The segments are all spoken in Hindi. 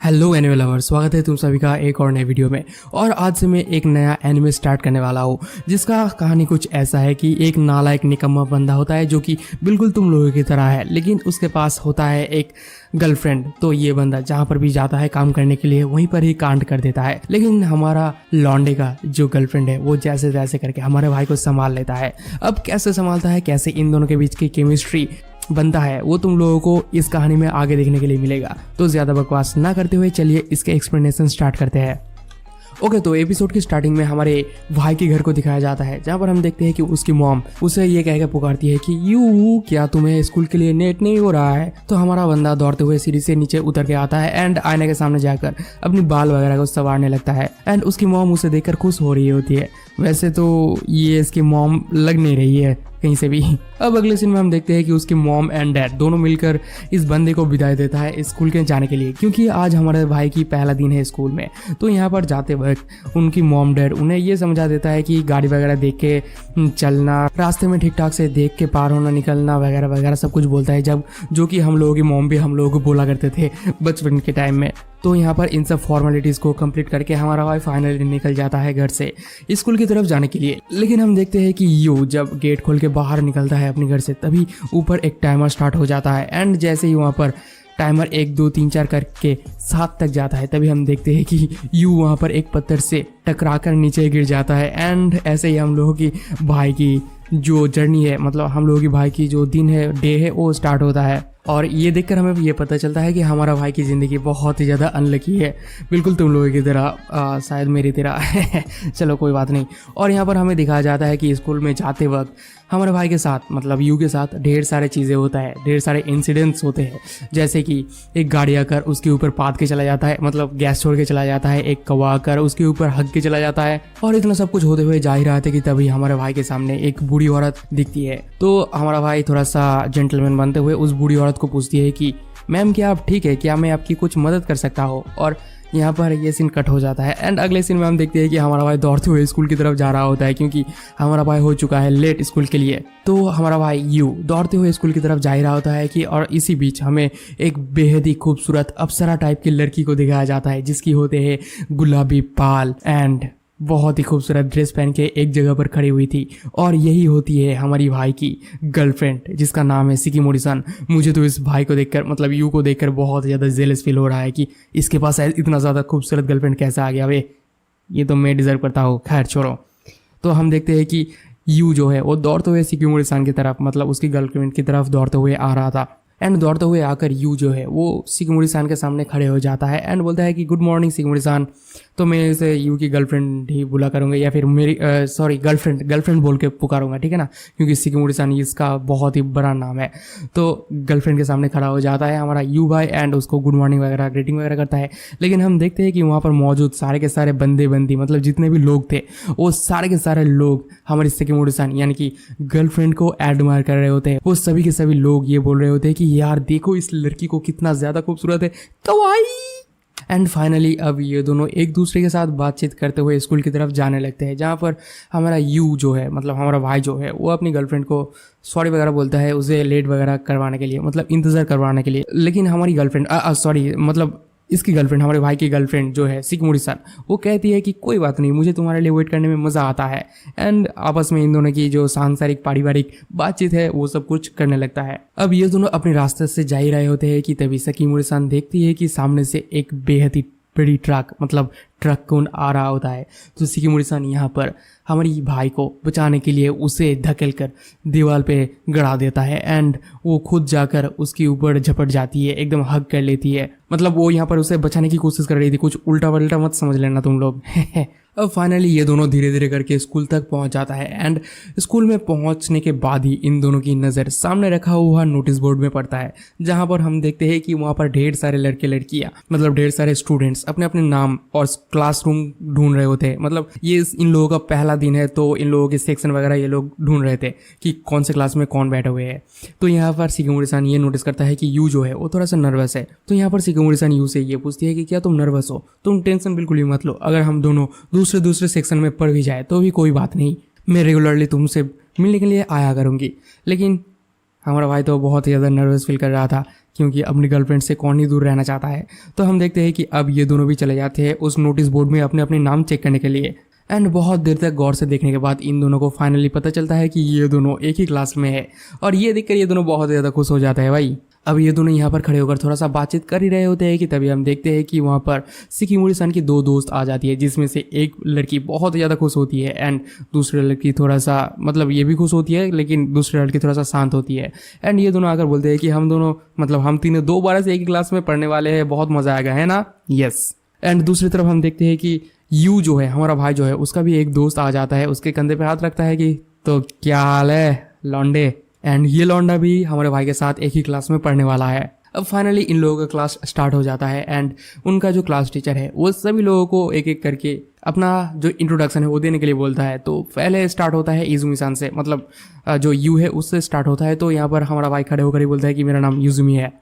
हेलो एनिमे लवर, स्वागत है तुम सभी का एक और नए वीडियो में। और आज से मैं एक नया एनिमे स्टार्ट करने वाला हूँ जिसका कहानी कुछ ऐसा है कि एक नालायक निकम्मा बंदा होता है जो कि बिल्कुल तुम लोगों की तरह है, लेकिन उसके पास होता है एक गर्लफ्रेंड। तो ये बंदा जहाँ पर भी जाता है काम करने के लिए वहीं पर ही कांड कर देता है, लेकिन हमारा लौंडे का जो गर्लफ्रेंड है वो जैसे तैसे करके हमारे भाई को संभाल लेता है। अब कैसे संभालता है, कैसे इन दोनों के बीच की केमिस्ट्री बनता है, वो तुम लोगों को इस कहानी में आगे देखने के लिए मिलेगा। तो ज्यादा बकवास ना करते हुए चलिए इसके एक्सप्लेनेशन स्टार्ट करते हैं। ओके, तो एपिसोड की स्टार्टिंग में हमारे भाई के घर को दिखाया जाता है, जहाँ पर हम देखते हैं कि उसकी मॉम उसे ये कहकर पुकारती है कि यू क्या तुम्हें स्कूल के लिए नेट नहीं हो रहा है। तो हमारा बंदा दौड़ते हुए सीढ़ी से नीचे उतर के आता है एंड आईने के सामने जाकर अपनी बाल वगैरह को संवारने लगता है एंड उसकी मॉम उसे देखकर खुश हो रही होती है। वैसे तो ये इसकी मॉम लग नहीं रही है कहीं से भी। अब अगले सीन में हम देखते हैं कि उसकी मॉम एंड डैड दोनों मिलकर इस बंदे को विदाई देता है स्कूल के जाने के लिए, क्योंकि आज हमारे भाई की पहला दिन है स्कूल में। तो यहाँ पर जाते वक्त उनकी मॉम डैड उन्हें ये समझा देता है कि गाड़ी वगैरह देख के चलना, रास्ते में ठीक ठाक से देख के पार होना, निकलना वगैरह वगैरह सब कुछ बोलता है, जब जो कि हम लोगों की मॉम भी हम लोगों को बोला करते थे बचपन के टाइम में। तो यहाँ पर इन सब फॉर्मेलिटीज़ को कंप्लीट करके हमारा भाई फाइनली निकल जाता है घर से स्कूल की तरफ जाने के लिए। लेकिन हम देखते हैं कि यू जब गेट खोल के बाहर निकलता है अपने घर से, तभी ऊपर एक टाइमर स्टार्ट हो जाता है एंड जैसे ही वहाँ पर टाइमर 1 2 3 4 करके 7 तक जाता है, तभी हम देखते हैं कि यू वहाँ पर एक पत्थर से टकरा कर नीचे गिर जाता है एंड ऐसे ही हम लोगों की भाई की जो जर्नी है, मतलब हम लोगों की भाई की जो दिन है, डे है, वो स्टार्ट होता है। और ये देखकर हमें ये पता चलता है कि हमारा भाई की ज़िंदगी बहुत ही ज़्यादा अनलकी है, बिल्कुल तुम लोगों की तरह, शायद मेरी तरह। चलो कोई बात नहीं। और यहाँ पर हमें दिखाया जाता है कि स्कूल में जाते वक्त हमारे भाई के साथ, मतलब यू के साथ ढेर सारे चीज़ें होता है, ढेर सारे इंसिडेंट्स होते हैं। जैसे कि एक गाड़ी आकर उसके ऊपर पाद के चला जाता है, मतलब गैस छोड़ के चला जाता है, एक कौवा आकर उसके ऊपर हग के चला जाता है। और इतना सब कुछ होते हुए जा ही रहा था कि तभी हमारे भाई के सामने एक बूढ़ी औरत दिखती है। तो हमारा भाई थोड़ा सा जेंटलमैन बनते हुए उस बूढ़ी औरत को पूछती है कि मैम क्या आप ठीक है, क्या मैं आपकी कुछ मदद कर सकता हूँ। और यहाँ पर ये सीन कट हो जाता है एंड अगले सीन में हम देखते हैं कि हमारा भाई दौड़ते हुए स्कूल की तरफ जा रहा होता है, क्योंकि हमारा भाई हो चुका है लेट स्कूल के लिए। तो हमारा भाई यू दौड़ते हुए स्कूल की तरफ जा ही रहा होता है कि, और इसी बीच हमें एक बेहद ही खूबसूरत अप्सरा टाइप की लड़की को दिखाया जाता है, जिसकी होते हैं गुलाबी बाल एंड बहुत ही खूबसूरत ड्रेस पहन के एक जगह पर खड़ी हुई थी। और यही होती है हमारी भाई की गर्लफ्रेंड, जिसका नाम है सिकिमोरी-सान। मुझे तो इस भाई को देखकर, मतलब यू को देखकर बहुत ज़्यादा जेलस फील हो रहा है कि इसके पास इतना ज़्यादा खूबसूरत गर्लफ्रेंड कैसे आ गया वे, ये तो मैं डिज़र्व करता हूँ। खैर छोड़ो। तो हम देखते हैं कि यू जो है वो दौड़ते हुए सिकिमोरी-सान की तरफ, मतलब उसकी गर्लफ्रेंड की तरफ दौड़ते हुए आ रहा था एंड दौड़ते हुए आकर यू जो है वो सिकिमोरी-सान के सामने खड़े हो जाता है एंड बोलता है कि गुड मॉर्निंग सिकिमोरी-सान। तो मैं इसे यू की गर्लफ्रेंड ही बुला करूँगा, या फिर मेरी सॉरी गर्लफ्रेंड बोल के पुकारूंगा, ठीक है ना, क्योंकि सिकिमोरी-सान इसका बहुत ही बड़ा नाम है। तो गर्लफ्रेंड के सामने खड़ा हो जाता है हमारा यू भाई एंड उसको गुड मॉर्निंग वगैरह ग्रीटिंग वगैरह करता है। लेकिन हम देखते हैं कि वहाँ पर मौजूद सारे के सारे बंदी, मतलब जितने भी लोग थे, वो सारे के सारे लोग हमारी सिकिमोरी-सान यानी कि गर्लफ्रेंड को एडमायर कर रहे होते हैं। वो सभी के सभी लोग ये बोल रहे होते हैं कि यार देखो इस लड़की को कितना ज़्यादा खूबसूरत है, कवाई। एंड फाइनली अब ये दोनों एक दूसरे के साथ बातचीत करते हुए स्कूल की तरफ जाने लगते हैं, जहाँ पर हमारा यू जो है, मतलब हमारा भाई जो है, वो अपनी गर्लफ्रेंड को सॉरी वगैरह बोलता है उसे लेट वगैरह करवाने के लिए, मतलब इंतज़ार करवाने के लिए। लेकिन हमारी गर्लफ्रेंड मतलब इसकी गर्लफ्रेंड, हमारे भाई की गर्लफ्रेंड जो है सिकिमोरी-सान, वो कहती है कि कोई बात नहीं, मुझे तुम्हारे लिए वेट करने में मज़ा आता है। एंड आपस में इन दोनों की जो सांसारिक पारिवारिक बातचीत है वो सब कुछ करने लगता है। अब ये दोनों अपने रास्ते से जा ही रहे होते हैं कि तभी सिकिमोरी-सान देखती है कि सामने से एक बेहद ही बड़ी ट्रक, मतलब ट्रक कौन आ रहा होता है। तो सिकिमोरी-सान यहाँ पर हमारी भाई को बचाने के लिए उसे धकेल कर दीवार पे गड़ा देता है एंड वो खुद जाकर उसके ऊपर झपट जाती है, एकदम हग कर लेती है। मतलब वो यहाँ पर उसे बचाने की कोशिश कर रही थी, कुछ उल्टा वल्टा मत समझ लेना तुम लोग। अब फाइनली ये दोनों धीरे धीरे करके स्कूल तक पहुंच जाता है एंड स्कूल में पहुंचने के बाद ही इन दोनों की नज़र सामने रखा हुआ नोटिस बोर्ड में पड़ता है, जहां पर हम देखते हैं कि वहां पर ढेर सारे लड़के लड़कियां, मतलब ढेर सारे स्टूडेंट्स अपने अपने नाम और क्लासरूम ढूंढ रहे होते हैं। मतलब ये इन लोगों का पहला दिन है, तो इन लोगों के सेक्शन वगैरह ये लोग ढूंढ रहे थे कि कौन से क्लास में कौन बैठे हुए हैं। तो यहाँ पर सिकिमोरी-सान ये नोटिस करता है कि यू जो है वो थोड़ा सा नर्वस है। तो यहाँ पर सिकिमोरी-सान यू से ये पूछती है कि क्या तुम नर्वस हो? तुम टेंशन बिल्कुल भी मत लो, अगर हम दोनों दूसरे सेक्शन में पढ़ भी जाए तो भी कोई बात नहीं, मैं रेगुलरली तुमसे मिलने के लिए आया करूँगी। लेकिन हमारा भाई तो बहुत ही ज़्यादा नर्वस फील कर रहा था क्योंकि अपनी गर्लफ्रेंड से कौन ही दूर रहना चाहता है। तो हम देखते हैं कि अब ये दोनों भी चले जाते हैं उस नोटिस बोर्ड में अपने अपने नाम चेक करने के लिए। एंड बहुत देर तक गौर से देखने के बाद इन दोनों को फाइनली पता चलता है कि ये दोनों एक ही क्लास में है, और ये देखकर ये दोनों बहुत ज़्यादा खुश हो जाता है भाई। अब ये दोनों यहाँ पर खड़े होकर थोड़ा सा बातचीत कर ही रहे होते हैं कि तभी हम देखते हैं कि वहाँ पर शिकिमोरी-सन की दो दोस्त आ जाती है, जिसमें से एक लड़की बहुत ज़्यादा खुश होती है एंड दूसरी लड़की थोड़ा सा मतलब ये भी खुश होती है, लेकिन दूसरी लड़की थोड़ा सा शांत होती है। एंड ये दोनों आकर बोलते हैं कि हम दोनों मतलब हम तीनों दोबारा से एक ही क्लास में पढ़ने वाले हैं, बहुत मज़ा आएगा, है ना? यस। एंड दूसरी तरफ हम देखते हैं कि यू जो है हमारा भाई जो है उसका भी एक दोस्त आ जाता है, उसके कंधे पे हाथ रखता है कि तो क्या हाल है लौंडे। एंड ये लौंडा भी हमारे भाई के साथ एक ही क्लास में पढ़ने वाला है। अब फाइनली इन लोगों का क्लास स्टार्ट हो जाता है एंड उनका जो क्लास टीचर है वो सभी लोगों को एक एक करके अपना जो इंट्रोडक्शन है वो देने के लिए बोलता है। तो पहले स्टार्ट होता है इजुमी-सान से, मतलब जो यू है उससे स्टार्ट होता है। तो यहाँ पर हमारा भाई खड़े होकर ही बोलता है कि मेरा नाम युजुमी है,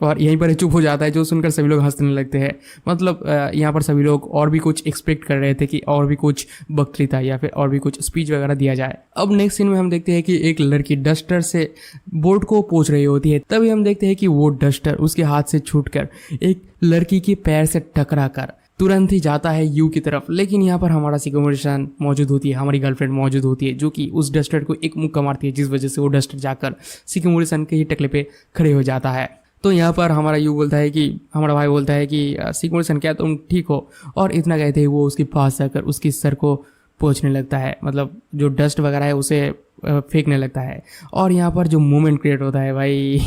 और यहीं पर चुप हो जाता है, जो सुनकर सभी लोग हंसने लगते हैं। मतलब यहाँ पर सभी लोग और भी कुछ एक्सपेक्ट कर रहे थे कि और भी कुछ वक्तृता या फिर और भी कुछ स्पीच वगैरह दिया जाए। अब नेक्स्ट सीन में हम देखते हैं कि एक लड़की डस्टर से बोर्ड को पोंछ रही होती है। तभी हम देखते हैं कि वो डस्टर उसके हाथ से छूटकर एक लड़की के पैर से टकरा कर तुरंत ही जाता है यू की तरफ। लेकिन यहाँ पर हमारा शिकिमोरी-सन मौजूद होती है, हमारी गर्लफ्रेंड मौजूद होती है, जो कि उस डस्टर को एक मुक्का मारती है, जिस वजह से वो डस्टर जाकर शिकिमोरी-सन के ही टकले पे खड़े हो जाता है। तो यहाँ पर हमारा यू बोलता है कि हमारा भाई बोलता है कि शिकिमोरी-सन क्या तुम ठीक हो? और इतना कहते ही वो उसके पास जाकर उसकी सर को पोंछने लगता है, मतलब जो डस्ट वगैरह है उसे फेंकने लगता है। और यहाँ पर जो मोमेंट क्रिएट होता है भाई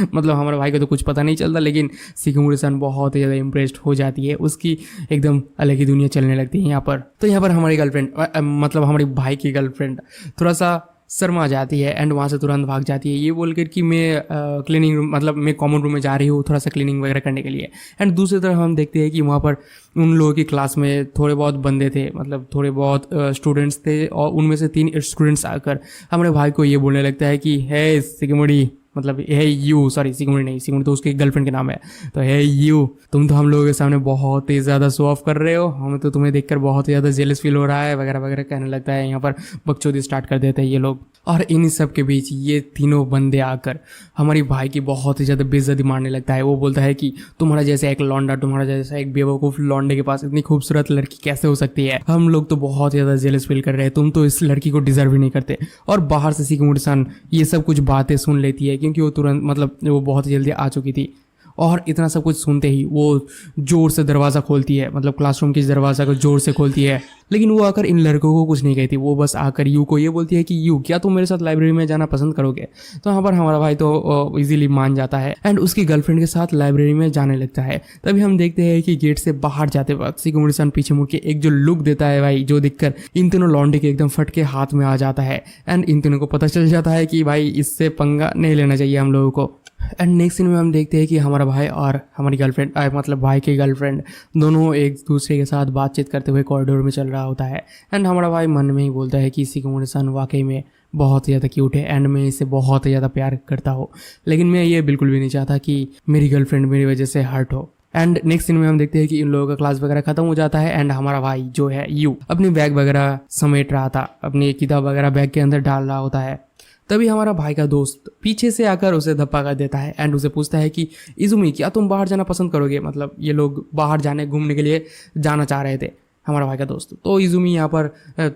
मतलब हमारे भाई को तो कुछ पता नहीं चलता, लेकिन शिकिमोरी-सन बहुत ही ज़्यादा इम्प्रेस्ड हो जाती है, उसकी एकदम अलग ही दुनिया चलने लगती है यहाँ पर। तो यहाँ पर हमारी गर्लफ्रेंड मतलब हमारे भाई की गर्लफ्रेंड थोड़ा सा शर्मा जाती है एंड वहाँ से तुरंत भाग जाती है, ये बोलकर कि मैं क्लीनिंग रूम मतलब मैं कॉमन रूम में जा रही हूँ थोड़ा सा क्लीनिंग वगैरह करने के लिए। एंड दूसरी तरफ हम देखते हैं कि वहाँ पर उन लोगों की क्लास में थोड़े बहुत बंदे थे, मतलब थोड़े बहुत स्टूडेंट्स थे, और उनमें से 3 स्टूडेंट्स आकर हमारे भाई को ये बोलने लगता है कि हे शिकिमोरी, मतलब हे यू, सॉरी शिकिमोरी नहीं, शिकिमोरी तो उसके गर्लफ्रेंड के नाम है, तो हे यू, तुम तो हम लोगों के सामने बहुत ही ज़्यादा शो ऑफ कर रहे हो, हमें तो तुम्हें देखकर बहुत ही ज़्यादा जेलस फील हो रहा है वगैरह वगैरह कहने लगता है। यहाँ पर बकचोदी स्टार्ट कर देते हैं ये लोग। और इन सब के बीच ये तीनों बंदे आकर हमारी भाई की बहुत ही ज़्यादा बेइज्जती मारने लगता है। वो बोलता है कि तुम्हारा जैसा एक लौंडा, तुम्हारा जैसा एक बेवकूफ़ लौंडे के पास इतनी खूबसूरत लड़की कैसे हो सकती है? हम लोग तो बहुत ज़्यादा जेलस फील कर रहे हैं, तुम तो इस लड़की को डिजर्व ही नहीं करते। और बाहर से शिकिमोरी-सन ये सब कुछ बातें सुन लेती है, क्योंकि वो तुरंत मतलब वो बहुत जल्दी आ चुकी थी। और इतना सब कुछ सुनते ही वो जोर से दरवाज़ा खोलती है, मतलब क्लासरूम के दरवाज़ा को जोर से खोलती है। लेकिन वो आकर इन लड़कों को कुछ नहीं कहती, वो बस आकर यू को ये बोलती है कि यू, क्या तुम मेरे साथ लाइब्रेरी में जाना पसंद करोगे? तो यहाँ पर हमारा भाई तो इजीली मान जाता है एंड उसकी गर्लफ्रेंड के साथ लाइब्रेरी में जाने लगता है। तभी हम देखते हैं कि गेट से बाहर जाते वक्त शिकिमोरी-सन पीछे मुड़ के एक जो लुक देता है भाई, जो दिखकर इन तीनों लौंडे के एकदम फट के हाथ में आ जाता है। एंड इन तीनों को पता चल जाता है कि भाई इससे पंगा नहीं लेना चाहिए हम लोगों को। एंड नेक्स्ट सीन में हम देखते हैं कि हमारा भाई और हमारी गर्लफ्रेंड मतलब भाई की गर्लफ्रेंड दोनों एक दूसरे के साथ बातचीत करते हुए कॉरिडोर में चल रहा होता है। एंड हमारा भाई मन में ही बोलता है कि शिकिमोरी-सन वाकई में बहुत ज़्यादा क्यूट है एंड मैं इससे बहुत ज़्यादा प्यार करता हूँ, लेकिन मैं ये बिल्कुल भी नहीं चाहता कि मेरी गर्लफ्रेंड मेरी वजह से हर्ट हो। एंड नेक्स्ट सीन में हम देखते हैं कि इन लोगों का क्लास वगैरह खत्म हो जाता है एंड हमारा भाई जो है यू अपनी बैग वगैरह समेट रहा था, अपनी किताब वगैरह बैग के अंदर डाल रहा होता है। तभी हमारा भाई का दोस्त पीछे से आकर उसे धप्पा कर देता है एंड उसे पूछता है कि इजुमी, क्या तुम बाहर जाना पसंद करोगे? मतलब ये लोग बाहर जाने घूमने के लिए जाना चाह रहे थे हमारा भाई का दोस्त। तो इजुमी यहाँ पर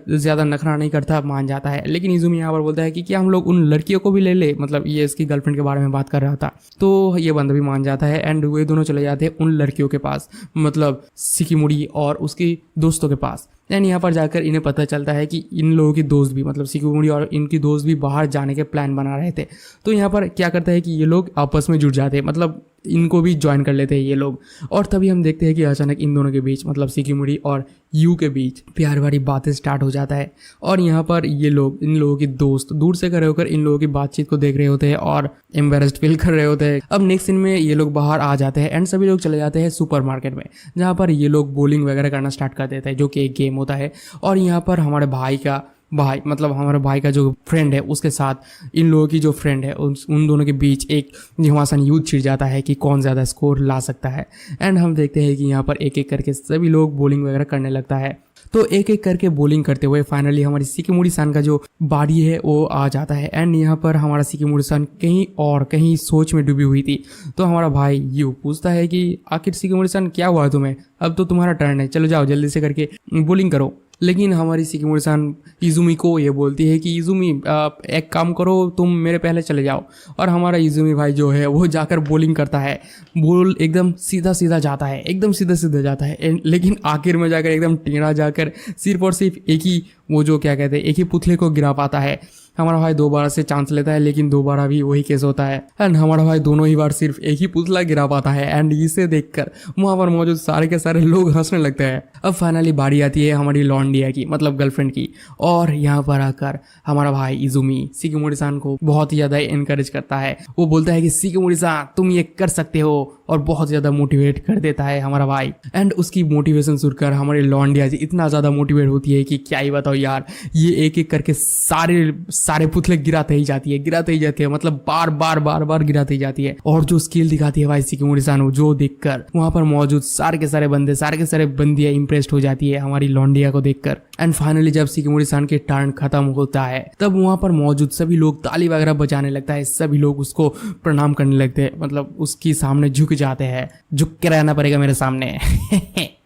ज़्यादा नखरा नहीं करता, मान जाता है। लेकिन इजुमी यहाँ पर बोलता है कि क्या हम लोग उन लड़कियों को भी ले ले, मतलब ये इसकी गर्लफ्रेंड के बारे में बात कर रहा था। तो ये बंदा भी मान जाता है एंड वे दोनों चले जाते हैं उन लड़कियों के पास, मतलब शिकिमोरी और उसकी दोस्तों के पास। एंड यहाँ पर जाकर इन्हें पता चलता है कि इन लोगों की दोस्त भी, मतलब शिकिमोरी और इनकी दोस्त भी बाहर जाने के प्लान बना रहे थे। तो यहाँ पर क्या करता है कि ये लोग आपस में जुड़ जाते हैं, मतलब इनको भी ज्वाइन कर लेते हैं ये लोग। और तभी हम देखते हैं कि अचानक इन दोनों के बीच, मतलब शिकिमोरी और यू के बीच प्यार भरी बातें स्टार्ट हो जाता है। और यहाँ पर ये लोग, इन लोगों की दोस्त दूर से खड़े होकर इन लोगों की बातचीत को देख रहे होते हैं और एम्बेरस्ड फील कर रहे होते हैं। अब नेक्स्ट सीन में ये लोग बाहर आ जाते हैं एंड सभी लोग चले जाते हैं सुपरमार्केट में, जहाँ पर ये लोग बॉलिंग वगैरह करना स्टार्ट कर देते हैं, जो कि एक गेम होता है। और यहाँ पर हमारे भाई का मतलब हमारे भाई का जो फ्रेंड है उसके साथ इन लोगों की जो फ्रेंड है उन दोनों के बीच एक घमासान युद्ध छिड़ जाता है कि कौन ज़्यादा स्कोर ला सकता है। एंड हम देखते हैं कि यहाँ पर एक एक करके सभी लोग बॉलिंग वगैरह करने लगता है। तो एक एक करके बॉलिंग करते हुए फाइनली हमारी शिकिमुरी सान का जो बारी है वो आ जाता है। एंड यहाँ पर हमारा शिकिमुरी सान कहीं सोच में डूबी हुई थी। तो हमारा भाई यू पूछता है कि आखिर शिकिमुरी सान क्या हुआ तुम्हें, अब तो तुम्हारा टर्न है, चलो जाओ जल्दी से करके बॉलिंग करो। लेकिन हमारी शिकिमुरी सान इजुमी को ये बोलती है कि इजुमी एक काम करो, तुम मेरे पहले चले जाओ। और हमारा इजुमी भाई जो है वो जाकर बॉलिंग करता है, बॉल एकदम सीधा सीधा जाता है, एकदम सीधा सीधा जाता है, लेकिन आखिर में जाकर एकदम टेढ़ा जाकर सिर्फ और सिर्फ एक ही वो जो क्या कहते हैं एक ही पुतले को गिरा पाता है। हमारा भाई दोबारा से चांस लेता है लेकिन दोबारा भी वही केस होता है। एंड हमारा भाई दोनों ही बार सिर्फ एक ही पुतला गिरा पाता है। एंड इसे देखकर वहाँ पर मौजूद सारे के सारे लोग हंसने लगते हैं। अब फाइनली बारी आती है हमारी लॉन्डिया की, मतलब गर्लफ्रेंड की। और यहाँ पर आकर हमारा भाई इजुमी शिकिमुरी सान को बहुत ही ज़्यादा इनकरेज करता है। वो बोलता है कि शिकिमुरी सान तुम ये कर सकते हो, और बहुत ज़्यादा मोटिवेट कर देता है हमारा भाई। एंड उसकी मोटिवेशन सुनकर हमारी लॉन्डिया जी इतना ज़्यादा मोटिवेट होती है कि क्या ही बताओ यार, ये एक एक करके सारे पुतले गिराते ही जाती है, मतलब बार बार गिराते ही जाती है। और जो स्किल दिखाती है भाई शिकिमुरी सान, जो देखकर वहाँ पर मौजूद सारे के सारे बंदियां इंप्रेस्ड हो जाती है हमारी लॉन्डिया को देखकर। एंड फाइनली जब शिकिमुरी सान के टर्न खत्म होता है तब वहाँ पर मौजूद सभी लोग ताली वगैरह बजाने लगता है, सभी लोग उसको प्रणाम करने लगते हैं, मतलब उसके सामने झुक जाते हैं, झुक के रहना पड़ेगा मेरे सामने।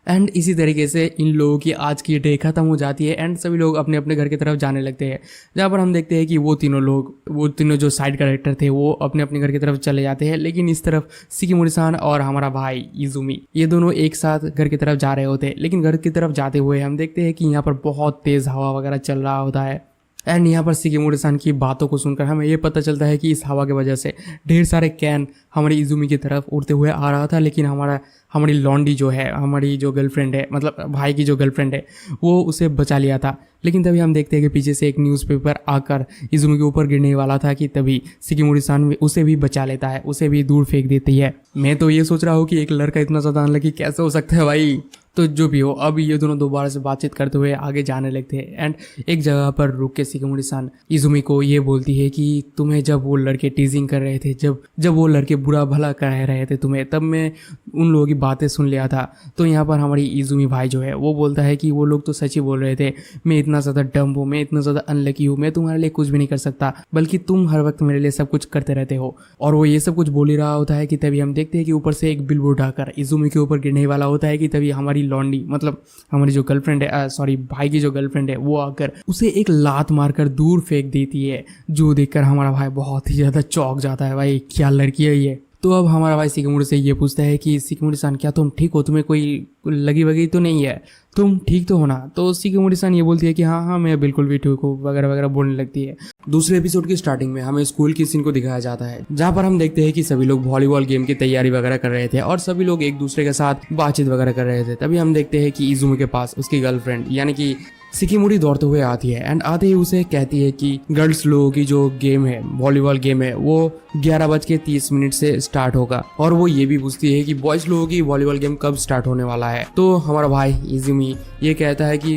एंड इसी तरीके से इन लोगों की आज की डे खत्म हो जाती है। एंड सभी लोग अपने अपने घर की तरफ जाने लगते हैं, जहाँ पर हम देखते हैं कि वो तीनों जो साइड कैरेक्टर थे वो अपने अपने घर की तरफ चले जाते हैं। लेकिन इस तरफ शिकिमुरी सान और हमारा भाई इजुमी ये दोनों एक साथ घर की तरफ जा रहे होते हैं। लेकिन घर की तरफ जाते हुए हम देखते हैं कि यहाँ पर बहुत तेज हवा वगैरह चल रहा होता है। एंड यहाँ पर शिकिमुरी सान की बातों को सुनकर हमें ये पता चलता है कि इस हवा की वजह से ढेर सारे कैन हमारी इजुमी की तरफ उड़ते हुए आ रहा था। लेकिन हमारी लॉन्डी जो है, हमारी जो गर्लफ्रेंड है, मतलब भाई की जो गर्लफ्रेंड है, वो उसे बचा लिया था। लेकिन तभी हम देखते हैं कि पीछे से एक न्यूज़पेपर आकर इजुमी के ऊपर गिरने वाला था कि तभी शिकिमुरी सान उसे भी बचा लेता है, उसे भी दूर फेंक देती है। मैं तो ये सोच रहा हूँ कि एक लड़का इतना ज़्यादा अनलकी कैसे हो सकता है भाई। तो जो भी हो, अब ये दोनों दोबारा से बातचीत करते हुए आगे जाने लगते हैं। एंड एक जगह पर रुक के शिकिमुरी सान इजुमी को ये बोलती है कि तुम्हें जब वो लड़के टीजिंग कर रहे थे, जब वो लड़के बुरा भला कह रहे थे तुम्हें, तब मैं उन लोगों की बातें सुन लिया था। तो यहाँ पर हमारी इजुमी भाई जो है वो बोलता है कि वो लोग तो सच ही बोल रहे थे, मैं इतना ज़्यादा डम्ब हूँ, मैं इतना ज़्यादा अनलकी हूँ, मैं तुम्हारे लिए कुछ भी नहीं कर सकता, बल्कि तुम हर वक्त मेरे लिए सब कुछ करते रहते हो। और वो ये सब कुछ बोल ही रहा होता है कि तभी हम देखते हैं कि ऊपर से एक बिल्बोर्ड आकर इजुमी के ऊपर गिरने वाला होता है कि तभी हमारी लॉन्डी, मतलब हमारी जो गर्लफ्रेंड है, सॉरी भाई की जो गर्लफ्रेंड है, वो आकर उसे एक लात मारकर दूर फेंक देती है, जो देखकर हमारा भाई बहुत ही ज़्यादा चौंक जाता है। भाई क्या लड़की है ये। तो अब हमारा भाई शिकिमुरी से ये पूछता है कि शिकिमुरी सान क्या तुम ठीक हो, तुम्हें कोई लगी वगी तो नहीं है, तुम ठीक तो हो ना। तो शिकिमुरी सान ये बोलती है कि हाँ मैं बिल्कुल भी ठीक हूँ वगैरह वगैरह बोलने लगती है। दूसरे एपिसोड की स्टार्टिंग में हमें स्कूल की सीन को दिखाया जाता है, जहाँ पर हम देखते हैं कि सभी लोग वॉलीबॉल गेम की तैयारी वगैरह कर रहे थे और सभी लोग एक दूसरे के साथ बातचीत वगैरह कर रहे थे। तभी हम देखते हैं कि इजुमी के पास उसकी गर्लफ्रेंड यानी कि शिकिमुरी दौड़ते हुए आती है। एंड आते ही उसे कहती है कि गर्ल्स लोगों की जो गेम है, वॉलीबॉल गेम है, वो 11:30 से स्टार्ट होगा। और वो ये भी पूछती है कि बॉयज लोगों की वॉलीबॉल गेम कब स्टार्ट होने वाला है। तो हमारा भाई इजुमी ये कहता है कि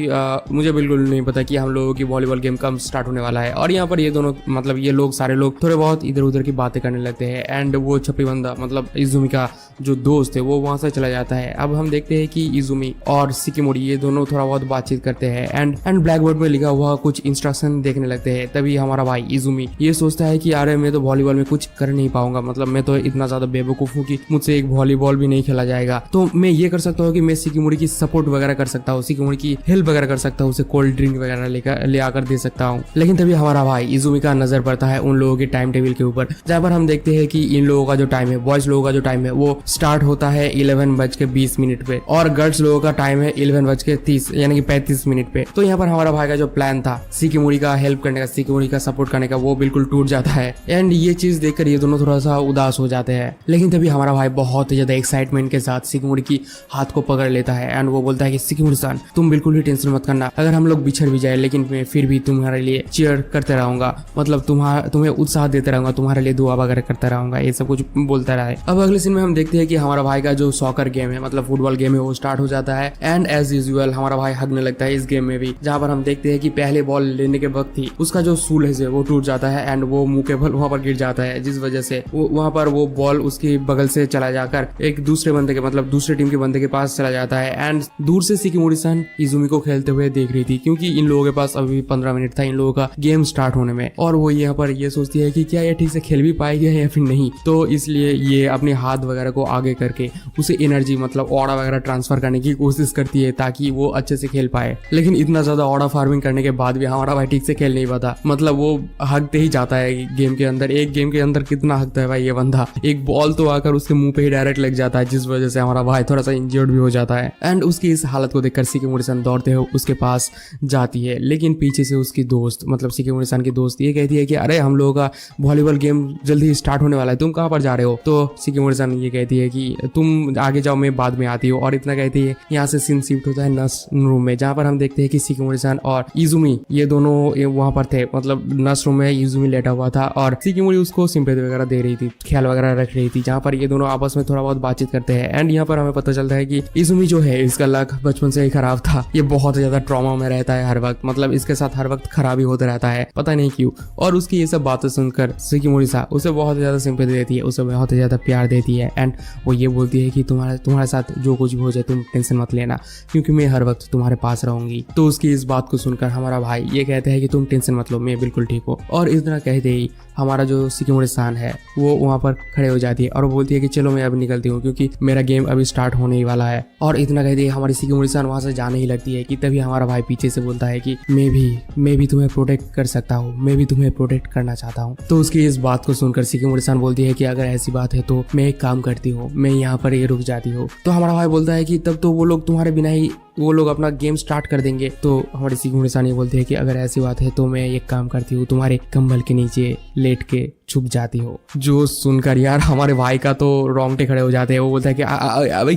मुझे बिल्कुल नहीं पता कि हम लोगों की वॉलीबॉल गेम कब स्टार्ट होने वाला है। और यहाँ पर ये दोनों, मतलब ये लोग सारे लोग थोड़े बहुत इधर उधर की बातें करने लगते हैं। एंड वो छपरी बंदा, मतलब इजुमी का जो दोस्त है, वो वहाँ से चला जाता है। अब हम देखते हैं कि इजुमी और शिकिमुरी ये दोनों थोड़ा बहुत बातचीत करते हैं एंड ब्लैक बोर्ड में लिखा हुआ कुछ इंस्ट्रक्शन देखने लगते हैं। तभी हमारा भाई इजुमी ये सोचता है कि अरे मैं तो वॉलीबॉल में कुछ कर नहीं पाऊंगा, मतलब मैं तो इतना ज्यादा बेवकूफ हूँ कि मुझसे एक वॉलीबॉल भी नहीं खेला जाएगा। तो मैं ये कर सकता हूँ कि मैं शिकिमुरी की सपोर्ट वगैरह कर सकता हूँ, शिकिमुरी की हेल्प वगैरह कर सकता हूँ, उसे कोल्ड ड्रिंक वगैरह ले आकर दे सकता हूँ। लेकिन तभी हमारा भाई इजुमी का नजर पड़ता है उन लोगों के टाइम टेबल के ऊपर, जहाँ पर हम देखते हैं कि इन लोगों का जो टाइम है, बॉयज लोगों का जो टाइम है, वो स्टार्ट होता है 11:20 पे और गर्ल्स लोगों का टाइम है 11:30 यानी कि 35 मिनट पे। तो यहाँ पर हमारा भाई का जो प्लान था शिकिमुरी का हेल्प करने का, शिकिमुरी का सपोर्ट करने का, वो बिल्कुल टूट जाता है। एंड ये चीज देखकर ये दोनों थोड़ा सा उदास हो जाते हैं। लेकिन तभी हमारा भाई बहुत ही ज्यादा एक्साइटमेंट के साथ शिकिमुरी की हाथ को पकड़ लेता है एंड वो बोलता है कि शिकिमुरी सान तुम बिल्कुल भी टेंशन मत करना, अगर हम लोग बिछड़ भी जाए लेकिन मैं फिर भी तुम्हारे लिए चीयर करते रहूंगा, मतलब तुम्हें उत्साह देते रहूंगा, तुम्हारे लिए दुआ वगैरह करता रहूंगा, ये सब कुछ बोलता रहा है। अब अगले सीन में हम देखते हैं कि हमारा भाई का जो सॉकर गेम है, मतलब फुटबॉल गेम है, वो स्टार्ट हो जाता है। एंड एज यूजुअल हमारा भाई हगने लगता है इस गेम में भी। भी, जहाँ पर हम देखते हैं कि पहले बॉल लेने के वक्त ही उसका जो सूल है वो टूट जाता है एंड वो मुंह के बल वहां पर गिर जाता है, जिस वजह से वहां पर वो बॉल उसके बगल से चला जाकर एक दूसरे बंदे के मतलब दूसरे टीम के बंदे के पास चला जाता है। एंड दूर से शिकिमोरी-सान इजुमी को खेलते हुए देख रही थी, क्योंकि इन लोगों के पास अभी 15 मिनट था इन लोगों का गेम स्टार्ट होने में, और वो यहाँ पर ये सोचती है कि क्या ये ठीक से खेल भी पाएगी या फिर नहीं। तो इसलिए ये अपने हाथ वगैरह को आगे करके उसे एनर्जी मतलब ऑरा वगैरह ट्रांसफर करने की कोशिश करती है ताकि वो अच्छे से खेल पाए। लेकिन इतना ज्यादा ऑरा फार्मिंग करने के बाद भी हमारा भाई ठीक से खेल नहीं पाता, मतलब वो हकते ही जाता है गेम के अंदर। एक गेम के अंदर कितना हकता है भाई ये बंदा, एक बॉल तो आकर उसके मुंह पे ही डायरेक्ट लग जाता है, जिस वजह से हमारा भाई थोड़ा सा इंजर्ड भी हो जाता है। एंड उसकी इस हालत को देखकर शिकिमोरी-सान दौड़ते हुए उसके पास जाती है, लेकिन पीछे से उसकी दोस्त मतलब शिकिमोरी-सान की दोस्त ये कहती है कि अरे हम लोगों का वॉलीबॉल गेम जल्दी स्टार्ट होने वाला है, तुम कहाँ पर जा रहे हो। तो शिकिमोरी-सान ये कहती है कि तुम आगे जाओ, मैं बाद में आती हूँ। और इतना कहती है यहाँ से सीन शिफ्ट होता है नर्स रूम में, जहाँ पर हम देखते हैं कि शिकिमोरी-सान और इजुमी ये दोनों वहाँ पर थे, मतलब नर्स रूम में इजुमी लेटा हुआ था और शिकिमोरी उसको सिंपैथी वगैरह दे रही थी, ख्याल वगैरह रख रही थी, जहाँ पर ये दोनों आपस में थोड़ा बहुत बातचीत करते हैं। एंड यहाँ पर हमें पता चलता है कि इजुमी जो है इसका लक बचपन से ही खराब था, ये बहुत ज्यादा ट्रॉमा में रहता है हर वक्त, मतलब इसके साथ हर वक्त खराबी होता रहता है, पता नहीं क्यों। और उसकी ये सब बातें सुनकर शिकिमोरी-सान उसे बहुत ज्यादा सिंपैथी देती है, उसे बहुत ज्यादा प्यार देती है। एंड वो ये बोलती है कि तुम्हारे साथ जो कुछ भी हो जाए तुम टेंशन मत लेना, क्योंकि मैं हर वक्त तुम्हारे पास रहूंगी। तो उसकी इस बात को सुनकर हमारा भाई ये कहते हैं कि तुम टेंशन मत लो, मैं बिल्कुल ठीक हूँ। और इतना कहते ही हमारा जो शिकिमोरी-सान है वो वहाँ पर खड़े हो जाती है और वो बोलती है कि चलो मैं अभी निकलती हूँ, क्योंकि मेरा गेम अभी स्टार्ट होने ही वाला है। और इतना कहती है हमारी शिकिमोरी-सान वहाँ से जाने ही लगती है कि तभी हमारा भाई पीछे से बोलता है कि मैं भी तुम्हें प्रोटेक्ट कर सकता हूँ, मैं भी तुम्हें प्रोटेक्ट करना चाहता हूँ। तो उसकी इस बात को सुनकर शिकिमोरी-सान बोलती है कि अगर ऐसी बात है तो मैं एक काम करती हूँ, मैं यहाँ पर ये रुक जाती हूँ। तो हमारा भाई बोलता है कि तब तो वो लोग तुम्हारे बिना ही वो लोग अपना गेम स्टार्ट कर देंगे। तो हमारी शिकिमोरी-सान ये बोलती है कि अगर ऐसी बात है तो मैं एक काम करती हूँ, तुम्हारे कंबल के नीचे लेट के छुप जाती हो। जो सुनकर यार हमारे भाई का तो रोंगटे खड़े हो जाते हैं। वो बोलता है कि अबे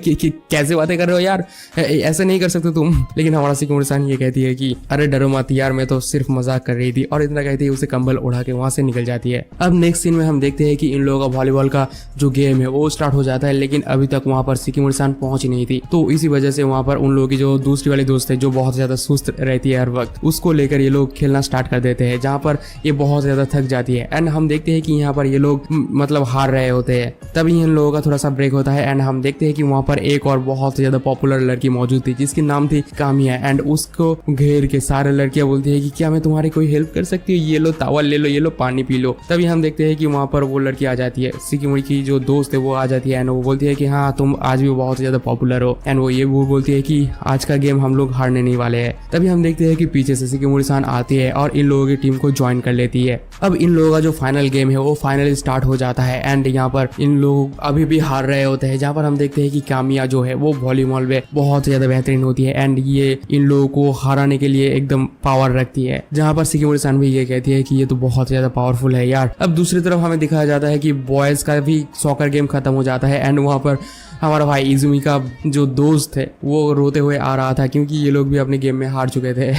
कैसे बातें कर रहे हो यार, ऐसे नहीं कर सकते तुम। लेकिन हमारा शिकिमोरी-सान ये कहती है कि अरे डरो मत यार, मैं तो सिर्फ मजाक कर रही थी। और इतना कहती है उसे कंबल उड़ा के वहां से निकल जाती है। अब नेक्स्ट सीन में हम देखते हैं कि इन लोगों का वॉलीबॉल का जो गेम है वो स्टार्ट हो जाता है, लेकिन अभी तक वहां पर शिकिमोरी-सान पहुंची नहीं थी। तो इसी वजह से वहां पर उन लोगों की जो दूसरी वाली दोस्त है जो बहुत ज्यादा सुस्त रहती है हर वक्त, उसको लेकर ये लोग खेलना स्टार्ट कर देते हैं, जहाँ पर ये बहुत ज्यादा थक जाती है। एंड हम देखते हैं कि यहाँ पर ये लोग मतलब हार रहे होते हैं, तभी इन लोगों का थोड़ा सा ब्रेक होता है। एंड हम देखते हैं कि वहाँ पर एक और बहुत ज्यादा पॉपुलर लड़की मौजूद थी जिसकी नाम थी कामिया। एंड उसको घेर के सारे लड़कियां बोलती है कि क्या मैं तुम्हारी कोई हेल्प कर सकती हूँ, ये लो तावल ले लो, ये लो पानी पी लो। तभी हम देखते हैं कि वहाँ पर वो लड़की आ जाती है, शिकिमोरी की जो दोस्त है वो आ जाती है। एंड वो बोलती है कि हाँ तुम आज भी बहुत ज्यादा पॉपुलर हो। एंड वो बोलती है कि आज का गेम हम लोग हारने नहीं वाले हैं। तभी हम देखते हैं कि पीछे से शिकिमोरी-सान आती है और इन लोगों की टीम को ज्वाइन कर लेती है। अब इन लोगों का जो फाइनल गेम है वो फाइनली स्टार्ट हो जाता है। एंड यहाँ पर इन लोग अभी भी हार रहे होते हैं, जहाँ पर हम देखते हैं कि कामिया जो है वो वॉलीबॉल में बहुत ज्यादा बेहतरीन होती है। एंड ये इन लोगों को हराने के लिए एकदम पावर रखती है, जहाँ पर शिकिमोरी-सान भी ये कहती है कि ये तो बहुत ज्यादा पावरफुल है यार। अब दूसरी तरफ हमें दिखाया जाता है कि बॉयज का भी सॉकर गेम खत्म हो जाता है। एंड वहाँ पर हमारा भाई इजुमी का जो दोस्त है वो रोते हुए आ रहा था, क्योंकि ये लोग भी अपने गेम में हार चुके थे।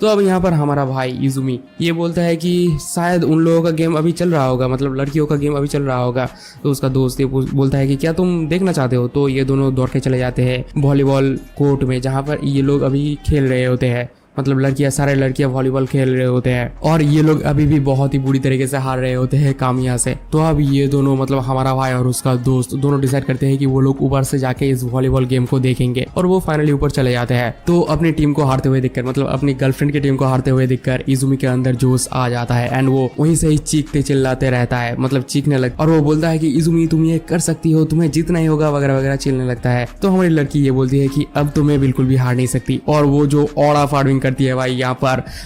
तो अब यहाँ पर हमारा भाई इजुमी ये बोलता है कि शायद उन लोगों का गेम अभी चल रहा होगा, मतलब लड़कियों का गेम अभी चल रहा होगा। तो उसका दोस्त ये बोलता है कि क्या तुम देखना चाहते हो। तो ये दोनों दौड़ के चले जाते हैं वॉलीबॉल कोर्ट में, जहाँ पर ये लोग अभी खेल रहे होते हैं, मतलब सारे लड़कियां वॉलीबॉल खेल रहे होते हैं और ये लोग अभी भी बहुत ही बुरी तरीके से हार रहे होते हैं कामिया से। तो अब ये दोनों मतलब हमारा भाई और उसका दोस्त दोनों डिसाइड करते हैं कि वो लोग ऊपर से जाके इस वॉलीबॉल गेम को देखेंगे, और वो फाइनली ऊपर चले जाते हैं। तो अपनी टीम को हारते हुए देखकर, मतलब अपनी गर्लफ्रेंड की टीम को हारते हुए देखकर इजुमी के अंदर जोश आ जाता है। एंड वो वहीं से ही चीखते चिल्लाते रहता है, मतलब चीखने लगता है, और वो बोलता है कि इजुमी तुम ये कर सकती हो, तुम्हें जीतना ही होगा वगैरह वगैरह चिल्लाने लगता है। तो हमारी लड़की ये बोलती है कि अब तो मैं बिल्कुल भी हार नहीं सकती, और वो जो ऑड़ा फार्मिंग करती है भाई, यहाँ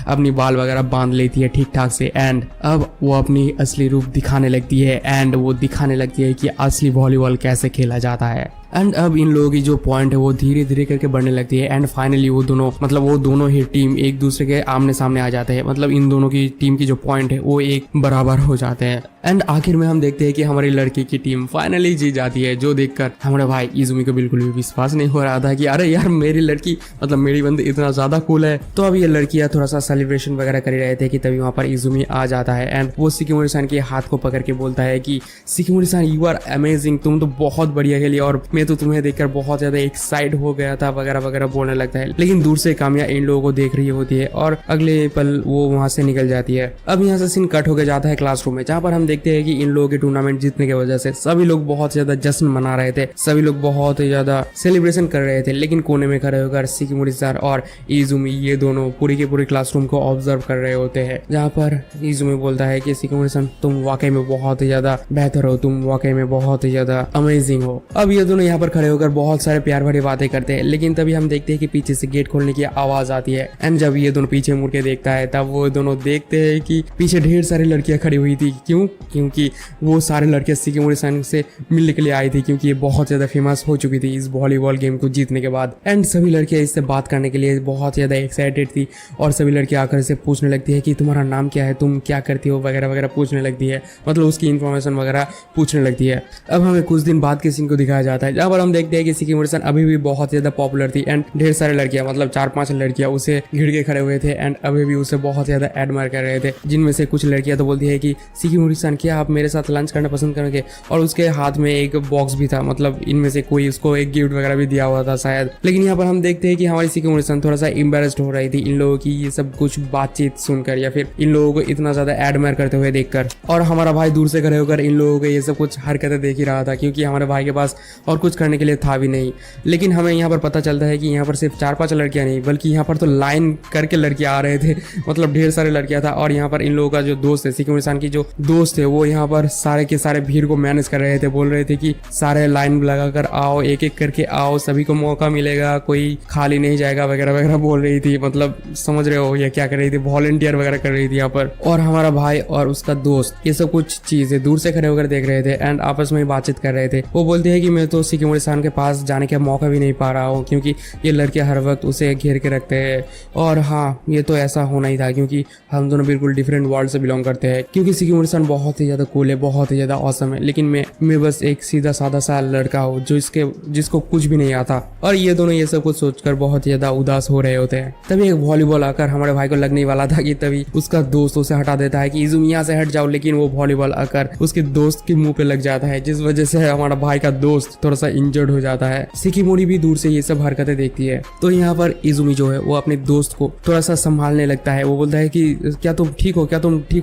अपनी बाल वगैरह बांध लेती है ठीक ठाक से। एंड अब वो अपनी असली रूप दिखाने लगती है। एंड वो दिखाने लगती है कि असली वॉलीबॉल कैसे खेला जाता है। एंड अब इन लोगों की जो पॉइंट है वो धीरे धीरे करके बढ़ने लगती है। एंड फाइनली वो दोनों ही टीम एक दूसरे के आमने सामने आ जाते हैं, मतलब इन दोनों की टीम की जो पॉइंट है वो एक बराबर हो जाते हैं। एंड आखिर में हम देखते हैं कि हमारी लड़की की टीम फाइनली जीत जाती है, जो देखकर हमारे भाई इजुमी को बिल्कुल भी विश्वास नहीं हो रहा था कि अरे यार मेरी लड़की, मतलब मेरी बंदी इतना ज्यादा कूल है। तो अब ये लड़कियां थोड़ा सा सेलिब्रेशन वगैरह कर रहे थे कि तभी वहां पर इजुमी आ जाता है। एंड वो शिकिमोरी-सान के हाथ को पकड़ के बोलता है कि शिकिमोरी-सान यू आर अमेजिंग, तुम तो बहुत बढ़िया खेली और मैं तो तुम्हें देखकर बहुत ज्यादा एक्साइट हो गया था वगैरह वगैरह बोलने लगता है। लेकिन दूर से कामिया इन लोगों को देख रही होती है और अगले पल वो वहां से निकल जाती है। अब यहाँ से सीन कट होकर जाता है क्लासरूम में, जहाँ पर हम देखते हैं कि इन लोगों के टूर्नामेंट जीतने की वजह से सभी लोग बहुत ज्यादा जश्न मना रहे थे, सभी लोग बहुत ज्यादा सेलिब्रेशन कर रहे थे। लेकिन कोने में खड़े होकर शिकिमोरी सर और इजुमी ये दोनों पूरी के पूरी क्लासरूम को ऑब्जर्व कर रहे होते हैं, जहाँ पर इजुमी बोलता है कि शिकिमोरी सर तुम वाकई में बहुत ही ज्यादा बेहतर हो, तुम वाकई में बहुत ही ज्यादा अमेजिंग हो। अब ये दोनों यहाँ पर खड़े होकर बहुत सारे प्यार भरी बातें करते हैं। लेकिन तभी हम देखते हैं कि पीछे से गेट खोलने की आवाज आती है एंड जब ये दोनों पीछे मुड़ के देखता है तब वो दोनों देखते हैं कि पीछे ढेर सारी लड़कियां खड़ी हुई थी। क्यों? क्योंकि वो सारे लड़कियां शिकिमोरी सन से मिलने के लिए आई थी, क्योंकि ये बहुत ज्यादा फेमस हो चुकी थी इस वॉलीबॉल गेम को जीतने के बाद। एंड सभी लड़कियां इससे बात करने के लिए बहुत ज्यादा एक्साइटेड थी और सभी लड़कियां आकर से पूछने लगती है कि तुम्हारा नाम क्या है, तुम क्या करती हो वगैरह वगैरह पूछने लगती है, मतलब उसकी इन्फॉर्मेशन वगैरह पूछने लगती है। अब हमें कुछ दिन बाद के सीन को दिखाया जाता है, जहाँ पर हम देखते हैं कि शिकिमोरी सन अभी भी बहुत ज्यादा पॉपुलर थी एंड ढेर सारे लड़कियां, मतलब 4-5 लड़कियां उसे घिर के खड़े हुए थे एंड अभी भी उसे बहुत ज्यादा एडमायर कर रहे थे। जिनमें से कुछ लड़कियां तो बोलती है कि शिकिमोरी सन क्या आप मेरे साथ लंच करना पसंद करेंगे, और उसके हाथ में एक बॉक्स भी था, मतलब इनमें से कोई उसको एक गिफ्ट वगैरह भी दिया हुआ था शायद। लेकिन यहाँ पर हम देखते हैं कि हमारी शिकिमोरी सन थोड़ा सा एम्बेरस्ड हो रही थी इन लोगों की ये सब कुछ बातचीत सुनकर या फिर इन लोगों को इतना ज्यादा एडमायर करते हुए देखकर। और हमारा भाई दूर से खड़े होकर इन लोगों को ये सब कुछ हरकतें देख ही रहा था, क्योंकि हमारे भाई के पास और कुछ करने के लिए था भी नहीं। लेकिन हमें यहाँ पर पता चलता है कि यहाँ पर सिर्फ 4-5 लड़कियां नहीं बल्कि यहाँ पर तो लाइन करके लड़कियां आ रहे थे, मतलब ढेर सारे लड़कियां था। और यहाँ पर इन लोगों का जो दोस्त है, शिकिमोरी सन की जो दोस्त है, वो यहाँ पर सारे के सारे भीड़ को मैनेज कर रहे थे, बोल रहे थे कि सारे लाइन लगाकर आओ, एक एक करके आओ, सभी को मौका मिलेगा, कोई खाली नहीं जाएगा वगैरह वगैरह बोल रही थी। मतलब समझ रहे हो ये क्या कर रही थी, वॉलंटियर वगैरह कर रही थी यहाँ पर। और हमारा भाई और उसका दोस्त ये सब कुछ चीजें दूर से खड़े होकर देख रहे थे एंड आपस में बातचीत कर रहे थे। वो बोलते हैं कि मैं तो शिकिमोरी सन के पास जाने का मौका भी नहीं पा रहा हूँ, क्योंकि ये लड़के हर वक्त उसे घेर के रखते हैं। और हाँ, ये तो ऐसा होना ही था, क्योंकि हम दोनों बिल्कुल डिफरेंट वर्ल्ड से बिलोंग करते हैं। क्योंकि शिकिमोरी सन बहुत ही ज्यादा कूल है, बहुत ही ज्यादा ऑसम है, लेकिन मैं बस एक सीधा साधा सा लड़का हूँ जिसको कुछ भी नहीं आता। और ये दोनों ये सब कुछ सोचकर बहुत ही ज्यादा उदास हो रहे होते हैं। तभी एक वॉलीबॉल आकर हमारे भाई को लगने वाला था कि तभी उसका दोस्त उसे हटा देता है कि इजुमी यहाँ से हट जाओ, लेकिन वो वॉलीबॉल आकर उसके दोस्त के मुंह पे लग जाता है, जिस वजह से हमारा भाई का दोस्त थोड़ा सा इंजर्ड हो जाता है। शिकिमोरी भी दूर से ये सब हरकतें देखती है, तो यहाँ पर इजुमी जो है वो अपने दोस्त को थोड़ा सा संभालने लगता है। वो बोलता है कि क्या तुम ठीक हो,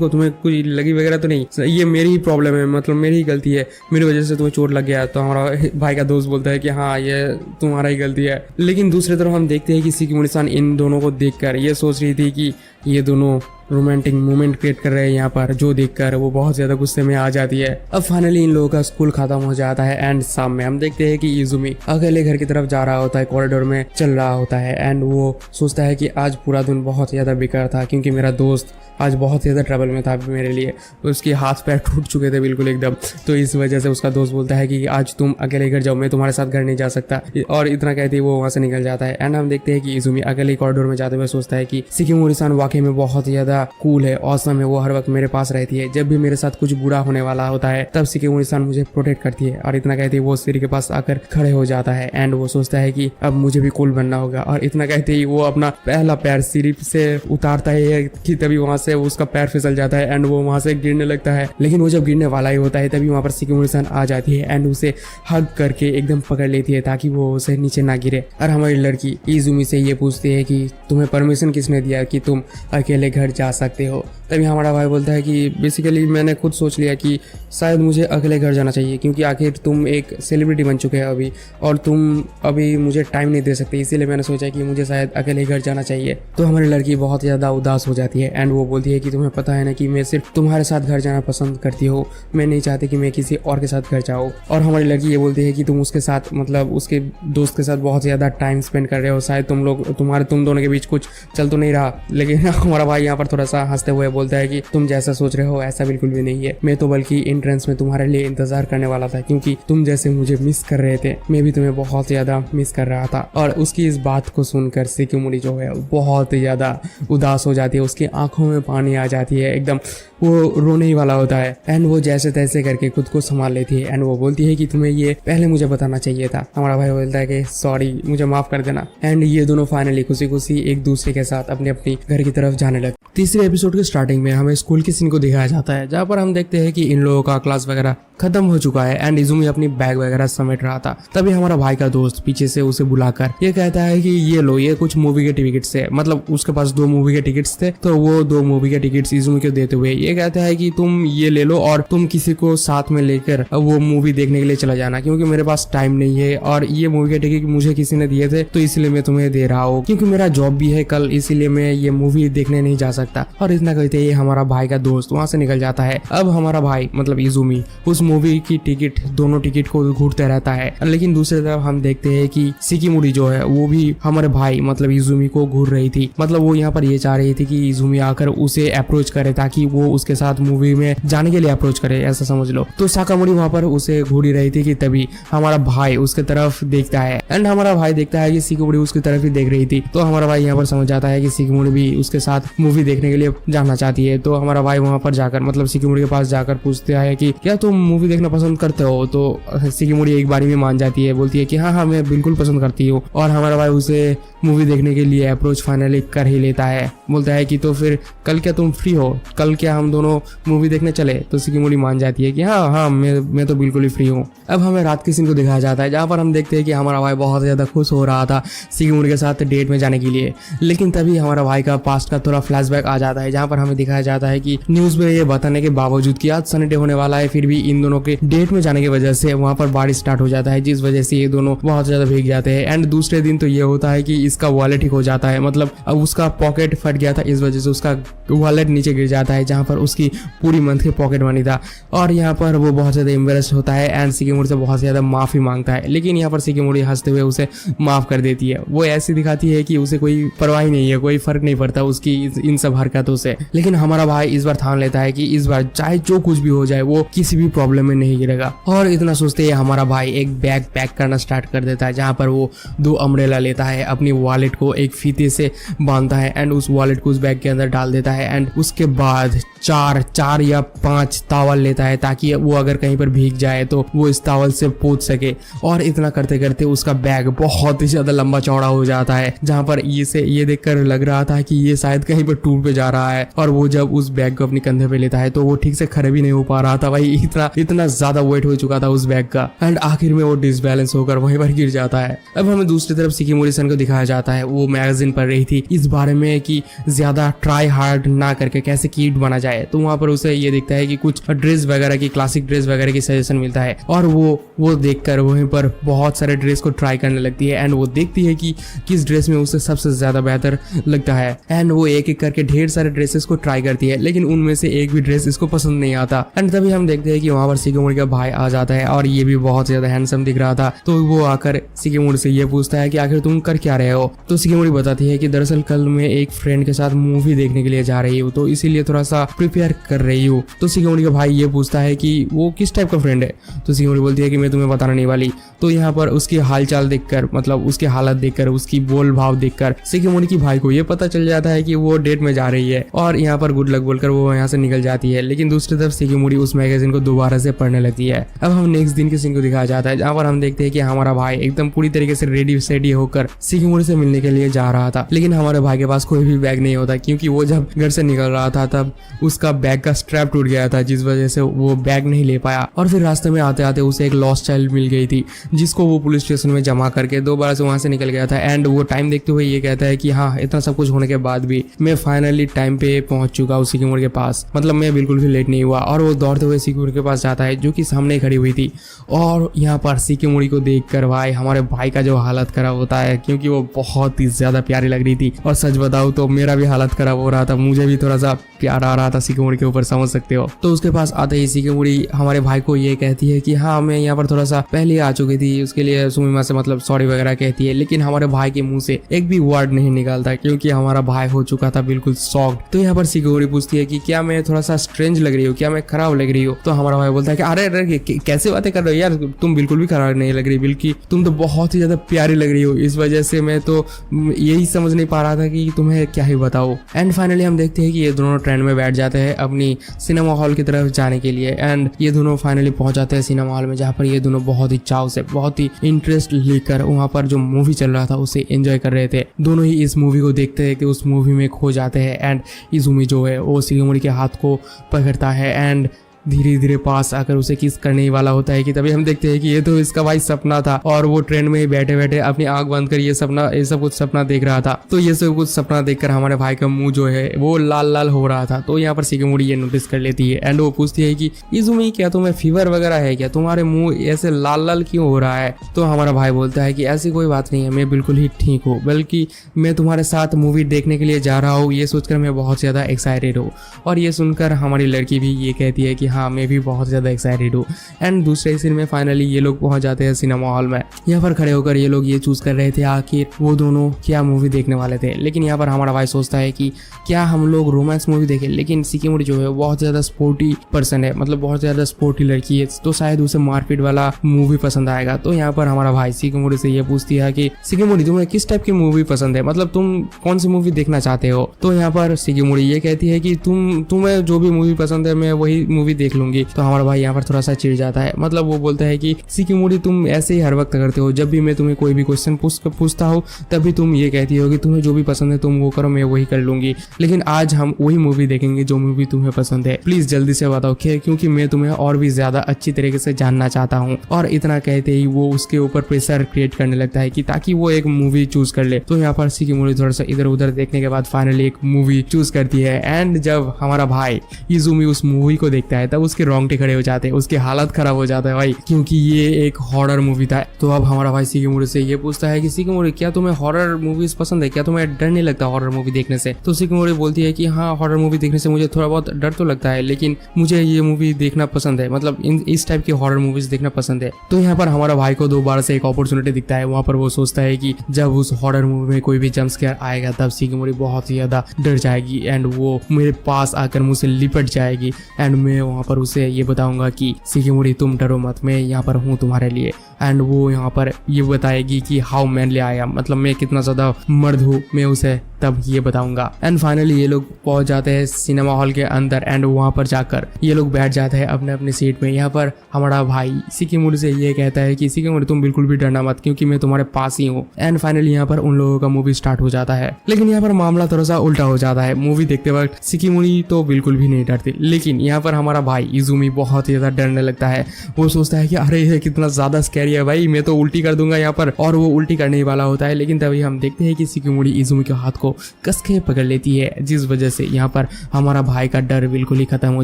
तुम्हें कुछ लगी वगैरह तो नहीं, ये मेरी ही प्रॉब्लम है, मतलब मेरी ही गलती है, मेरी वजह से तुम्हें चोट लग गया। तो हमारा भाई का दोस्त बोलता है कि हाँ ये तुम्हारा ही गलती है। लेकिन दूसरी तरफ हम देखते हैं कि शिकिमोरी सन इन दोनों को देखकर ये सोच रही थी कि ये दोनों रोमांटिक मोमेंट क्रिएट कर रहे हैं यहाँ पर, जो देखकर वो बहुत ज्यादा गुस्से में आ जाती है। अब फाइनली इन लोगों का स्कूल खत्म हो जाता है एंड शाम में हम देखते हैं कि इजुमी अकेले घर की तरफ जा रहा होता है, कॉरिडोर में चल रहा होता है एंड वो सोचता है कि आज पूरा दिन बहुत ज्यादा बेकार था, क्योंकि मेरा दोस्त आज बहुत ज्यादा ट्रबल में था मेरे लिए, उसके हाथ पैर टूट चुके थे बिल्कुल एकदम। तो इस वजह से उसका दोस्त बोलता है कि आज तुम अकेले घर जाओ, मैं तुम्हारे साथ घर नहीं जा सकता, और इतना कहते ही वो वहां से निकल जाता है। एंड हम देखते हैं कि इजुमी अकेले कॉरिडोर में जाते हुए सोचता है कि शिकिमोरी सन वाकई में बहुत ज्यादा कूल है, ऑसम है, वो हर वक्त मेरे पास रहती है, जब भी मेरे साथ कुछ बुरा होने वाला होता है तब शिकिमोरी सन मुझे प्रोटेक्ट करती है। और इतना कहते ही वो सीढ़ी के पास आकर खड़े हो जाता है एंड वो सोचता है कि अब मुझे भी कूल बनना होगा। और इतना कहते ही वो अपना पहला पैर सीढ़ी से उतारता है कि तभी वहां से उसका पैर फिसल जाता है एंड वो वहां से गिरने लगता है। लेकिन वो जब गिरने वाला ही होता है तभी वहां पर शिकिमोरी सन आ जाती है एंड उसे हग करके एकदम पकड़ लेती है ताकि वो उसे नीचे ना गिरे। और हमारी लड़की इजुमी से ये पूछती है कि तुम्हें परमिशन किसने दिया कि तुम अकेले घर जा सकते हो। तभी हमारा भाई बोलता है कि बेसिकली मैंने खुद सोच लिया कि शायद मुझे अकेले घर जाना चाहिए, क्योंकि आखिर तुम एक सेलिब्रिटी बन चुके हो अभी, और तुम अभी मुझे टाइम नहीं दे सकते, इसीलिए मैंने सोचा कि मुझे शायद अकेले घर जाना चाहिए। तो हमारी लड़की बहुत ज़्यादा उदास हो जाती है एंड वो बोलती है कि तुम्हें पता है ना कि मैं सिर्फ तुम्हारे साथ घर जाना पसंद करती हूँ, मैं नहीं चाहती कि मैं किसी और के साथ घर जाऊँ। और हमारी लड़की ये बोलती है कि तुम उसके साथ, मतलब उसके दोस्त के साथ बहुत ज़्यादा टाइम स्पेंड कर रहे हो, शायद तुम दोनों के बीच कुछ चल तो नहीं रहा। लेकिन हमारा भाई यहाँ पर थोड़ा सा हंसते हुए बोलता है कि तुम जैसा सोच रहे हो ऐसा बिल्कुल भी नहीं है, मैं तो बल्कि एंट्रेंस में तुम्हारे लिए इंतजार करने वाला था, क्योंकि तुम जैसे मुझे मिस कर रहे थे, मैं भी तुम्हें बहुत ज्यादा मिस कर रहा था। और उसकी इस बात को सुनकर शिकिमोरी जो है बहुत ज्यादा उदास हो जाती है, उसकी आंखों में पानी आ जाती है, एकदम वो रोने ही वाला होता है एंड वो जैसे तैसे करके खुद को संभाल लेती है एंड वो बोलती है कि तुम्हें ये पहले मुझे बताना चाहिए था। हमारा भाई बोलता है कि सॉरी, मुझे माफ कर देना। एंड ये दोनों फाइनली खुशी खुशी एक दूसरे के साथ अपने अपनी घर की तरफ जाने लगते। तीसरे एपिसोड के स्टार्टिंग में हमें स्कूल के सीन को दिखाया जाता है, जहाँ पर हम देखते हैं कि इन लोगों का क्लास वगैरह खत्म हो चुका है एंड इजुमी अपनी बैग वगैरह समेट रहा था। तभी हमारा भाई का दोस्त पीछे से उसे बुलाकर ये कहता है कि ये लो, ये कुछ मूवी के टिकट्स है। मतलब उसके पास 2 मूवी के टिकट्स थे, तो वो 2 मूवी के टिकट्स इजुमी को देते हुए ये कहता है कि तुम ये ले लो और तुम किसी को साथ में लेकर वो मूवी देखने के लिए चला जाना, क्योंकि मेरे पास टाइम नहीं है और ये मूवी के टिकट मुझे किसी ने दिए थे तो इसलिए मैं तुम्हें दे रहा हूँ, क्योंकि मेरा जॉब भी है कल, इसीलिए मैं ये मूवी देखने नहीं जा सकता। और इतना कहते ही हमारा भाई का दोस्त वहां से निकल जाता है। अब हमारा भाई मतलब इजुमी उस मूवी की दोनों टिकट को घूरते रहता है, लेकिन दूसरी तरफ हम देखते हैं कि शिकिमुरी जो है वो भी हमारे भाई मतलब इजुमी को घूर रही थी। मतलब वो यहाँ पर ये चाह रही थी कि इजुमी आकर उसे अप्रोच करे ताकि वो उसके साथ मूवी में जाने के लिए अप्रोच करे, ऐसा समझ लो। तो साकामुरी वहाँ पर उसे घूरी रही थी कि तभी हमारा भाई उसके तरफ देखता है एंड हमारा भाई देखता है कि शिकिमुरी उसकी तरफ ही देख रही थी। तो हमारा भाई यहाँ पर समझ जाता है कि शिकिमुरी भी उसके साथ मूवी देखने के लिए जाना चाहती है। तो हमारा भाई वहाँ पर जाकर मतलब शिकिमुरी के पास जाकर पूछता है कि क्या तुम मूवी देखना पसंद करते हो। तो शिकिमुरी एक बारी में मान जाती है, बोलती है कि हाँ मैं बिल्कुल पसंद करती हूँ। और हमारा भाई उसे मूवी देखने के लिए अप्रोच फाइनली कर ही लेता है, बोलता है कि तो फिर कल क्या तुम फ्री हो, कल क्या हम दोनों मूवी देखने चले। तो शिकिमुरी मान जाती है कि हाँ मैं तो बिल्कुल ही फ्री हूँ। अब हमें रात के सीन को दिखाया जाता है, जहाँ पर हम देखते हैं कि हमारा भाई बहुत ज्यादा खुश हो रहा था शिकिमुरी के साथ डेट में जाने के लिए। लेकिन तभी हमारा भाई का पास्ट का थोड़ा फ्लैशबैक आ जाता है, जहाँ पर हमें दिखाया जाता है कि न्यूज में ये बताने के बावजूद कि आज सनी डे होने वाला है, फिर भी इन दोनों के डेट में जाने की वजह से वहाँ पर बारिश स्टार्ट हो जाता है, जिस वजह से ये दोनों बहुत ज्यादा भीग जाते हैं। एंड दूसरे दिन तो ये होता है कि इसका वॉलेट ही खो जाता है, मतलब अब उसका पॉकेट फट गया था, इस वजह से उसका वॉलेट नीचे गिर जाता है, जहाँ पर उसकी पूरी मंथ की पॉकेट मनी था। और यहाँ पर वो बहुत ज्यादा एम्बेरस होता है एंड शिकिमुरी से बहुत ज्यादा माफी मांगता है, लेकिन यहाँ पर शिकिमुरी हंसते हुए उसे माफ कर देती है। वो ऐसी दिखाती है कि उसे कोई परवाह नहीं है, कोई फर्क नहीं पड़ता उसकी इन सब हरकतों से। लेकिन हमारा भाई इस बार ठान लेता है कि इस बार चाहे जो कुछ भी हो जाए वो किसी भी प्रॉब्लम में नहीं गिरेगा। और इतना सोचते ही हमारा भाई एक बैग पैक करना स्टार्ट कर देता है, जहाँ पर वो 2 अम्ब्रेला लेता है, अपनी वॉलेट को एक फीते से बांधता है एंड उस वॉलेट को उस बैग के अंदर डाल देता है। एंड उसके बाद 4 या 5 तावल लेता है ताकि वो अगर कहीं पर भीग जाए तो वो इस तावल से पोंछ सके। और इतना करते करते उसका बैग बहुत ही ज्यादा लंबा चौड़ा हो जाता है, जहाँ पर ये देखकर लग रहा था कि ये शायद कहीं पर टूर पे जा रहा है। और वो जब उस बैग को अपने कंधे पे लेता है तो वो ठीक से खड़े भी नहीं हो पा रहा था भाई, इतना ज्यादा वेट हो चुका था उस बैग का। एंड आखिर में वो डिसबैलेंस होकर वहीं पर गिर जाता है। अब हमें दूसरी तरफ शिकिमुरी सन को दिखाया जाता है, वो मैगजीन पढ़ रही थी इस बारे में कि ज्यादा ट्राई हार्ड ना करके कैसे किड बना जाए। तो वहाँ पर उसे ये दिखता है कि कुछ ड्रेस वगैरह की, क्लासिक ड्रेस वगैरह की सजेशन मिलता है और वो देखकर वहीं पर बहुत सारे ड्रेस को ट्राई करने लगती है। एंड वो देखती है कि किस ड्रेस में उसे सबसे ज्यादा बेहतर लगता है एंड वो एक एक करके ढेर सारे ड्रेसेस को ट्राई करती है, लेकिन उनमें से एक भी ड्रेस इसको पसंद नहीं आता। एंड तभी हम देखते हैं कि वहाँ पर शिकिमुरी का भाई आ जाता है और ये भी बहुत ज्यादा हैंडसम दिख रहा था। तो वो आकर शिकिमुरी से ये पूछता है कि आखिर तुम कर क्या रहे हो। तो शिकिमुरी बताती है कि दरअसल कल मैं एक फ्रेंड के साथ मूवी देखने के लिए जा रही हूँ, तो इसीलिए थोड़ा सा प्रिपेयर कर रही हूँ। तो शिकिमुरी का भाई ये पूछता है कि वो किस टाइप का फ्रेंड है। तो शिकिमुरी बोलती है कि मैं तुम्हें बताने नहीं वाली। तो यहाँ पर उसकी हालचाल देखकर, मतलब उसकी हालत देखकर, उसकी बोल भाव देखकर शिकिमुरी की भाई को ये पता चल जाता है कि वो डेट में जा रही है और यहाँ पर गुड लक बोलकर वो यहाँ से निकल जाती है। लेकिन दूसरी तरफ शिकिमुरी उस मैगजीन को दोबारा से पढ़ने लगती है। अब हम नेक्स्ट दिन के सीन को दिखाया जाता है, जहाँ पर हम देखते हैं कि हमारा भाई एकदम पूरी तरीके से रेडी सेडी होकर शिकिमुरी से मिलने के लिए जा रहा था। लेकिन हमारे भाई के पास कोई भी बैग नहीं होता, क्योंकि वो जब घर से निकल रहा था तब उसका बैग का स्ट्रैप टूट गया था, जिस वजह से वो बैग नहीं ले पाया। और फिर रास्ते में आते आते उसे एक लॉस्ट चाइल्ड मिल गई थी, जिसको वो पुलिस स्टेशन में जमा करके दोबारा से वहां से निकल गया था। एंड वो टाइम देखते हुए ये कहता है कि हाँ, इतना सब कुछ होने के बाद भी मैं फाइनली टाइम पे पहुंच चुका हूँ शिकिमुरी के पास, मतलब मैं बिल्कुल भी लेट नहीं हुआ। और वो दौड़ते हुए शिकिमुरी के पास जाता है, जो कि सामने खड़ी हुई थी। और यहाँ पर शिकिमुरी को देखकर भाई हमारे भाई का जो हालत खराब होता है, क्योंकि वो बहुत ही ज्यादा प्यारी लग रही थी। और सच बताऊं तो मेरा भी हालत खराब हो रहा था, मुझे भी थोड़ा सा प्यार आ रहा था शिकिमुरी के ऊपर, समझ सकते हो। तो उसके पास आते ही शिकिमुरी हमारे भाई को ये कहती है कि हाँ, मैं यहाँ पर थोड़ा सा पहले आ चुकी थी, उसके लिए सुमिमा से मतलब सॉरी वगैरह कहती है। लेकिन हमारे भाई के मुंह से एक भी वर्ड नहीं निकलता, क्योंकि हमारा भाई हो चुका था बिल्कुल शॉक्ड। तो यहाँ पर शिकिमुरी पूछती है कि क्या मैं थोड़ा सा स्ट्रेंज लग रही हूँ, क्या मैं खराब लग रही हूँ। तो हमारा भाई बोलता है कि अरे कैसे बातें कर रहे हो यार, तुम बिल्कुल भी खराब नहीं लग रही, बल्कि तुम तो बहुत ही ज्यादा प्यारी लग रही हो। इस वजह से मैं तो यही समझ नहीं पा रहा था कि तुम्हें क्या ही बताओ। एंड फाइनली हम देखते हैं कि ये दोनों ट्रेन में बैठ जाते हैं अपनी सिनेमा हॉल की तरफ जाने के लिए। एंड ये दोनों फाइनली पहुंच जाते हैं सिनेमा हॉल में, जहाँ पर ये दोनों बहुत ही चाव से, बहुत ही इंटरेस्ट लेकर वहाँ पर जो मूवी चल रहा था उसे एंजॉय कर रहे थे। दोनों ही इस मूवी को देखते हैं कि उस मूवी में खो जाते हैं। एंड इज़ुमी जो है वो शिगेमोरी के हाथ को पकड़ता है एंड धीरे धीरे पास आकर उसे किस करने ही वाला होता है कि तभी हम देखते हैं कि ये तो इसका भाई सपना था, और वो ट्रेन में ही बैठे बैठे अपनी आंख बंद कर ये सब कुछ सपना देख रहा था। तो ये सब कुछ सपना देखकर हमारे भाई का मुंह जो है वो लाल लाल हो रहा था। तो यहाँ पर शिगेमोरी ये नोटिस कर लेती है एंड वो पूछती है कि इज़ुमी क्या तुम्हें फीवर वगैरह है क्या, तुम्हारे मुंह ऐसे लाल लाल क्यों हो रहा है। तो हमारा भाई बोलता है कि ऐसी कोई बात नहीं है, मैं बिल्कुल ही ठीक हूँ, बल्कि मैं तुम्हारे साथ मूवी देखने के लिए जा रहा हूँ, ये सोचकर मैं बहुत ज़्यादा एक्साइटेड हूँ। और ये सुनकर हमारी लड़की भी ये कहती है कि हाँ मैं भी बहुत ज़्यादा एक्साइटेड हूँ। एंड दूसरे सीन में फाइनली ये लोग पहुंच जाते हैं सिनेमा हॉल में। यहाँ पर खड़े होकर ये लोग ये चूज कर रहे थे आखिर वो दोनों क्या मूवी देखने वाले थे। लेकिन यहाँ पर हमारा भाई सोचता है कि क्या हम लोग रोमांस मूवी देखें, लेकिन शिगेमोरी जो है बहुत ज़्यादा स्पोर्टी पर्सन है, मतलब बहुत ज़्यादा स्पोर्टी लड़की है, तो शायद उसे मारपीट वाला मूवी पसंद आएगा। तो यहाँ पर हमारा भाई शिगेमोरी से ये पूछती है कि शिगेमोरी तुम्हें किस टाइप की मूवी पसंद है, मतलब तुम कौन सी मूवी देखना चाहते हो। तो यहाँ पर शिगेमोरी ये कहती है कि तुम्हें जो भी मूवी पसंद है मैं वही मूवी देख लूंगी। तो हमारा भाई यहाँ पर थोड़ा सा चिढ़ जाता है, मतलब वो बोलता है कि शिगेमोरी तुम ऐसे ही हर वक्त करते हो, जब भी मैं तुम्हें कोई भी क्वेश्चन पूछता हूँ तभी तुम ये कहती हो कि तुम्हें जो भी पसंद है तुम वो करो, मैं वही कर लूंगी। लेकिन आज हम वही मूवी देखेंगे जो मूवी तुम्हें पसंद है, प्लीज जल्दी से बताओ क्योंकि मैं तुम्हें और भी ज्यादा अच्छी तरीके से जानना चाहता हूँ। और इतना कहते ही वो उसके ऊपर प्रेशर क्रिएट करने लगता है कि ताकि वो एक मूवी चूज कर ले। तो यहाँ पर शिगेमोरी थोड़ा सा इधर उधर देखने के बाद फाइनली एक मूवी चूज करती है। एंड जब हमारा भाई इज़ुमी उस मूवी को देखता है तब उसके रोंगटे खड़े हो जाते हैं, उसकी हालत खराब हो जाता है भाई, क्योंकि ये एक हॉरर मूवी था। तो अब हमारा भाई शिगेमोरी से ये पूछता है कि शिगेमोरी क्या तुम्हें हॉरर मूवीज पसंद है, क्या तुम्हें डर नहीं लगता हॉरर मूवी देखने से। तो शिगेमोरी बोलती है कि हाँ हॉरर मूवी देखने से मुझे थोड़ा बहुत डर तो लगता है, लेकिन मुझे ये मूवी देखना पसंद है, मतलब इस टाइप की हॉरर मूवीज देखना पसंद है। तो यहाँ पर हमारा भाई को दोबारा से एक अपॉर्चुनिटी दिखता है। वहाँ पर वो सोचता है कि जब उस हॉरर मूवी में कोई भी जंप स्केयर आएगा तब शिगेमोरी बहुत ही ज्यादा डर जाएगी एंड वो मेरे पास आकर मुझसे लिपट जाएगी। एंड मैं वहाँ पर उसे ये बताऊंगा कि शिगेमोरी तुम डरो मत, मैं यहाँ पर हूँ तुम्हारे लिए। एंड वो यहाँ पर ये बताएगी कि हाउ मैनली आई एम, मतलब मैं कितना ज़्यादा मर्द हूँ, मैं उसे तब ये बताऊंगा। एंड फाइनली ये लोग पहुंच जाते हैं सिनेमा हॉल के अंदर एंड वहाँ पर जाकर ये लोग बैठ जाते हैं अपने अपने सीट में। यहाँ पर हमारा भाई शिगेमोरी से ये कहता है कि शिगेमोरी तुम बिल्कुल भी डरना मत, क्योंकि मैं तुम्हारे पास ही हूँ। एंड फाइनली यहाँ पर उन लोगों का मूवी स्टार्ट हो जाता है। लेकिन यहाँ पर मामला थोड़ा सा उल्टा हो जाता है। मूवी देखते वक्त शिगेमोरी तो बिल्कुल भी नहीं डरती, लेकिन यहाँ पर हमारा भाई इज़ुमी बहुत ही ज्यादा डरने लगता है। वो सोचता है कि अरे ये कितना ज्यादा स्कैरी है भाई, मैं तो उल्टी कर दूंगा यहाँ पर, और वो उल्टी करने वाला होता है। लेकिन तभी हम देखते हैं कि शिगेमोरी इज़ुमी के हाथ को कस के पकड़ लेती है, जिस वजह से यहाँ पर हमारा भाई का डर बिल्कुल ही खत्म हो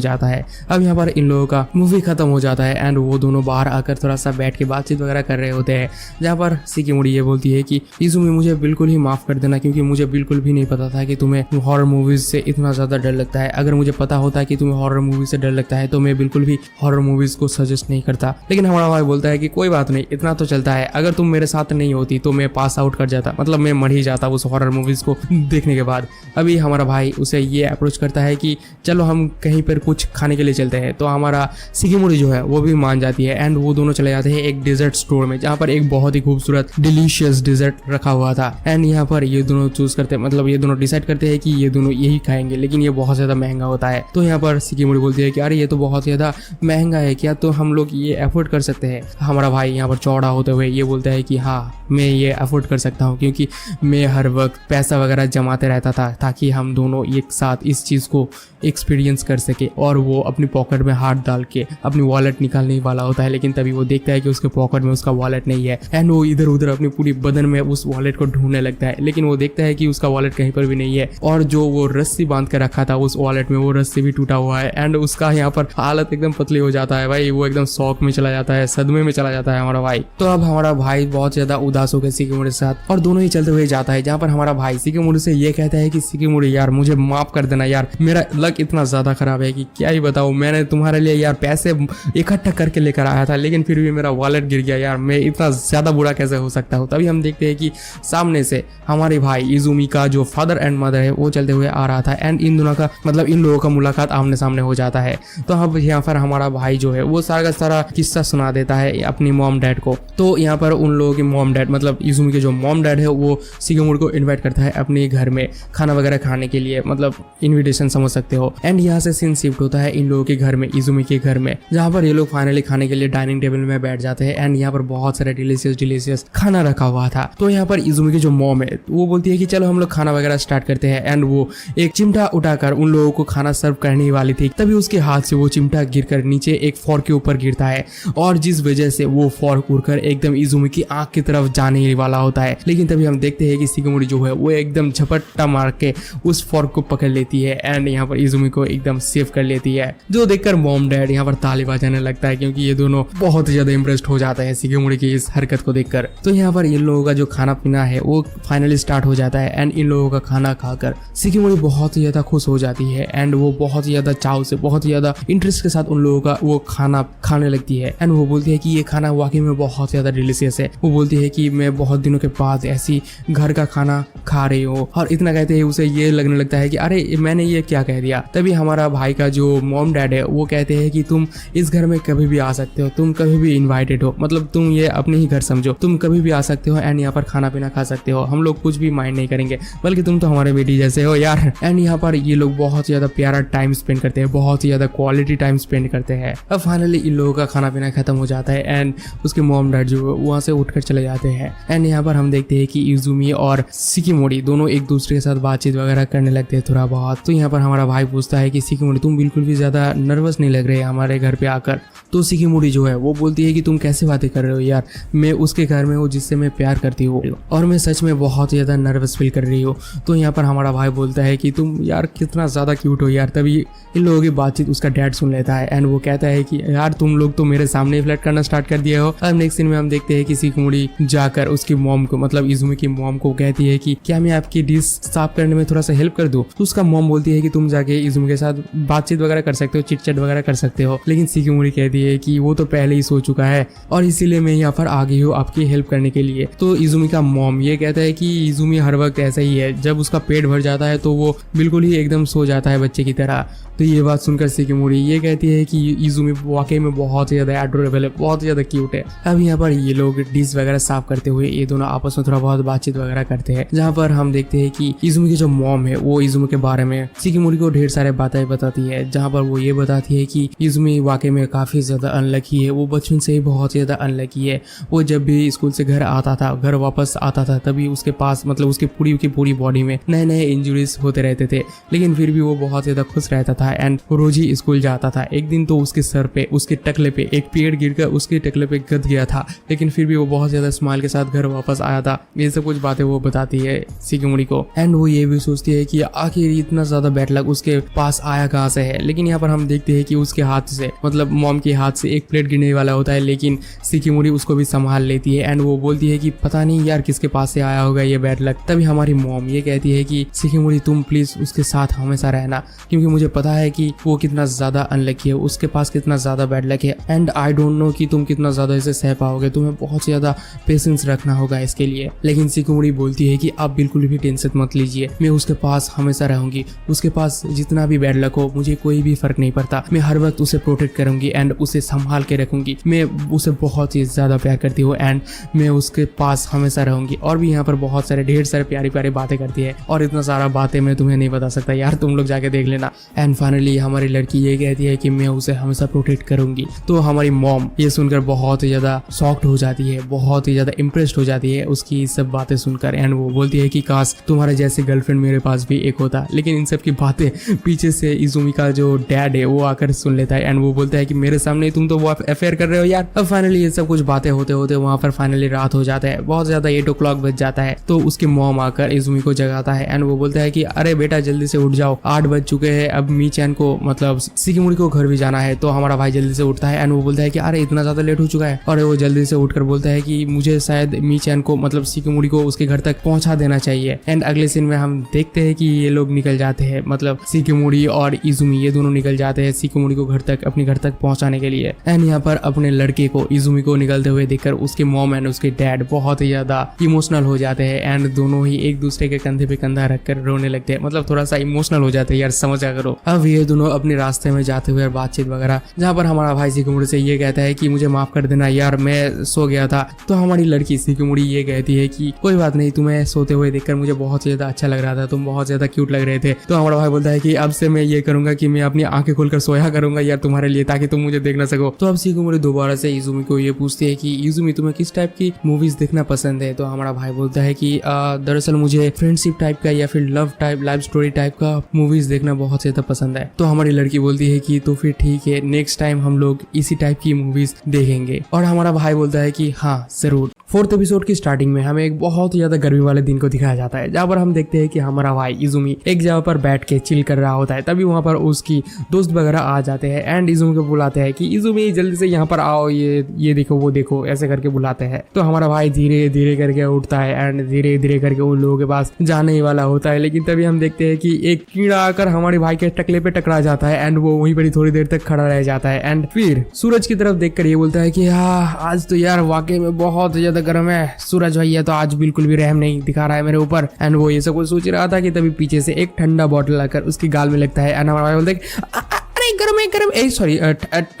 जाता है। अब यहाँ पर इन लोगों का मूवी खत्म हो जाता है एंड वो दोनों बाहर आकर थोड़ा सा बैठ के बातचीत वगैरह कर रहे होते हैं, जहाँ पर शिगेमोरी ये बोलती है कि इज़ुमी मुझे बिल्कुल ही माफ कर देना, क्योंकि मुझे बिल्कुल भी नहीं पता था कि तुम्हें हॉरर मूवीज से इतना ज्यादा डर लगता है। अगर मुझे पता होता कि तुम्हें हॉरर मूवी से डर लगता है तो मैं बिल्कुल भी हॉरर मूवीज को सजेस्ट नहीं करता। लेकिन हमारा भाई बोलता है कि कोई बात नहीं, इतना तो चलता है, अगर तुम मेरे साथ नहीं होती तो मैं पास आउट कर जाता, मतलब मैं मर ही जाता उस हॉरर मूवीज को देखने के बाद। अभी हमारा भाई उसे ये अप्रोच करता है कि चलो हम कहीं पर कुछ खाने के लिए चलते हैं। तो हमारा शिगेमोरी जो है वो भी मान जाती है एंड वो दोनों चले जाते हैं एक डेजर्ट स्टोर में, जहाँ पर एक बहुत ही खूबसूरत डिलीशियस डेजर्ट रखा हुआ था। एंड यहाँ पर ये दोनों चूज करते हैं, मतलब ये दोनों डिसाइड करते हैं कि ये दोनों यही खाएंगे, लेकिन ये बहुत ज्यादा महंगा होता है। तो यहाँ पर शिगेमोरी बोलती है कि अरे ये तो बहुत ज्यादा महंगा है, क्या तो हम लोग ये अफोर्ड कर सकते हैं। हमारा भाई यहाँ पर चौड़ा होते हुए ये बोलता है कि हाँ मैं ये अफोर्ड कर सकता हूँ, क्योंकि मैं हर वक्त पैसा वगैरह जमाते रहता था ताकि हम दोनों एक साथ इस चीज़ को एक्सपीरियंस कर सके। और वो अपनी पॉकेट में हाथ डाल के अपनी वॉलेट निकालने वाला होता है, लेकिन तभी वो देखता है कि उसके पॉकेट में उसका वॉलेट नहीं है एंड वो इधर उधर अपनी पूरी बदन में उस वॉलेट को ढूंढने लगता है। लेकिन वो देखता है कि उसका वॉलेट कहीं पर भी नहीं है, और जो वो रस्सी बांध कर रखा था उस वॉलेट में वो रस्सी भी टूटा हुआ है एंड उसका यहाँ पर हालत एकदम पतली हो जाता है भाई। वो एकदम शौक में चला जाता है, सदमे में चला जाता है हमारा भाई। तो अब हमारा भाई बहुत ज्यादा उदास हो गया शिगेमोरी के साथ, और दोनों ही चलते हुए जाता है, जहाँ पर हमारा भाई शिगेमोरी से ये कहता है कि शिगेमोरी यार मुझे माफ कर देना यार, मेरा लक इतना ज्यादा खराब है कि क्या ही बताऊं। मैंने तुम्हारे लिए यार पैसे इकट्ठा करके लेकर आया था, लेकिन फिर भी मेरा वॉलेट गिर गया यार, मैं इतना ज्यादा बुरा कैसे हो सकता हूँ। तभी हम देखते हैं कि सामने से हमारे भाई इज़ुमी का जो फादर एंड मदर है वो चलते हुए आ रहा था एंड इन दोनों का मतलब इन लोगों का मुलाकात आमने सामने हो जाता है। तो अब यहाँ पर हमारा भाई जो है वो सारा का सारा किस्सा सुना देता है अपनी मॉम डैड को। तो यहाँ पर उन लोगों के मॉम डैड मतलब इजुमी के जो मॉम डैड है वो शिगेमोरी को इन्वाइट करता है अपने घर में खाना वगैरह खाने के लिए, मतलब इन्विटेशन समझ सकते हो। एंड यहाँ से सीन शिफ्ट होता है इन लोगों के घर में, इजुमी के घर में, जहाँ पर ये लोग फाइनली खाने के लिए डाइनिंग टेबल में बैठ जाते हैं। एंड यहाँ पर बहुत सारे डिलीशियस खाना रखा हुआ था। तो यहाँ पर इजुमी की जो मॉम है वो बोलती है कि चलो हम लोग खाना वगैरह स्टार्ट करते हैं। एंड वो एक चिमटा उठाकर उन लोगों को खाना सर्व करने वाली थी, तभी उसके हाथ से वो चिमटा गिरकर नीचे एक फॉर्क के ऊपर गिरता है और जिस वजह से वो फॉर्क उड़कर एकदम इजुमी की आंख की तरफ जाने वाला होता है। लेकिन तभी हम देखते हैं कि शिगेमोरी जो है वो एकदम झपट्टा मार के उस फॉर्क को पकड़ लेती है एंड यहाँ पर इजुमी को एकदम सेव कर लेती है, जो देखकर मॉम डैड यहाँ पर ताली बजाने लगता है क्योंकि ये दोनों बहुत ज्यादा इम्प्रेस्ड हो जाते हैं शिगेमोरी की इस हरकत को देखकर। तो यहाँ पर इन लोगों का जो खाना पीना है वो फाइनली स्टार्ट हो जाता है एंड इन लोगों का खाना खाकर शिगेमोरी बहुत ही ज्यादा खुश हो जाती है एंड वो बहुत ही ज्यादा चाव से, बहुत ही ज्यादा इंटरेस्ट के साथ उन लोगों का वो खाना खाने लगती है। एंड वो बोलती है कि ये खाना वाकई में बहुत ज्यादा डिलीशियस है। वो बोलती है कि मैं बहुत दिनों के बाद ऐसी घर का खाना खा रही हूँ, और इतना कहते हैं उसे ये लगने लगता है कि अरे मैंने ये क्या कह दिया। तभी हमारा भाई का जो मॉम डैड है वो कहते हैं कि तुम इस घर में कभी भी आ सकते हो, तुम कभी भी इन्वाइटेड हो, मतलब तुम ये अपने ही घर समझो, तुम कभी भी आ सकते हो एंड यहाँ पर खाना पीना खा सकते हो, हम लोग कुछ भी माइंड नहीं करेंगे, बल्कि तुम तो हमारे बेटी जैसे हो यार। एंड यहाँ पर ये लोग बहुत ज्यादा प्यारा टाइम स्पेंड करते हैं, बहुत ही ज्यादा क्वालिटी टाइम स्पेंड करते हैं। अब फाइनली इन लोगों का खाना पीना खत्म हो जाता है एंड उसके मॉम डैड जो वहाँ से उठकर चले जाते हैं। एंड यहाँ पर हम देखते हैं कि इजुमी और शिगेमोरी दोनों एक दूसरे के साथ बातचीत वगैरह करने लगते हैं थोड़ा बहुत। तो यहाँ पर हमारा भाई पूछता है कि शिगेमोरी तुम बिल्कुल भी ज्यादा नर्वस नहीं लग रहे हमारे घर पे आकर। तो शिगेमोरी जो है वो बोलती है कि तुम कैसे बातें कर रहे हो यार, मैं उसके घर में हूँ जिससे मैं प्यार करती हूँ और मैं सच में बहुत ज्यादा नर्वस फील कर रही हूँ। तो यहाँ पर हमारा भाई बोलता है कि तुम यार कितना ज्यादा क्यूट हो यार। तभी इन लोगों की बातचीत उसका डैड सुन लेता है एंड वो कहता है कि यार तुम लोग तो मेरे सामने फ्लर्ट करना स्टार्ट कर दिए हो। अब नेक्स्ट सीन में हम देखते हैं कि शिगेमोरी जाकर उसकी मॉम को, मतलब इजुमी की मॉम को कहती है कि क्या मैं आपकी डिश साफ करने में थोड़ा सा हेल्प कर दूं। तो उसका मॉम बोलती है कि तुम जाके इजुमी के साथ बातचीत वगैरह कर सकते हो, चिट-चैट वगैरह कर सकते हो। लेकिन शिगेमोरी कहती है कि वो तो पहले ही सो चुका है और इसीलिए मैं यहाँ पर आ गई हूँ आपकी हेल्प करने के लिए। तो इजुमी का मॉम ये कहता है कि इजुमी हर वक्त ऐसा ही है, जब उसका पेट भर जाता है तो वो बिल्कुल ही एकदम सो जाता है बच्चे की तरह। तो ये बात सुनकर शिगेमोरी ये कहती है कि इजुमी वाकई में बहुत ज्यादा एडोरेबल है, बहुत ज्यादा क्यूट है। अब यहाँ पर ये लोग डिश वगैरह साफ करते हुए ये दोनों आपस में थोड़ा बहुत बातचीत वगैरह करते हैं, जहाँ पर हम देखते हैं कि इजुमी की जो मॉम है वो इजुमी के बारे में शिगेमोरी को ढेर सारे बातें बताती है, जहाँ पर वो ये बताती है कि इजुमी वाकई में काफी ज्यादा अनलकी है, वो बचपन से ही बहुत ज्यादा अनलकी है। वो जब भी स्कूल से घर आता था, घर वापस आता था, तभी उसके पास मतलब उसकी पूरी बॉडी में नए नए इंजुरीज होते रहते थे, लेकिन फिर भी वो बहुत ज्यादा खुश रहता था एंड रोज ही स्कूल जाता था। एक दिन तो उसके सर पे, उसके टकले पे एक पेड़ गिरकर उसके टकले पे गद गया था, लेकिन फिर भी वो बहुत ज्यादा स्माइल के साथ घर वापस आया था। ये सब कुछ बातें वो बताती है शिगेमोरी को एंड वो ये भी सोचती है कि आखिर इतना ज्यादा बैड लक उसके पास आया कहाँ से है। लेकिन यहाँ पर हम देखते हैं कि उसके हाथ से, मतलब मॉम के हाथ से एक प्लेट गिरने वाला होता है, लेकिन शिगेमोरी उसको भी संभाल लेती है एंड वो बोलती है कि पता नहीं यार किसके पास से आया होगा ये बैड लक। तभी हमारी मॉम ये कहती है कि शिगेमोरी तुम प्लीज उसके साथ हमेशा रहना, क्योंकि मुझे पता है कि वो कितना ज्यादा अनलकी है, उसके पास कितना ज्यादा बैड लक है एंड आई डोंट नो कि तुम कितना ज्यादा इसे सह पाओगे, तुम्हें बहुत ज्यादा पेशेंस रखना होगा इसके लिए। लेकिन शिगेमोरी बोलती है कि आप बिल्कुल भी टेंशन मत लीजिए, मैं उसके पास हमेशा रहूंगी, उसके पास जितना भी बैड लक हो मुझे कोई भी फर्क नहीं पड़ता, मैं हर वक्त उसे प्रोटेक्ट करूंगी एंड उसे संभाल के रखूंगी, मैं उसे बहुत ही ज्यादा प्यार करती हूँ एंड मैं उसके पास हमेशा रहूंगी। और भी यहाँ पर बहुत सारे ढेर सारे प्यारी प्यारी बातें करती है और इतना सारा बातें मैं तुम्हें नहीं बता सकता यार, तुम लोग जाके देख लेना। एंड फाइनली हमारी लड़की ये कहती है कि मैं उसे हमेशा प्रोटेक्ट करूंगी। तो हमारी मॉम ये सुनकर बहुत ही ज्यादा शॉक्ड हो जाती है, बहुत ही ज्यादा इम्प्रेस्ड हो जाती है उसकी सब बातें सुनकर एंड वो बोलती है कि काश तुम्हारे जैसे गर्लफ्रेंड मेरे पास भी एक होता। लेकिन इन सब की बातें पीछे से इजुमी का जो डैड है वो आकर सुन लेता है एंड वो बोलता है कि मेरे सामने तुम तो वो अफेयर कर रहे हो यार। अब फाइनली ये सब कुछ बातें होते होते वहाँ पर फाइनली रात हो जाता है, बहुत ज्यादा 8 o'clock बज जाता है। तो उसकी मॉम आकर इजुमी को जगाता है एंड वो बोलता है कि अरे बेटा जल्दी से उठ जाओ, 8 बज चुके हैं, अब मी चैन को मतलब शिगेमोरी को घर भी जाना है। तो हमारा भाई जल्दी से उठता है एंड वो बोलता है कि अरे इतना ज्यादा लेट हो चुका है, और वो जल्दी से उठकर बोलता है कि मुझे शायद मी चैन को मतलब शिगेमोरी को उसके घर तक पहुंचा देना चाहिए। एंड अगले सीन में हम देखते हैं कि ये लोग निकल जाते हैं, मतलब शिकिमुरी और इजुमी ये दोनों निकल जाते हैं शिकिमुरी को अपने घर तक पहुंचाने के लिए। एंड यहाँ पर अपने लड़के को इजुमी को निकलते हुए देखकर उसके मॉम एंड उसके डैड बहुत ही ज्यादा इमोशनल हो जाते हैं एंड दोनों ही एक दूसरे के कंधे पे कंधा रखकर रोने लगते हैं, मतलब थोड़ा सा इमोशनल हो जाते हैं यार, समझा करो। अब ये दोनों अपने रास्ते में जाते हुए बातचीत वगैरह, जहाँ पर हमारा भाई शिकिमुरी से ये कहता है कि मुझे माफ कर देना यार, मैं सो गया था। तो हमारी लड़की शिकिमुरी ये कहती है कि कोई बात नहीं, तुम्हें सोते हुए देखकर मुझे बहुत ज्यादा अच्छा लग रहा था, तुम बहुत ज्यादा क्यूट लग रहे थे। तो हमारा भाई बोलता है कि अब से मैं ये करूंगा कि मैं अपनी आंखें खोलकर सोया करूंगा यार तुम्हारे लिए, ताकि तुम मुझे देख ना सको। तो अब शिकिमुरी दोबारा से इजुमी को ये पूछती है कि इजुमी तुम्हें किस टाइप की मूवीज देखना पसंद है। तो हमारा भाई बोलता है कि दरअसल मुझे फ्रेंडशिप टाइप का या फिर love type, life story type का मूवीज देखना बहुत ज्यादा पसंद है। तो हमारी लड़की बोलती है कि तो फिर ठीक है, नेक्स्ट टाइम हम लोग इसी टाइप की मूवीज देखेंगे। और हमारा भाई बोलता है कि हाँ जरूर। फोर्थ एपिसोड की स्टार्टिंग में हमें एक बहुत ही ज्यादा गर्मी वाले दिन को दिखाया जाता है, जहाँ पर हम देखते हैं कि हमारा भाई इजुमी एक जगह पर बैठ के चिल कर रहा होता है। तभी वहाँ पर उसकी दोस्त वगैरह आ जाते हैं एंड इजुमी को बुलाते हैं कि इजुमी जल्दी से यहाँ पर आओ, ये देखो वो देखो, ऐसे करके बुलाते हैं। तो हमारा भाई धीरे धीरे करके उठता है एंड धीरे धीरे करके उन लोगों के पास जाने ही वाला होता है, लेकिन तभी हम देखते हैं कि एक कीड़ा आकर हमारे भाई के टकले पे टकरा जाता है एंड वो वहीं पर थोड़ी देर तक खड़ा रह जाता है। एंड फिर सूरज की तरफ देखकर ये बोलता है कि हाँ आज तो यार वाकई में बहुत ज्यादा गर्म है, सूरज भैया तो आज बिल्कुल भी रहम नहीं दिखा रहा है मेरे ऊपर। एंड वो ये सब कुछ सोच रहा था कि तभी पीछे से एक ठंडा बॉटल आकर उसकी गाल में लगता है एंड हमारा भाई बोलता है गरम है, गरम है, सॉरी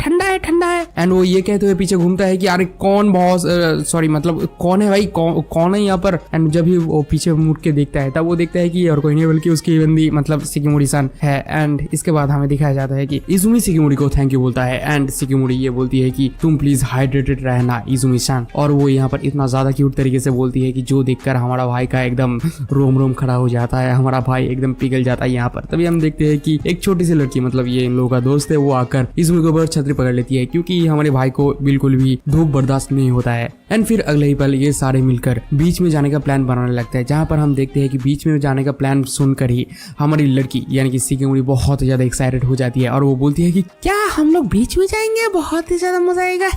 ठंडा है, ठंडा है। एंड वो ये कहते हुए पीछे घूमता है कि अरे कौन बहुत सॉरी मतलब कौन है भाई, कौन है यहाँ पर। एंड जब भी वो पीछे मुड़ के देखता है तब वो देखता है कि और कोई नहीं बल्कि उसकी बंदी मतलब शिकिमुरी सन है। एंड इसके बाद हमें दिखाया जाता है कि इजुमी शिकिमुरी को थैंक यू बोलता है एंड शिकिमुरी ये बोलती है कि तुम प्लीज हाइड्रेटेड रहना इजुमी सन। और वो यहाँ पर इतना ज्यादा क्यूट तरीके से बोलती है कि जो देखकर हमारा भाई का एकदम रोम रोम खड़ा हो जाता है, हमारा भाई एकदम पिघल जाता है यहाँ पर। तभी हम देखते हैं कि एक छोटी सी लड़की मतलब ये इन लोगों का दोस्त है, वो आकर इजुमी के ऊपर छतरी पकड़ लेती है क्योंकि हमारे भाई को बिल्कुल भी धूप बर्दाश्त नहीं होता है। एंड फिर अगले ही पल ये सारे मिलकर बीच में जाने का प्लान बनाने लगता है, जहाँ पर हम देखते हैं कि बीच में जाने का प्लान सुनकर ही हमारी लड़की यानी कि शिकिमुरी बहुत ज्यादा एक्साइटेड हो जाती है और वो बोलती है कि क्या हम लोग बीच में जाएंगे, बहुत ही ज्यादा मजा आएगा।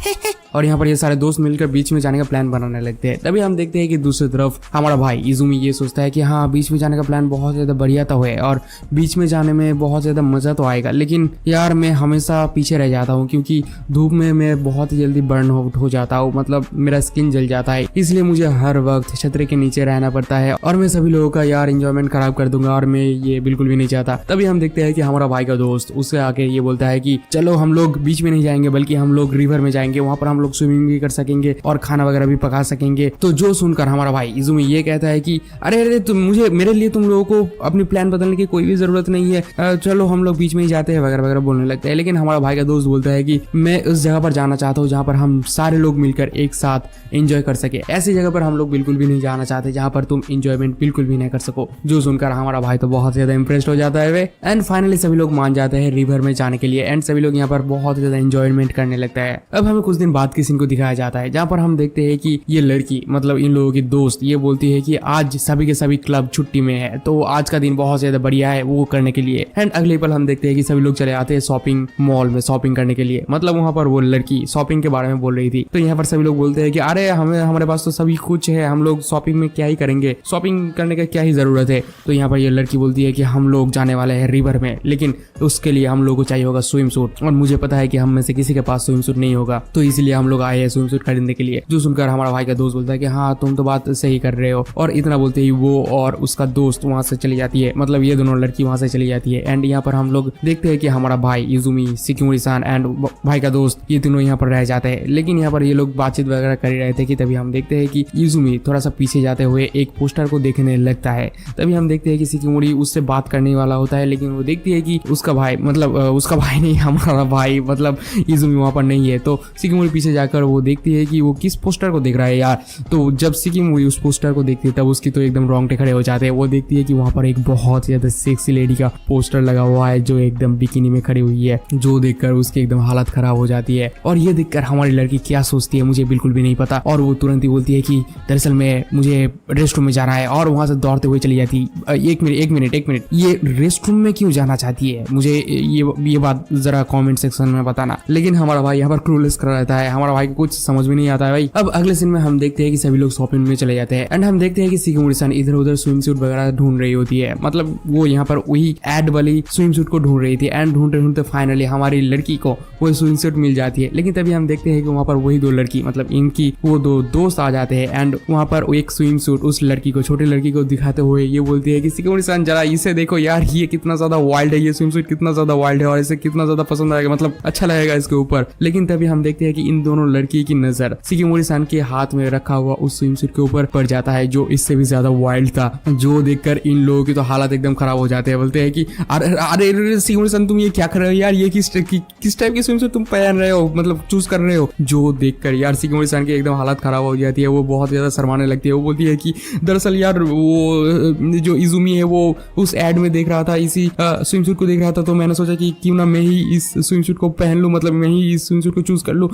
और यहाँ पर ये सारे दोस्त मिलकर बीच में जाने का प्लान बनाने लगते हैं। तभी हम देखते हैं कि दूसरी तरफ हमारा भाई इजुमी ये सोचता है कि हाँ बीच में जाने का प्लान बहुत ज्यादा बढ़िया तो है और बीच में जाने में बहुत ज्यादा मजा तो आएगा, लेकिन यार मैं हमेशा पीछे रह जाता हूँ क्योंकि धूप में मैं बहुत जल्दी बर्न आउट हो जाता हूँ, मतलब मेरा स्किन जल जाता है, इसलिए मुझे हर वक्त छतरी के नीचे रहना पड़ता है और मैं सभी लोगों का यार एंजॉयमेंट खराब कर दूंगा और मैं ये बिल्कुल भी नहीं चाहता। तभी हम देखते हैं कि हमारा भाई का दोस्त उससे आके ये बोलता है कि चलो हम लोग बीच में नहीं जाएंगे बल्कि हम लोग रिवर में जाएंगे, वहां पर हम लोग स्विमिंग भी कर सकेंगे और खाना वगैरह भी पका सकेंगे। तो जो सुनकर हमारा भाई इजुमी ये कहता है कि अरे अरे तुम मुझे मेरे लिए तुम लोगों को अपनी प्लान बदलने की कोई भी जरूरत नहीं है, चलो हम लोग बीच में ही जाते हैं वगैरह वगैरह बोलने लगता है। लेकिन हमारा भाई का दोस्त बोलता है कि मैं उस जगह पर जाना चाहता हूँ जहाँ पर हम सारे लोग मिलकर एक साथ एंजॉय कर सके, ऐसी जगह पर हम लोग बिल्कुल भी नहीं जाना चाहते जहाँ पर तुम एंजॉयमेंट बिल्कुल भी नहीं कर सको। जो सुनकर हमारा भाई तो बहुत ज्यादा इंप्रेस्ड हो जाता है वे। एंड फाइनली सभी लोग मान जाते हैं रिवर में जाने के लिए एंड सभी लोग यहाँ पर बहुत ज्यादा एंजॉयमेंट करने लगता है। अब हमें कुछ दिन बाद की सीन को दिखाया जाता है, जहाँ पर हम देखते हैं कि ये लड़की मतलब इन लोगों की दोस्त ये बोलती है कि आज सभी के सभी क्लब छुट्टी में है, तो आज का दिन बहुत ज्यादा बढ़िया है वो करने के लिए। एंड अगले पल हम देखते हैं कि सभी लोग चले आते हैं शॉपिंग मॉल में शॉपिंग करने के लिए, मतलब वहाँ पर वो लड़की शॉपिंग के बारे में बोल रही थी। तो यहाँ पर सभी लोग बोलते हैं कि अरे हमारे पास तो सभी कुछ है, हम लोग शॉपिंग में क्या ही करेंगे, शॉपिंग करने का क्या ही जरूरत है। तो यहाँ पर ये लड़की बोलती है कि हम लोग जाने वाले हैं रिवर में, लेकिन उसके लिए हम लोग को चाहिए होगा स्विम सूट और मुझे पता है कि हम में से किसी के पास स्विम सूट नहीं होगा, तो इसलिए हम लोग आए हैं स्विम सूट खरीदने के लिए। जो सुनकर हमारा भाई का दोस्त बोलता है कि हाँ तुम तो बात सही कर रहे हो। और इतना बोलते ही वो और उसका दोस्त वहां से चली जाती है, मतलब ये दोनों लड़की वहां से चली जाती है। एंड यहाँ पर हम लोग देखते हैं कि हमारा भाई इजुमी शिकिमुरी सान एंड भाई का दोस्त ये तीनों यहाँ पर रह जाते हैं। लेकिन यहाँ पर ये लोग बातचीत वगैरह कर रहे थे कि तभी हम देखते हैं कि इजुमी थोड़ा सा पीछे जाते हुए एक पोस्टर को देखने लगता है। तभी हम देखते हैं कि शिकिमुरी उससे बात करने वाला होता है, लेकिन वो देखती है कि उसका भाई मतलब उसका भाई नहीं हमारा भाई मतलब इजुमी वहां पर नहीं है। तो शिकिमुरी पीछे जाकर वो देखती है कि वो किस पोस्टर को देख रहा है यार। तो जब शिकिमुरी उस पोस्टर को देखती है तब उसकी तो एकदम रोंगटे खड़े हो जाते हैं। वो देखती है कि वहां पर एक बहुत ज्यादा सेक्सी लेडी का पोस्टर लगा हुआ है जो एकदम बिकिनी में खड़ी हुई है, जो देखकर उसकी एकदम हालत खराब हो जाती है। और ये देखकर हमारी लड़की क्या सोचती है मुझे बिल्कुल भी नहीं पता। और वो तुरंत ही बोलती है कि दरअसल मैं मुझे रेस्ट रूम में जाना है, और वहां से दौड़ते हुए चली जाती। एक मिनट, ये रेस्ट रूम में क्यों जाना चाहती है, मुझे ये बात जरा कमेंट सेक्शन में बताना। लेकिन हमारा भाई यहाँ पर क्लूलेस कर रहता है, हमारा भाई को कुछ समझ में नहीं आता है भाई। अब अगले सीन में हम देखते हैं कि सभी लोग शॉपिंग में चले जाते हैं एंड हम देखते हैं कि शिकिमोरी-सान इधर उधर स्विम सूट वगैरह ढूंढ रही होती है। मतलब वो यहाँ पर वही एड वाली स्विम सूट को ढूंढ रही थी एंड ढूंढते ढूंढते फाइनली हमारी लड़की को वो स्विम सूट मिल जाती है। लेकिन तभी हम देखते हैं कि वहाँ पर वही दो लड़की, मतलब इनकी वो दो दोस्त आ जाते हैं एंड वहाँ पर एक स्विम सूट उस लड़की को, छोटी लड़की को दिखाते हुए ये बोलती है कि शिकिमोरी-सान जरा इसे देखो यार, ये कितना ज्यादा वाइल्ड है, ये स्विम सूट कितना ज्यादा वाइल्ड है और इसे कितना ज्यादा पसंद आएगा, मतलब अच्छा लगेगा इसके ऊपर। लेकिन तभी हम देखते हैं कि इन दोनों लड़की की नजर शिकिमोरी-सान के हाथ में रखा हुआ उस स्विम सूट के ऊपर पड़ जाता है जो इससे भी ज्यादा वाइल्ड था, जो देखकर इन लोगों की तो हालत एकदम खराब हो जाते हैं। बोलते हैं कि अरे शिकिमोरी-सान तुम ये क्या कर रहे हो यार, ये किस टाइप की स्विम सूट तुम पहन रहे हो, मतलब चूज कर रहे हो। जो देखकर यार शिकिमोरी-सान की एकदम हालत खराब हो जाती है, वो बहुत ज्यादा शर्माने लगती है। वो बोलती है कि दरअसल यार वो जो इजुमी है वो उस एड में देख रहा था, इसी स्विम सूट को देख रहा था, तो मैंने सोचा कि क्यों ना मैं ही इस स्विम सूट को पहन लूं, मतलब मैं ही इस स्विम सूट को चूज कर लूं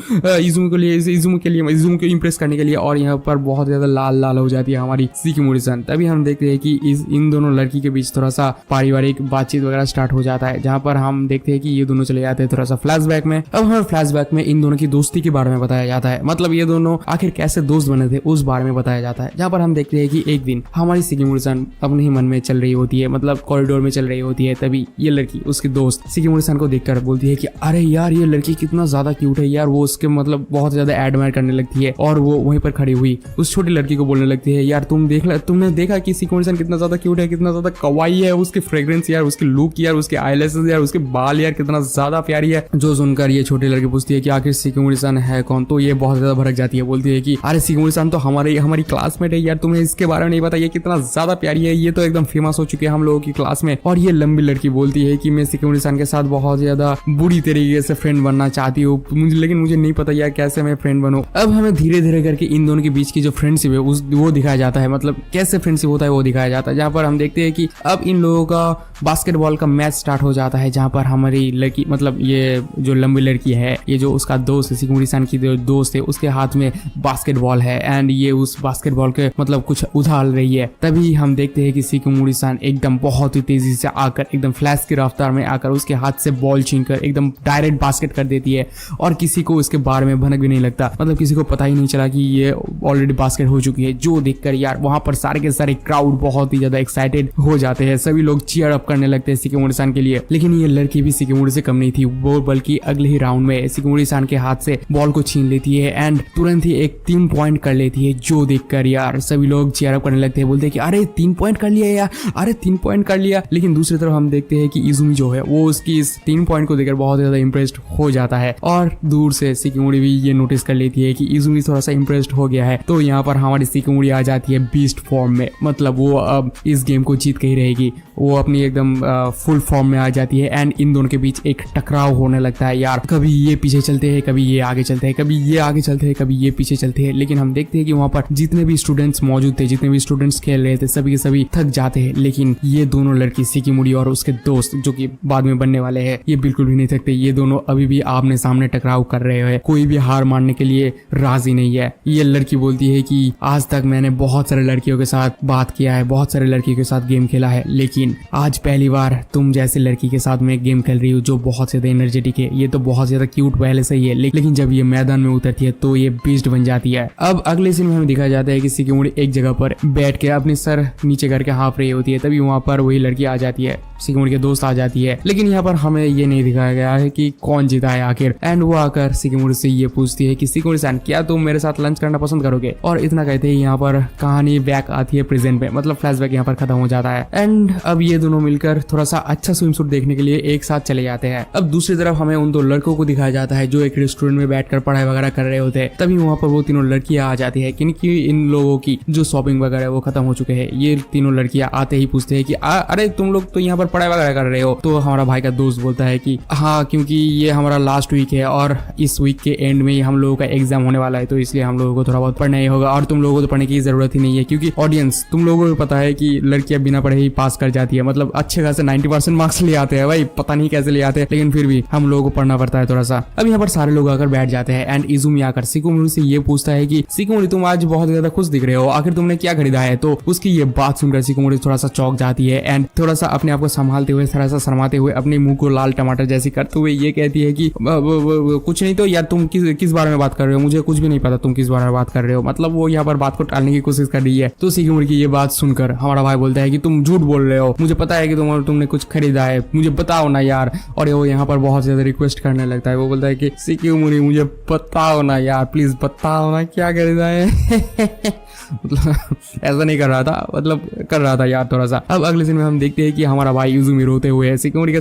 इजुमी को इंप्रेस करने के लिए। और यहाँ पर बहुत ज्यादा लाल लाल हो जाती है हमारी शिकिमोरी-सान। तभी हम देखते हैं कि इन दोनों लड़की के बीच थोड़ा सा पारिवारिक बातचीत वगैरह स्टार्ट हो जाता है, जहाँ पर हम देखते हैं कि ये दोनों चले जाते हैं थोड़ा सा फ्लैशबैक में। अब हमें फ्लैशबैक में इन दोनों की दोस्ती के बारे में बताया जाता है, मतलब ये दोनों आखिर कैसे दोस्त बने थे उस बारे में बताया जाता है। जहाँ पर हम देखते हैं कि एक दिन हमारी शिकिमोरी-सान अपने ही मन में चल रही होती है, मतलब कॉरिडोर में चल रही होती है। तभी ये लड़की उसकी दोस्त शिकिमोरी-सान को देखकर बोलती है कि अरे यार ये लड़की कितना ज्यादा क्यूट है यार, वो उसके मतलब बहुत ज्यादा एडमायर करने लगती है। और वो वहीं पर खड़ी हुई उस छोटी लड़की को बोलने लगती है, यार तुमने देखा कि शिकिमोरी-सान कितना ज्यादा क्यूट है, कितना ज्यादा कवाई है, उसकी फ्रेग्रेंस यार, उसकी लुक यार, उसके आईलैशेस यार, उसके बाल यार कितना ज्यादा प्यारी है। जो सुनकर ये छोटी लड़की पूछती है कि आखिर शिकिमोरी-सान है कौन, तो ये बहुत ज्यादा भड़क जाती है। बोलती है कि अरे शिकिमोरी-सान तो हमारी क्लासमेट है यार, तुम्हें इसके बारे में नहीं पता, ये कितना ज्यादा प्यारी है, ये तो एकदम फेमस हो चुकी है हम लोगों की क्लास में। और ये लंबी लड़की बोलती है कि मैं शिकिमोरी-सान के साथ बहुत ज्यादा बुरी तरीके से फ्रेंड बनना चाहती हूँ, लेकिन मुझे नहीं पता यार कैसे मैं फ्रेंड बनूं। अब हमें धीरे धीरे करके इन दोनों के बीच की जो फ्रेंडशिप है वो दिखाया जाता है, मतलब कैसे फ्रेंडशिप होता है वो दिखाया जाता है। जहाँ पर हम देखते हैं कि अब इन लोगों का बास्केटबॉल का मैच स्टार्ट हो जाता है, जहाँ पर हमारी लड़की, मतलब ये जो लंबी लड़की है, ये जो उसका दोस्त है शिकिमोरी-सान की जो दोस्त है, उसके हाथ में बास्केटबॉल है एंड ये उस बास्केटबॉल के मतलब कुछ उछाल रही है। तभी हम देखते हैं कि शिकिमोरी-सान एकदम बहुत ही तेजी से आकर, एकदम फ्लैश की रफ्तार में आकर उसके हाथ से बॉल छीनकर एकदम डायरेक्ट बास्केट कर देती है। और किसी को इसके बारे में भनक भी नहीं लगता, मतलब किसी को पता ही नहीं चला कि ये ऑलरेडी बास्केट हो चुकी है। जो देखकर यार वहां पर सारे के सारे क्राउड बहुत ही ज्यादा एक्साइटेड हो जाते हैं, सभी लोग चीयर अप करने लगते हैं शिकिमोरी-सान के लिए। लेकिन ये लड़की भी शिकिमोरी से कम नहीं थी, वो बल्कि अगले ही राउंड में शिकिमोरी-सान के हाथ से बॉल को छीन लेती है एंड तुरंत ही एक 3 पॉइंट कर लेती है। जो देखकर यार सभी लोग चीयर अप करने लगते हैं, बोलते हैं कि अरे 3 पॉइंट कर लिया यार, अरे 3 पॉइंट कर लिया। लेकिन दूसरी तरफ हम देखते हैं कि इजुमी जो है वो उसकी इस 3 पॉइंट को देखकर बहुत ज्यादा इंप्रेस्ड हो जाता है और दूर से शिकिमोरी भी ये नोटिस कर लेती है कि इजुमी थोड़ा सा इंप्रेस्ड हो गया है। तो यहाँ पर हमारी शिकिमोरी आ जाती है बीस्ट फॉर्म में, मतलब वो अब इस गेम को जीत के ही रहेगी। वो अपनी एकदम फुल फॉर्म में आ जाती है एंड इन दोनों के बीच एक टकराव होने लगता है यार। कभी ये पीछे चलते हैं, कभी ये आगे चलते हैं, कभी ये आगे चलते हैं, कभी ये पीछे चलते हैं। लेकिन हम देखते हैं कि वहाँ पर जितने भी स्टूडेंट्स मौजूद थे, जितने भी स्टूडेंट्स खेल रहे थे, सभी के सभी थक जाते हैं। लेकिन ये दोनों लड़की शिकिमोरी और उसके दोस्त जो कि बाद में बनने वाले हैं, ये बिल्कुल भी नहीं थकते। ये दोनों अभी भी आमने सामने टकराव कर रहे हैं, कोई भी हार मानने के लिए राजी नहीं है। ये लड़की बोलती है कि आज तक मैंने बहुत सारे लड़कियों के साथ बात किया है, बहुत सारे लड़कियों के साथ गेम खेला है, लेकिन आज पहली बार तुम जैसे लड़की के साथ मैं गेम खेल रही हूँ जो बहुत ज्यादा एनर्जेटिक है। ये तो बहुत ज्यादा क्यूट पहले से ही है, लेकिन जब ये मैदान में उतरती है तो ये बीस्ट बन जाती है। अब अगले सीन में हमें दिखाया जाता है कि शिकिमोरी एक जगह पर बैठ के अपने सर नीचे करके हाँफ रही होती है। तभी वहां पर वही लड़की आ जाती है, शिकिमोरी के दोस्त आ जाती है। लेकिन यहाँ पर हमें ये नहीं दिखाया गया है कि कौन जीता है आखिर। एंड वो आकर शिकिमोरी से ये पूछती है कि शिकिमोरी-सान क्या तुम मेरे साथ लंच करना पसंद करोगे। और इतना कहते ही यहाँ पर कहानी बैक आती है प्रेजेंट में, मतलब फ्लैशबैक यहाँ पर खत्म हो जाता है। एंड अब ये दोनों मिलकर थोड़ा सा अच्छा स्विम सूट देखने के लिए एक साथ चले जाते हैं। अब दूसरी तरफ हमें उन दो लड़कों को दिखाया जाता है जो एक रेस्टोरेंट में बैठकर पढ़ाई वगैरह कर रहे होते हैं। तभी वहाँ पर वो तीनों लड़कियां आ जाती है, क्योंकि इन लोगों की जो शॉपिंग वगैरह वो खत्म हो चुके हैं। ये तीनों लड़कियां आते ही पूछते हैं कि अरे तुम लोग तो यहाँ पर पढ़ाई वगैरह कर रहे हो। तो हमारा भाई का दोस्त बोलता है कि हाँ, क्योंकि ये हमारा लास्ट वीक है और इस वीक के एंड में ही हम लोगों का एग्जाम होने वाला है, तो इसलिए हम लोगों को थोड़ा बहुत पढ़ना ही होगा। और तुम लोगों को तो पढ़ने की जरूरत ही नहीं है, क्योंकि ऑडियंस तुम लोगों को पता है कि लड़कियां बिना पढ़े ही पास कर जाती है, मतलब अच्छे खासे 90% मार्क्स ले आते हैं भाई, पता नहीं कैसे ले आते हैं, लेकिन फिर भी हम लोगों को पढ़ना पड़ता है थोड़ा सा। अब यहाँ पर सारे लोग आकर बैठ जाते हैं एंड इजुमी आकर शिकिमोरी से ये पूछता है कि शिकोमोरी तुम आज बहुत ज्यादा खुश दिख रहे हो, आखिर तुमने क्या खरीदा है। तो उसकी ये बात सुनकर शिकोमोरी थोड़ा सा चौंक जाती है एंड थोड़ा सा अपने आप को संभालते हुए थोड़ा सा शर्माते हुए अपने मुंह को लाल टमाटर जैसी करते हुए ये कहती है कि कुछ नहीं तो यार, तुम किस बारे में बात कर रहे हो, मुझे कुछ भी नहीं पता तुम किस बारे में बात कर रहे हो। मतलब वो यहाँ पर बात को टालने की कोशिश कर रही है। तो शिकोमोरी की ये बात सुनकर हमारा भाई बोलता है कि तुम झूठ बोल रहे हो, मुझे पता है कि तुमने कुछ खरीदा है, मुझे बताओ ना यार। और वो यहाँ पर बहुत ज्यादा रिक्वेस्ट करने लगता है। वो बोलता है कि शिकोमोरी मुझे बताओ ना यार, प्लीज बताओ ना क्या खरीदा है। मतलब ऐसा नहीं कर रहा था, मतलब कर रहा था यार थोड़ा सा। अब अगले दिन में हम देखते हैं कि हमारा भाई इजुमी रोते हुए शिकोमोरी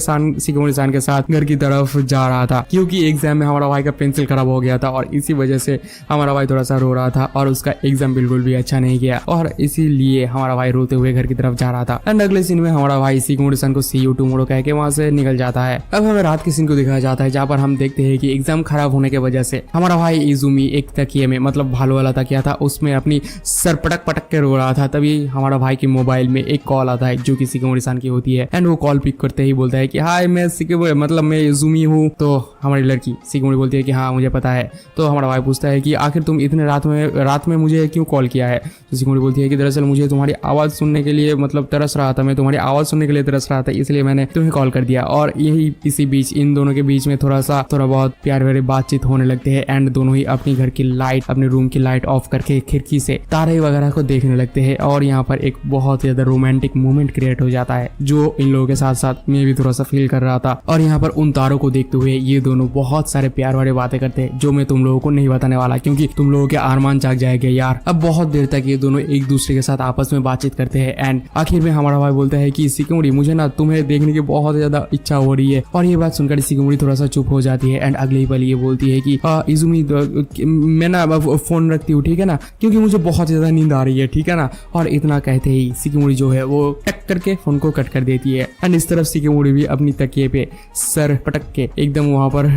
सान के साथ घर की तरफ जा रहा था, क्योंकि एग्जाम में हमारा भाई का पेंसिल खराब हो गया था और इसी वजह से हमारा भाई थोड़ा सा रो रहा था और उसका एग्जाम बिल्कुल भी अच्छा नहीं गया और इसीलिए हमारा भाई रोते हुए घर की तरफ जा रहा था। एंड अगले सीन में हमारा भाई शिकोमोरी सान को सी यू टुमारो कह के वहां से निकल जाता है। अब हमें रात के सीन को दिखाया जाता है जहाँ पर हम देखते हैं कि एग्जाम खराब होने की वजह से हमारा भाई इजुमी एक तकिए में, मतलब भालू वाला तकिया था, उसमें अपनी सर पटक पटक के रो रहा था। तभी हमारा भाई के मोबाइल में एक कॉल आता है जो कि शिकोमोरी सान की होती है। एंड वो कॉल पिक करते ही बोलता है कि हाय मैं शिकोमोरी, मतलब मैं इजुमी हूँ। तो हमारी लड़की शिकोमोरी बोलती है कि हाँ मुझे पता है। तो हमारा भाई पूछता है कि आखिर तुम इतने रात में मुझे क्यों कॉल किया है। तो शिकोमोरी बोलती है कि दरअसल मुझे तुम्हारी आवाज सुनने के लिए मतलब तरस रहा था, मैं तुम्हारी आवाज सुनने के लिए तरस रहा था, इसलिए मैंने तुम्हें कॉल कर दिया। और यही इसी बीच इन दोनों के बीच में थोड़ा बहुत प्यार भरे बातचीत होने लगते हैं। एंड दोनों ही अपनी घर की लाइट, अपने रूम की लाइट ऑफ करके खिड़की से तारे वगैरह को देखने लगते हैं और यहाँ पर एक बहुत ज्यादा रोमांटिक मोमेंट क्रिएट हो जाता है जो इन लोगों के साथ साथ मैं भी थोड़ा सा फील कर रहा था। और यहाँ पर उन तारों को देखते हुए ये दोनों बहुत सारे प्यार वाले बातें करते हैं जो मैं तुम लोगों को नहीं बताने वाला, क्योंकि तुम लोगों के अरमान जाग जाएंगे यार। अब बहुत देर तक ये दोनों एक दूसरे के साथ आपस में बातचीत करते हैं। एंड आखिर में हमारा भाई बोलता है कि शिकोमोरी मुझे ना तुम्हें देखने की बहुत ज्यादा इच्छा हो रही है। और ये बात सुनकर शिकोमोरी थोड़ा सा चुप हो जाती है। एंड अगले ही पल ये बोलती है कि इजुमी मैं ना फोन रखती हूँ, ठीक है ना, क्योंकि मुझे बहुत ज्यादा नींद आ रही है, ठीक है ना। और इतना कहते ही शिकोमोरी जो है वो टक करके फोन को कट कर देती है। एंड इस तरफ शिकोमोरी भी अपनी तकिए पे सर पटक के एकदम वहां पर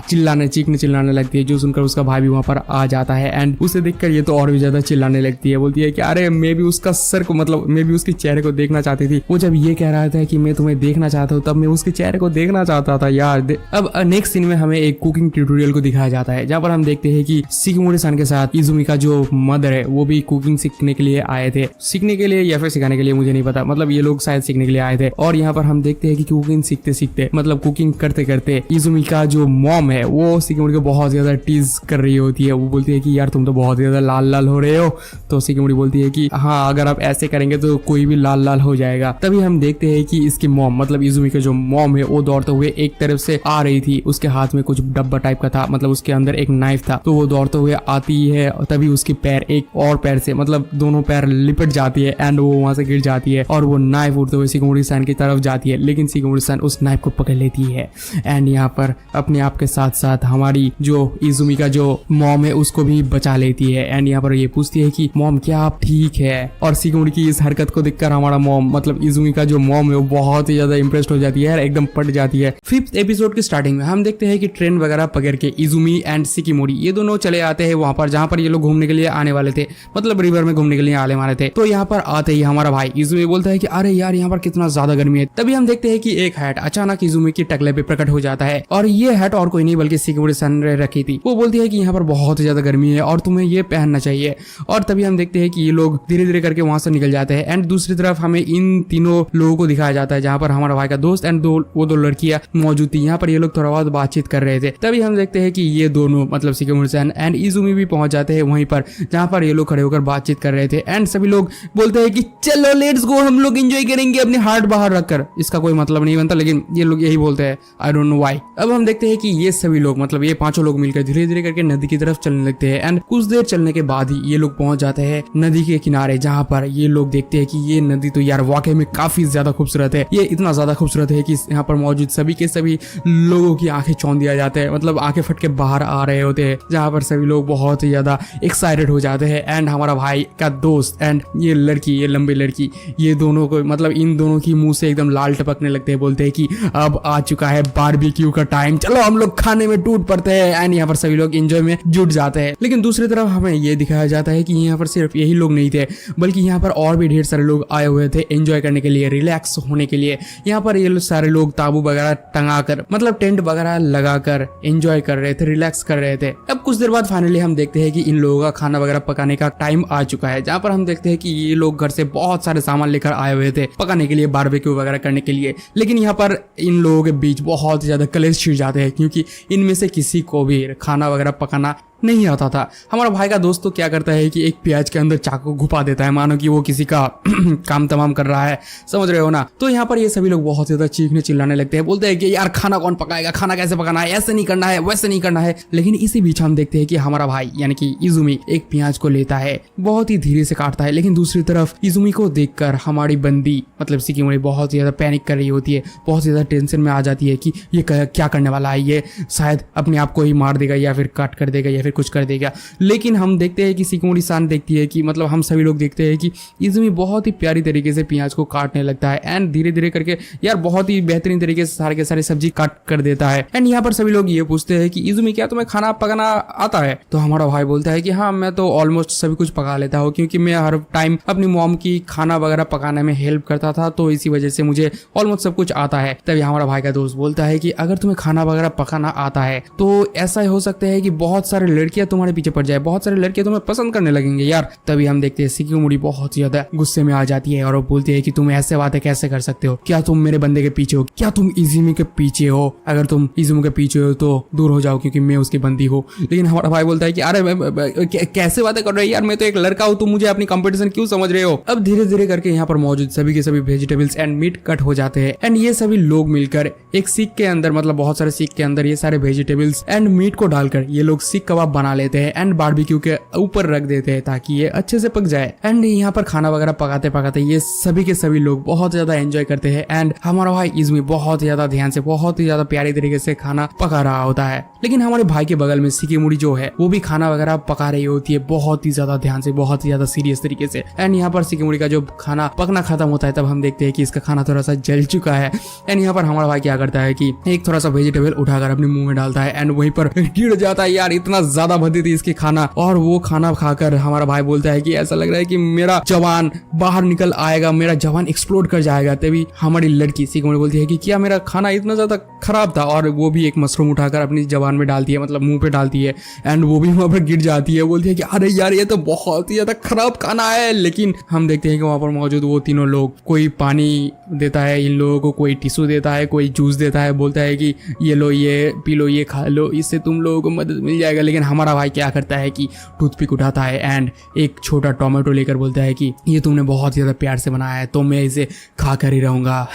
चिल्लाने लगती है, जो सुनकर उसका भाई भी वहां पर आ जाता है। एंड उसे देखकर ये तो और भी ज्यादा चिल्लाने लगती है, बोलती है कि अरे मैं भी उसका सर को, मतलब मैं भी उसके चेहरे को देखना चाहती थी। वो जब ये कह रहा था कि मैं तुम्हें देखना चाहता हूँ तब मैं उसके चेहरे को देखना चाहता था यार। अब नेक्स्ट सीन में हमें एक कुकिंग ट्यूटोरियल को दिखाया जाता है जहाँ पर हम देखते हैं कि शिकोमोरी सान के साथ इजुमी का जो मदर है वो भी कुकिंग सीखने के लिए आए थे, सीखने के लिए या फिर सिखाने के लिए मुझे नहीं पता, मतलब ये लोग शायद सीखने के लिए आए थे। और यहाँ पर हम देखते हैं कि कुकिंग सीखते सीखते, मतलब कुकिंग करते करते इजुमी का जो मॉम है वो शिकोमोरी को बहुत ज्यादा टीज कर रही होती है। वो बोलती है कि यार तुम तो बहुत ज्यादा लाल लाल हो रहे हो। तो शिकोमोरी बोलती है कि हाँ अगर आप ऐसे करेंगे तो कोई भी लाल लाल हो जाएगा। तभी हम देखते हैं कि इसकी मॉम, मतलब इजुमी का जो मॉम है वो दौड़ते हुए एक तरफ से आ रही थी, उसके हाथ में कुछ डब्बा टाइप का था, मतलब उसके अंदर एक नाइफ था। तो वो दौड़ते हुए आती है, तभी उसके पैर एक और पैर से, मतलब दोनों पैर लिपट जाती है एंड वो वहां से गिर जाती है और वो नाइफ उड़ते हुए शिकोमोरी सान की तरफ जाती है। लेकिन शिकोमोरी सान उस नाइफ को पकड़ लेती है एंड यहाँ पर अपने आप के साथ साथ हमारी जो इजुमी का जो मॉम है उसको भी बचा लेती है। एंड यहाँ पर ये पूछती है कि मॉम क्या आप ठीक है। और शिकोमोरी की इस हरकत को देखकर हमारा मॉम, मतलब इजुमी का जो मॉम है वो बहुत ही ज्यादा इंप्रेस्ड हो जाती है, एकदम पट जाती है। 5th एपिसोड के स्टार्टिंग में हम देखते हैं कि ट्रेन वगैरह पकड़ के इजुमी एंड शिकोमोरी ये दोनों चले आते हैं वहां पर जहां पर ये लोग घूमने के लिए आने वाले थे, मतलब रिवर में घूमने के लिए आने वाले थे। तो यहाँ पर आते ही हमारा भाई इजुमी बोलता है कि अरे यार यहाँ पर कितना ज्यादा गर्मी है। तभी हम देखते हैं कि एक हैट अचानक इजुमी की टकले पे प्रकट हो जाता है और ये हैट और कोई नहीं बल्कि शिकोमोरी सान ने रखी थी। वो बोलती है कि यहाँ पर बहुत ज्यादा गर्मी है और तुम्हें ये पहनना चाहिए। और तभी हम देखते हैं कि ये लोग धीरे धीरे करके वहां से निकल जाते हैं। एंड दूसरी तरफ हमें इन तीनों लोगों को दिखाया जाता है जहाँ पर हमारा भाई का दोस्त एंड वो दो लड़कियां मौजूद थी। यहाँ पर ये लोग थोड़ा बहुत बातचीत कर रहे थे। तभी हम देखते हैं कि ये दोनों, मतलब शिकोमोरी सान एंड इजुमी भी पहुंच जाते हैं वहीं पर जहाँ पर ये लोग खड़े होकर बातचीत कर रहे थे। एंड सभी लोग बोलते हैं कि चलो लेट्स गो, हम लोग एंजॉय करेंगे अपने हार्ट बाहर रखकर। इसका कोई मतलब नहीं बनता लेकिन ये लोग यही बोलते हैं, आई डोंट नो व्हाई। अब हम देखते हैं कि ये सभी लोग, मतलब ये पांचों लोग मिलकर धीरे धीरे करके नदी की तरफ चलने लगते हैं। एंड कुछ देर चलने के बाद ही ये लोग पहुंच जाते हैं नदी के किनारे जहाँ पर ये लोग देखते हैं कि ये नदी तो यार वाकई में काफी ज्यादा खूबसूरत है। ये इतना ज्यादा खूबसूरत है कि यहाँ पर मौजूद सभी के सभी लोगों की आंखें चौंध दिया जाते हैं, मतलब आंखें फट के बाहर आ रहे होते हैं, जहाँ पर सभी लोग बहुत ही ज्यादा एक्साइटेड हो जाते हैं। एंड हमारा भाई का दोस्त एंड ये लड़की, ये लंबी लड़की, ये दोनों को, मतलब इन दोनों की मुंह से एकदम लाल टपकने लगते हैं। बोलते हैं कि अब आ चुका है बारबेक्यू का टाइम, चलो हम लोग खाने में टूट पड़ते हैं। एंड यहाँ पर सभी लोग एंजॉय में जुट जाते हैं। लेकिन दूसरी तरफ हमें ये दिखाया जाता है कि यहाँ पर सिर्फ यही लोग नहीं थे बल्कि यहाँ पर और भी ढेर सारे लोग आए हुए थे एंजॉय करने के लिए, रिलैक्स होने के लिए। यहाँ पर ये सारे लोग ताबू वगैरह टंगा कर, मतलब टेंट वगैरह लगाकर एंजॉय कर रहे थे, रिलैक्स कर रहे थे। अब कुछ देर बाद फाइनली हम देखते हैं कि इन लोगों का खाना वगैरह पकाने का टाइम आ चुका है, जहाँ पर हम देखते हैं कि ये लोग घर से बहुत सारे सामान लेकर आए हुए थे पकाने के लिए, बारबेक्यू वगैरह करने के लिए। लेकिन यहाँ पर इन लोगों के बीच बहुत ही ज्यादा कलेश छिड़ जाते हैं, क्योंकि इनमें से किसी को भी खाना वगैरह पकाना नहीं आता था। हमारा भाई का दोस्त तो क्या करता है कि एक प्याज के अंदर चाकू घुपा देता है, मानो कि वो किसी का काम तमाम कर रहा है, समझ रहे हो ना। तो यहाँ पर ये सभी लोग बहुत ज्यादा चीखने चिल्लाने लगते हैं, बोलते हैं कि यार खाना कौन पकाएगा, खाना कैसे पकाना है, ऐसे नहीं करना है, वैसे नहीं करना है। लेकिन इसी बीच हम देखते हैं कि हमारा भाई यानी कि इजुमी एक प्याज को लेता है, बहुत ही धीरे से काटता है। लेकिन दूसरी तरफ इजुमी को देखकर हमारी बंदी मतलब सिकिमोरी बहुत ज्यादा पैनिक कर रही होती है, बहुत ज्यादा टेंशन में आ जाती है कि ये क्या करने वाला है, ये शायद अपने आप को ही मार देगा या फिर काट कर देगा या फिर कुछ कर देगा। लेकिन हम देखते हैं कि सिकिमोरी सान देखती है कि मतलब हम सभी लोग देखते हैं कि इजुमी बहुत ही प्यारी तरीके से प्याज को काटने लगता है एंड धीरे धीरे करके यार बहुत ही बेहतरीन तरीके से सारे के सारे सब्जी काट कर देता है। एंड यहाँ पर सभी लोग ये पूछते हैं कि इजुमी क्या तुम्हें खाना पकाना आता है? तो हमारा भाई बोलता है कि हाँ मैं तो ऑलमोस्ट सभी कुछ पका लेता हूँ, क्योंकि मैं हर टाइम अपनी मॉम की खाना वगैरह पकाने में हेल्प करता था, तो इसी वजह से मुझे ऑलमोस्ट सब कुछ आता है। तभी हमारा भाई का दोस्त बोलता है कि अगर तुम्हें खाना वगैरह पकाना आता है तो ऐसा हो सकता है कि बहुत सारे लड़कियां तुम्हारे पीछे पड़ जाए, बहुत सारे लड़के तुम्हें पसंद करने लगेंगे यार। तभी हम देखते हैं सिकिमोरी बहुत ज्यादा गुस्से में आ जाती है और वो बोलती है कि तुम ऐसे बातें कैसे कर सकते हो, क्या तुम मेरे बंदे के पीछे हो, क्या तुम इजुमी के पीछे हो? अगर तुम इजुमी के पीछे हो तो दूर हो जाओ, क्योंकि मैं उसकी बंदी हूँ। लेकिन हमारा भाई बोलता है कि अरे कैसे बातें कर रहे हो यार, मैं तो एक लड़का हूँ, तुम मुझे अपनी कंपटीशन क्यों समझ रहे हो? अब धीरे धीरे करके यहाँ पर मौजूद सभी के सभी वेजिटेबल्स एंड मीट कट हो जाते हैं एंड ये सभी लोग मिलकर एक सीख के अंदर मतलब बहुत सारे सीख के अंदर ये सारे वेजिटेबल्स एंड मीट को डालकर ये लोग सीख कबाब बना लेते हैं एंड बारबेक्यू के ऊपर रख देते हैं ताकि ये अच्छे से पक जाए। एंड यहाँ पर खाना वगैरह पकाते पकाते ये सभी के सभी लोग बहुत ज्यादा एंजॉय करते हैं एंड हमारा भाई इजुमी बहुत ज्यादा ध्यान से बहुत ही ज्यादा प्यारी तरीके से खाना पका रहा होता है। लेकिन हमारे भाई के बगल में सिकिमोरी जो है वो भी खाना वगैरह पका रही होती है बहुत ही ज्यादा ध्यान से, बहुत ही ज्यादा सीरियस तरीके से। एंड यहाँ पर सिकिमोरी का जो खाना पकना खत्म होता है तब हम देखते हैं कि इसका खाना थोड़ा सा जल चुका है। एंड यहाँ पर हमारा भाई क्या करता है कि एक थोड़ा सा वेजिटेबल उठाकर अपने मुंह में डालता है एंड वहीं पर गिर जाता है। यार इतना ज्यादा भद्दी थी इसकी खाना, और वो खाना खाकर हमारा भाई बोलता है कि ऐसा लग रहा है कि मेरा जवान बाहर निकल आएगा, मेरा जवान एक्सप्लोड कर जाएगा। तभी हमारी लड़की सिकिमोरी बोलती है कि क्या मेरा खाना इतना ज्यादा खराब था? और वो भी एक मशरूम उठाकर अपनी जवान में डालती है, मतलब मुंह पे डालती है एंड वो भी वहां पर गिर जाती है। बोलती है कि अरे यार ये तो बहुत ही ज्यादा खराब खाना है। लेकिन हम देखते हैं कि वहां पर मौजूद वो तीनों लोग, कोई पानी देता है इन लोगों को, कोई टिश्यू देता है, कोई जूस देता है, बोलता है कि ये लो, ये पी लो, ये खा लो, इससे तुम लोगों को मदद मिल जाएगा। लेकिन हमारा भाई क्या करता है कि टूथपिक उठाता है एंड एक छोटा टोमेटो लेकर बोलता है कि ये तुमने बहुत ज्यादा प्यार से बनाया है तो मैं इसे खा कर ही रहूंगा।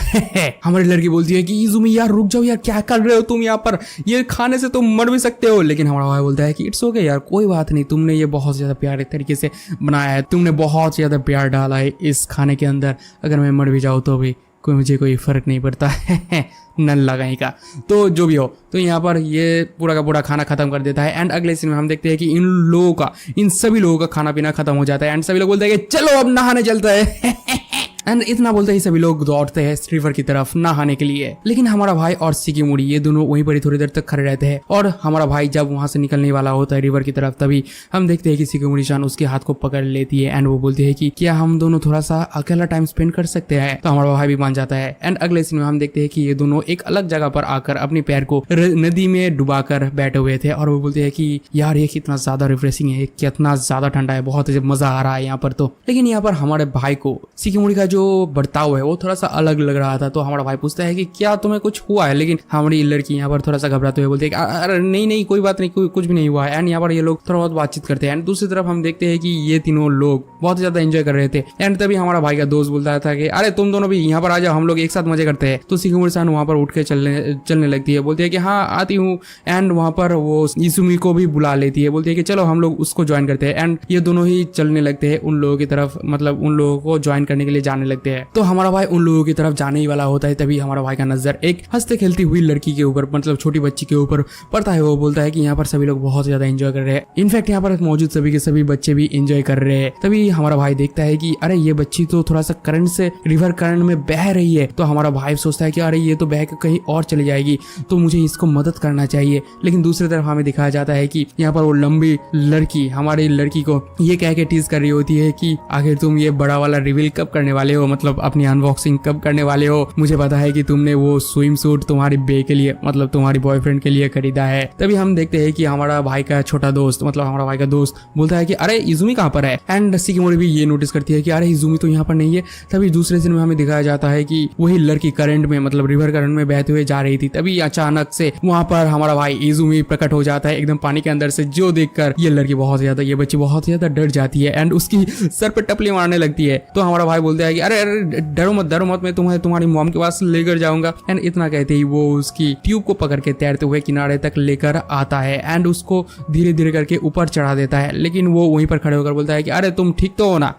हमारी लड़की बोलती है कि इजुमी यार रुक जाओ यार, क्या कर रहे हो तुम यहाँ पर, ये खाने से तुम मर भी सकते हो। लेकिन हमारा भाई बोलता है कि इट्स ओके यार, कोई बात नहीं, तुमने ये बहुत ज्यादा प्यारे तरीके से बनाया है, तुमने बहुत ज्यादा प्यार डाला है इस खाने के अंदर, अगर मैं मर भी जाऊँ तो भी मुझे कोई फर्क नहीं पड़ता है। नल लगाई का तो जो भी हो। तो यहाँ पर ये पूरा का पूरा खाना खत्म कर देता है एंड अगले सीन में हम देखते हैं कि इन लोगों का, इन सभी लोगों का खाना पीना खत्म हो जाता है एंड सभी लोग बोलते हैं कि चलो अब नहाने चलते हैं। एंड इतना बोलते ही सभी लोग दौड़ते हैं रिवर की तरफ नहाने के लिए। लेकिन हमारा भाई और सिकिमोरी ये दोनों वहीं पर ही थोड़ी देर तक खड़े रहते हैं और हमारा भाई जब वहां से निकलने वाला होता है रिवर की तरफ, तभी हम देखते हैं कि सिकिमोरी चान उसके हाथ को पकड़ लेती है एंड वो बोलती है कि क्या हम दोनों थोड़ा सा अकेला टाइम स्पेंड कर सकते हैं? तो हमारा भाई भी मान जाता है एंड अगले सीन में हम देखते हैं कि ये दोनों एक अलग जगह पर आकर अपने पैर को नदी में डुबाकर बैठे हुए थे और वो बोलते हैं कि यार ये कितना ज्यादा रिफ्रेशिंग है, कितना ज्यादा ठंडा है, बहुत मजा आ रहा है यहाँ पर। तो लेकिन यहाँ पर हमारे भाई को सिकिमोरी का जो बर्ताव है वो थोड़ा सा अलग लग रहा था। तो हमारा भाई पूछता है कि क्या तुम्हें कुछ हुआ है? लेकिन हमारी लड़की यहाँ पर थोड़ा सा घबराते हुए बोलते हैं कि अरे नहीं कोई बात नहीं, कुछ भी नहीं हुआ है। एंड यहाँ पर ये लोग थोड़ा बहुत बातचीत करते हैं एंड दूसरी तरफ हम देखते हैं कि ये तीनों लोग बहुत ज्यादा एंजॉय कर रहे थे। एंड तभी हमारा भाई का दोस्त बोलता था कि अरे तुम दोनों भी यहाँ पर आ जाओ, हम लोग एक साथ मजे करते हैं। तो सिकिमोरी सान वहाँ पर उठ के चलने लगती है, बोलती है कि हाँ आती हूँ। एंड वहाँ पर वो इजुमी को भी बुला लेती है, बोलती है कि चलो हम लोग उसको ज्वाइन करते हैं। एंड ये दोनों ही चलने लगते हैं उन लोगों की तरफ, मतलब उन लोगों को ज्वाइन करने के लिए जाने लगते हैं। तो हमारा भाई उन लोगों की तरफ जाने ही वाला होता है, तभी हमारा भाई का नजर एक हंसते खेलती हुई लड़की के ऊपर, मतलब छोटी बच्ची के ऊपर पड़ता है। वो बोलता है कि यहाँ पर सभी लोग बहुत ज्यादा एंजॉय कर रहे हैं, इनफैक्ट यहाँ पर मौजूद सभी के सभी बच्चे भी एंजॉय कर रहे हैं। तभी हमारा भाई देखता है कि अरे ये बच्ची तो थोड़ा सा करंट से, रिवर करंट में बह रही है। तो हमारा भाई सोचता है कि अरे ये तो बह के कहीं और चली जाएगी, तो मुझे इसको मदद करना चाहिए। लेकिन दूसरी तरफ हमें दिखाया जाता है कि यहाँ पर वो लंबी लड़की हमारी लड़की को ये कह के टीज कर रही होती है कि आखिर तुम ये बड़ा वाला रिवील कब करने वाली वाले हो, मतलब अपनी अनबॉक्सिंग कब करने वाले हो? मुझे पता है कि तुमने वो स्विम सूट तुम्हारी बे के लिए, मतलब तुम्हारी बॉयफ्रेंड के लिए खरीदा है। तभी हम देखते हैं कि हमारा भाई का छोटा दोस्त, मतलब हमारा भाई का दोस्त बोलता है कि अरे इजुमी कहाँ पर है? एंड शिकिमोरी भी ये नोटिस करती है कि अरे इजुमी तो यहाँ पर नहीं है। तभी दूसरे सीन में हमें दिखाया जाता है कि वही लड़की करंट में, मतलब रिवर करंट में बहते हुए जा रही थी। तभी अचानक से वहां पर हमारा भाई इजुमी प्रकट हो जाता है एकदम पानी के अंदर से, जो देखकर ये लड़की बहुत ज्यादा, ये बच्ची बहुत ज्यादा डर जाती है एंड उसकी सर पे टपली मारने लगती है। तो हमारा भाई बोलता है कि अरे अरे डरो मत, मैं तुम्हें तुम्हारी मॉम के पास लेकर जाऊंगा। एंड इतना कहते ही वो उसकी ट्यूब को पकड़ के तैरते हुए किनारे तक लेकर आता है एंड उसको धीरे धीरे करके ऊपर चढ़ा देता है। लेकिन वो वहीं पर खड़े होकर बोलता है कि अरे तुम ठीक तो हो ना,